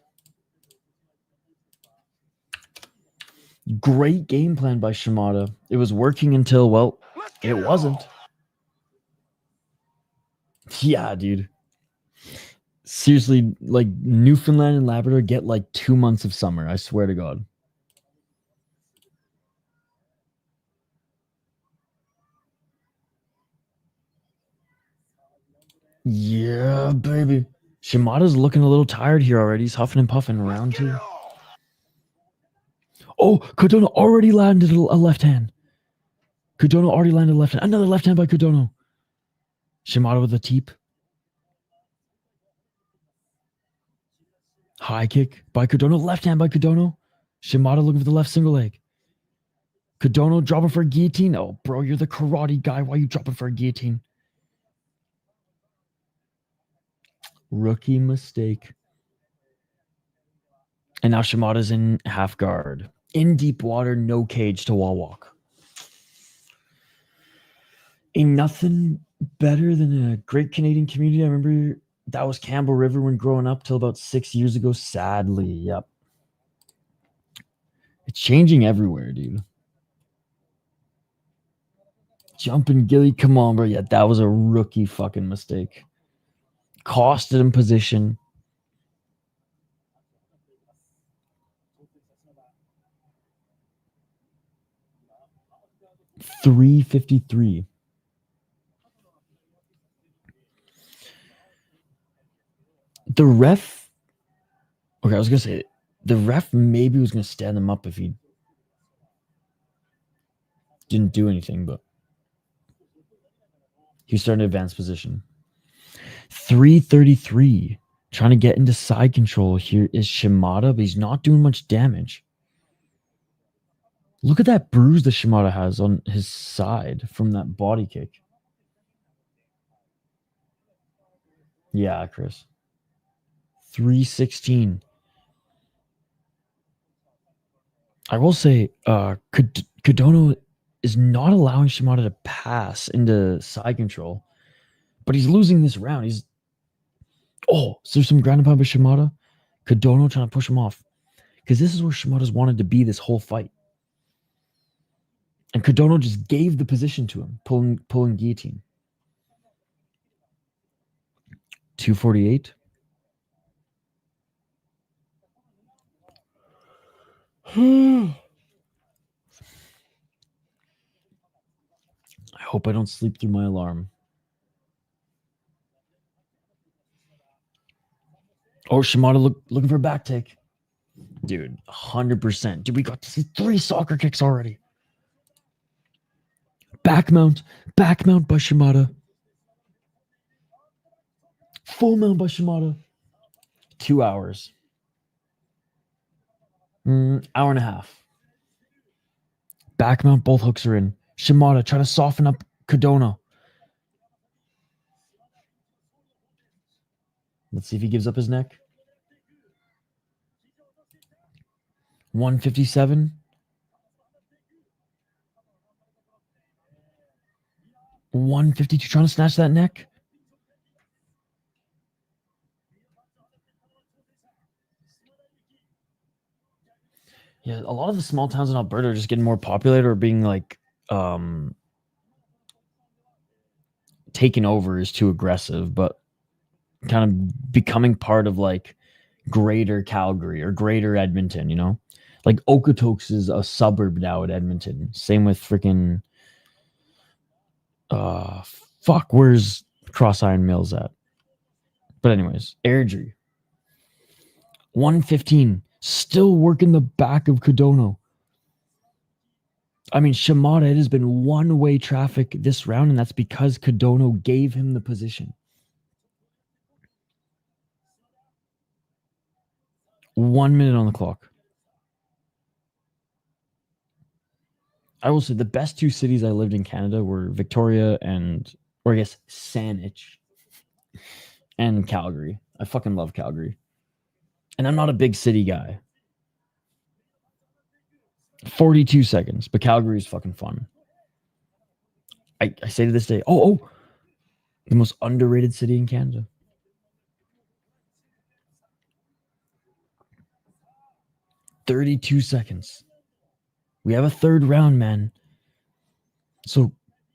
Great game plan by Shimada. It was working until, well, it wasn't. Yeah, dude. Seriously, like Newfoundland and Labrador get like 2 months of summer. I swear to God. Yeah, baby. Shimada's looking a little tired here already. He's huffing and puffing round 2. Oh, Kadono already landed a left hand. Kadono already landed a left hand. Another left hand by Kadono. Shimada with a teep. High kick by Kadono. Left hand by Kadono. Shimada looking for the left single leg. Kadono dropping for a guillotine. Oh, bro, you're the karate guy. Why are you dropping for a guillotine? Rookie mistake. And now Shimada's in half guard. In deep water, no cage to wall walk. Ain't nothing better than a great Canadian community. I remember that was Campbell River when growing up till about 6 years ago. Sadly, yep. It's changing everywhere, dude. Jumping Gilly, come on, bro. Yeah, that was a rookie fucking mistake. Costed him position. $3.53. The ref. Okay, I was gonna say the ref maybe was gonna stand him up if he didn't do anything, but he's starting to advance position. 333. Trying to get into side control here is Shimada, but he's not doing much damage. Look at that bruise that Shimada has on his side from that body kick. Yeah, Chris. 316. I will say, Kadono is not allowing Shimada to pass into side control, but he's losing this round. So there's some ground and pound by Shimada. Kadono trying to push him off because this is where Shimada's wanted to be this whole fight. And Kadono just gave the position to him, pulling guillotine. 248. I hope I don't sleep through my alarm. Oh, Shimada looking for a back take. Dude, 100%. Dude, we got to see 3 soccer kicks already. Back mount by Shimada. Full mount by Shimada. 2 hours. Hour and a half. Back mount, both hooks are in. Shimada trying to soften up Kadono. Let's see if he gives up his neck. 157. $152 trying to snatch that neck. Yeah, a lot of the small towns in Alberta are just getting more populated or being like taken over is too aggressive, but kind of becoming part of like greater Calgary or greater Edmonton, you know? Like Okotoks is a suburb now at Edmonton. Same with freaking where's Cross Iron Mills at? But anyways, Airdrie. 115. Still working the back of Kadono. I mean, Shimada, it has been one-way traffic this round, and that's because Kadono gave him the position. 1 minute on the clock. I will say the best 2 cities I lived in Canada were Victoria or I guess Saanich and Calgary. I fucking love Calgary. And I'm not a big city guy. 42 seconds, but Calgary is fucking fun. I say to this day, the most underrated city in Canada. 32 seconds. We have a third round, man. So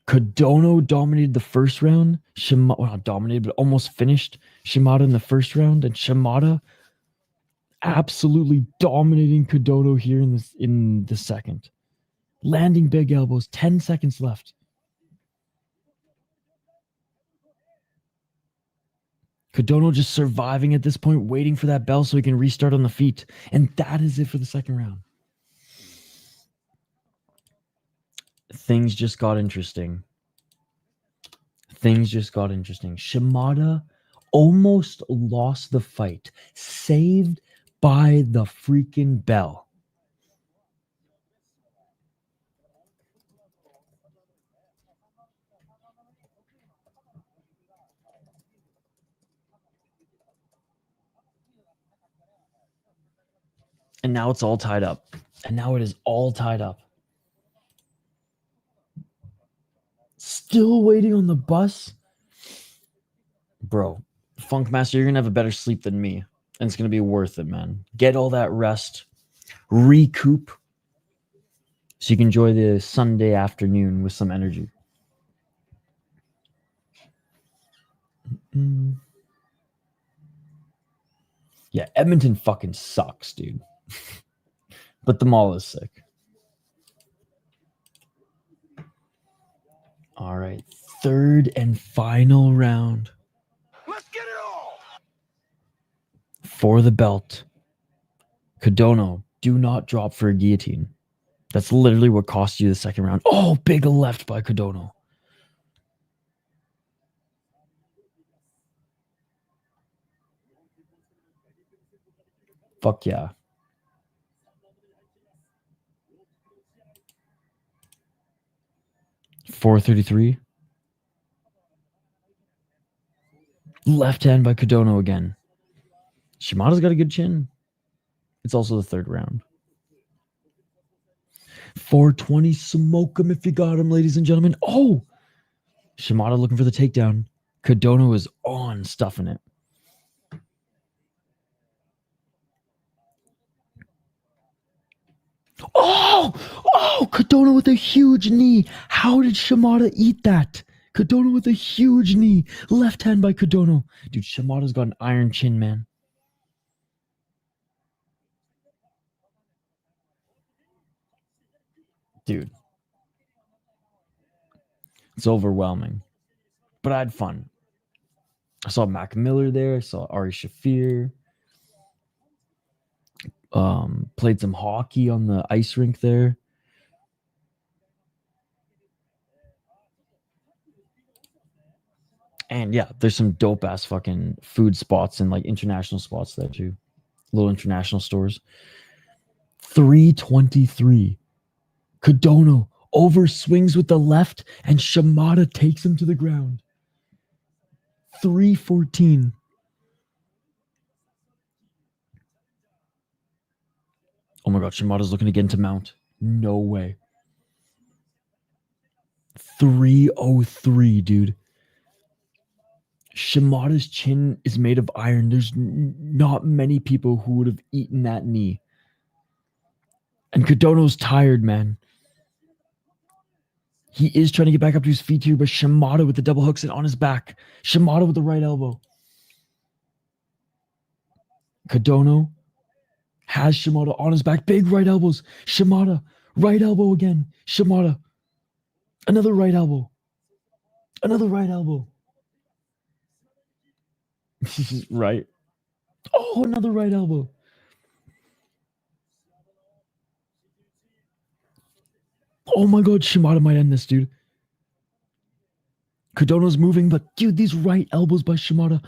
Kadono dominated the first round. Not dominated, but almost finished Shimada in the first round. And Shimada absolutely dominating Kadono here in the second. Landing big elbows. 10 seconds left. Kadono just surviving at this point, waiting for that bell so he can restart on the feet. And that is it for the second round. Things just got interesting. Shimada almost lost the fight, saved by the freaking bell. And now it's all tied up. And now it is all tied up. Still waiting on the bus? Bro, Funkmaster, you're going to have a better sleep than me. And it's going to be worth it, man. Get all that rest. Recoup. So you can enjoy the Sunday afternoon with some energy. Yeah, Edmonton fucking sucks, dude. But the mall is sick. All right, third and final round. Let's get it all. For the belt. Kadono, do not drop for a guillotine. That's literally what cost you the second round. Oh, big left by Kadono. Fuck yeah. .433. Left hand by Kadono again. Shimada's got a good chin. It's also the third round. .420. Smoke him if you got him, ladies and gentlemen. Oh! Shimada looking for the takedown. Kadono is on, stuffing it. Oh! Oh! Kadono with a huge knee. How did Shimada eat that? Kadono with a huge knee. Left hand by Kadono. Dude, Shimada's got an iron chin, man. Dude. It's overwhelming. But I had fun. I saw Mac Miller there. I saw Ari Shafir. Played some hockey on the ice rink there. And yeah, there's some dope ass fucking food spots and like international spots there too. Little international stores. .323. Kadono over swings with the left and Shimada takes him to the ground. .314. Oh my god, Shimada's looking again to mount. No way. .303, dude. Shimada's chin is made of iron. There's not many people who would have eaten that knee. And Kadono's tired, man. He is trying to get back up to his feet here, but Shimada with the double hooks and on his back. Shimada with the right elbow. Kadono has Shimada on his back. Big right elbows. Shimada. Right elbow again. Shimada. Another right elbow. Another right elbow. Right. Oh, another right elbow. Oh my god, Shimada might end this, dude. Kadono's moving, but dude, these right elbows by Shimada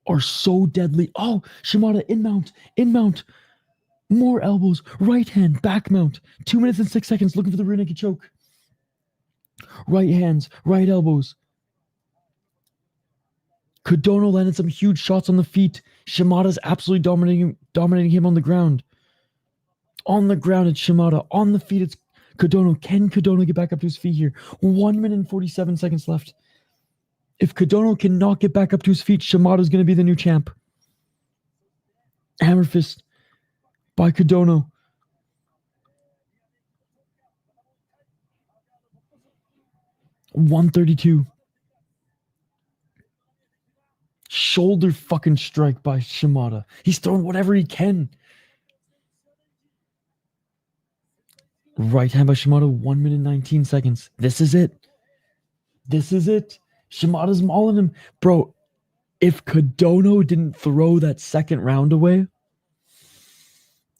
are so deadly. Oh, Shimada in mount. In mount. More elbows. Right hand. Back mount. 2 minutes and 6 seconds looking for the rear naked choke. Right hands. Right elbows. Kadono landed some huge shots on the feet. Shimada's absolutely dominating him on the ground. On the ground, it's Shimada. On the feet, it's Kadono. Can Kadono get back up to his feet here? 1 minute and 47 seconds left. If Kadono cannot get back up to his feet, Shimada's going to be the new champ. Hammer fist by Kadono. .132. Shoulder fucking strike by Shimada. He's throwing whatever he can. Right hand by Shimada, 1 minute 19 seconds. This is it. This is it. Shimada's mauling him. Bro, if Kadono didn't throw that second round away,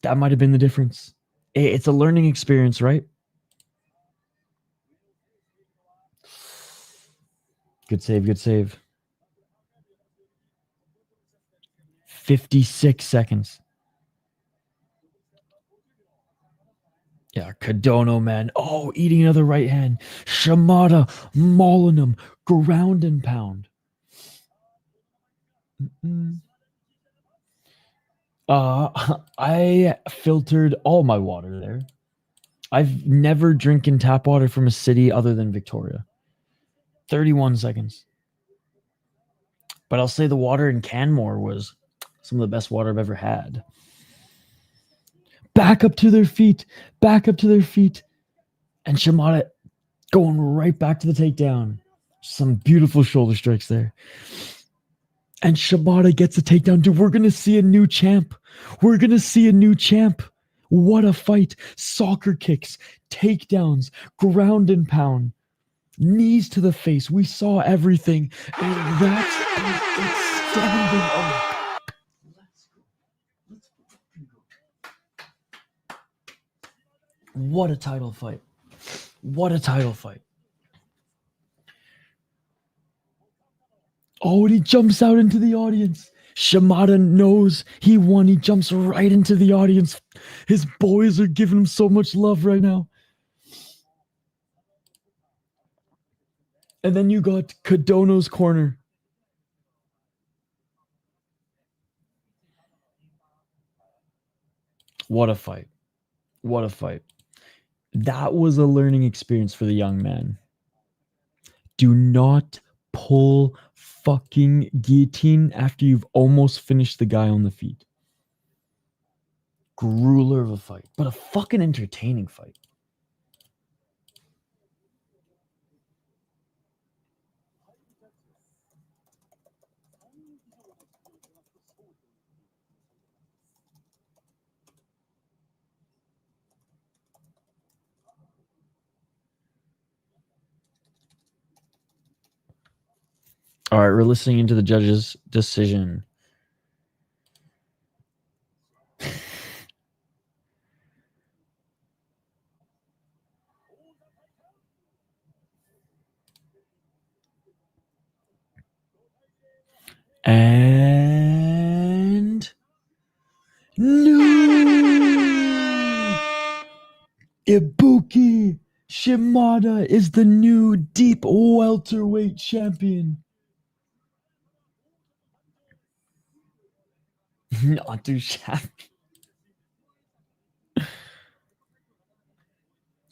that might have been the difference. It's a learning experience, right? Good save, good save. 56 seconds. Yeah, Kadono, man. Oh, eating another right hand. Shimada mauling him. Ground and pound. Mm-mm. I filtered all my water there. I've never drinking tap water from a city other than Victoria. 31 seconds. But I'll say the water in Canmore was some of the best water I've ever had. Back up to their feet. Back up to their feet. And Shimada going right back to the takedown. Some beautiful shoulder strikes there. And Shimada gets a takedown. Dude, we're going to see a new champ. We're going to see a new champ. What a fight. Soccer kicks, takedowns, ground and pound, knees to the face. We saw everything. And that's it standing up. What a title fight. What a title fight. Oh, and he jumps out into the audience. Shimada knows he won. He jumps right into the audience. His boys are giving him so much love right now. And then you got Kadono's corner. What a fight. What a fight. That was a learning experience for the young man. Do not pull fucking guillotine after you've almost finished the guy on the feet. Grueler of a fight, but a fucking entertaining fight. All right, we're listening into the judge's decision. And no! Ibuki Shimada is the new deep welterweight champion. Not too shabby.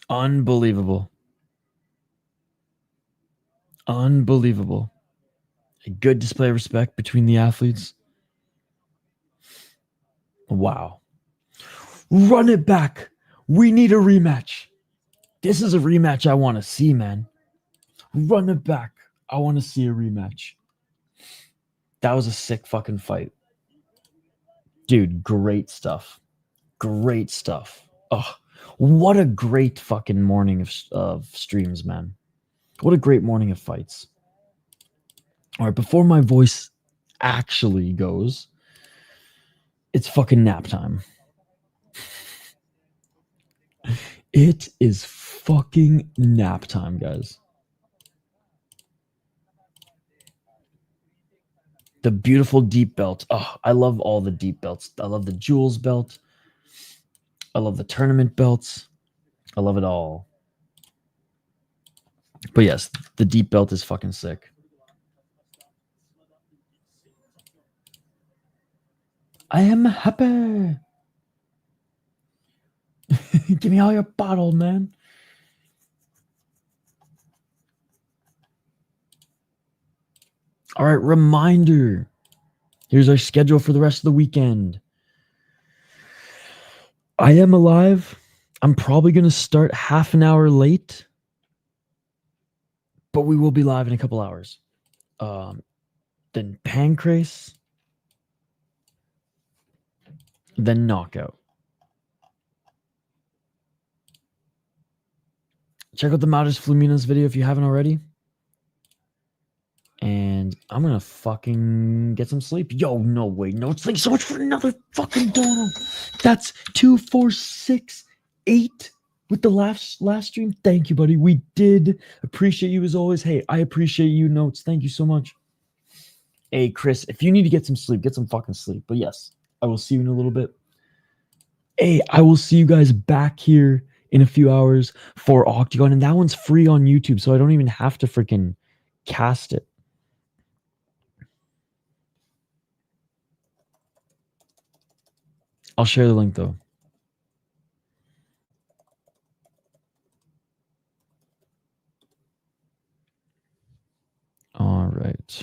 Unbelievable. Unbelievable. A good display of respect between the athletes. Wow. Run it back. We need a rematch. This is a rematch I want to see, man. Run it back. I want to see a rematch. That was a sick fucking fight. Dude, great stuff. Great stuff. Oh, what a great fucking morning of streams, man. What a great morning of fights. All right, before my voice actually goes, it's fucking nap time. It is fucking nap time, guys. The beautiful deep belt. Oh, I love all the deep belts. I love the Jewels belt. I love the tournament belts. I love it all. But yes, the deep belt is fucking sick. I am happy. Give me all your bottle, man. All right, reminder. Here's our schedule for the rest of the weekend. I am alive. I'm probably going to start half an hour late, but we will be live in a couple hours. Then Pancrase, then Knockout. Check out the Matters Flumina's video if you haven't already. And I'm going to fucking get some sleep. Yo, no way. No, thanks so much for another fucking dono. That's 2468 with the last stream. Thank you, buddy. We did appreciate you as always. Hey, I appreciate you, Notes. Thank you so much. Hey, Chris, if you need to get some sleep, get some fucking sleep. But yes, I will see you in a little bit. Hey, I will see you guys back here in a few hours for Octagon, and that one's free on YouTube, so I don't even have to freaking cast it. I'll share the link though. All right.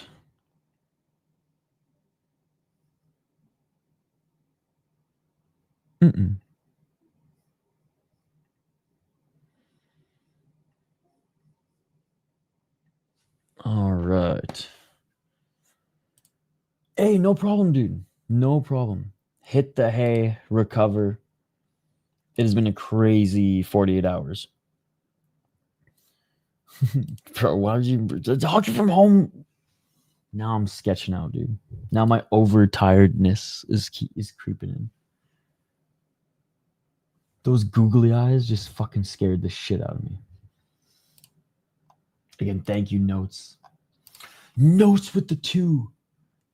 All right. Hey, no problem, dude. No problem. Hit the hay, recover. It has been a crazy 48 hours. Bro, why did you talking from home? Now I'm sketching out, dude. Now my overtiredness is creeping in. Those googly eyes just fucking scared the shit out of me. Again, thank you, Notes. Notes with the 2.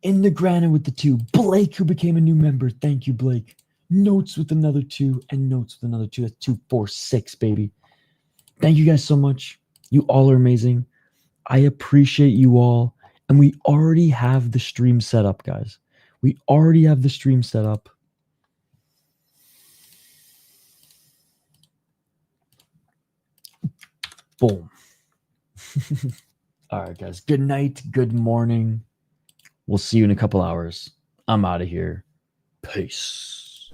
In the granite with the 2. Blake, who became a new member. Thank you, Blake. Notes with another 2. And Notes with another 2. That's 2, 4, 6, baby. Thank you guys so much. You all are amazing. I appreciate you all. And we already have the stream set up, guys. We already have the stream set up. Boom. All right, guys. Good night. Good morning. We'll see you in a couple hours. I'm out of here. Peace.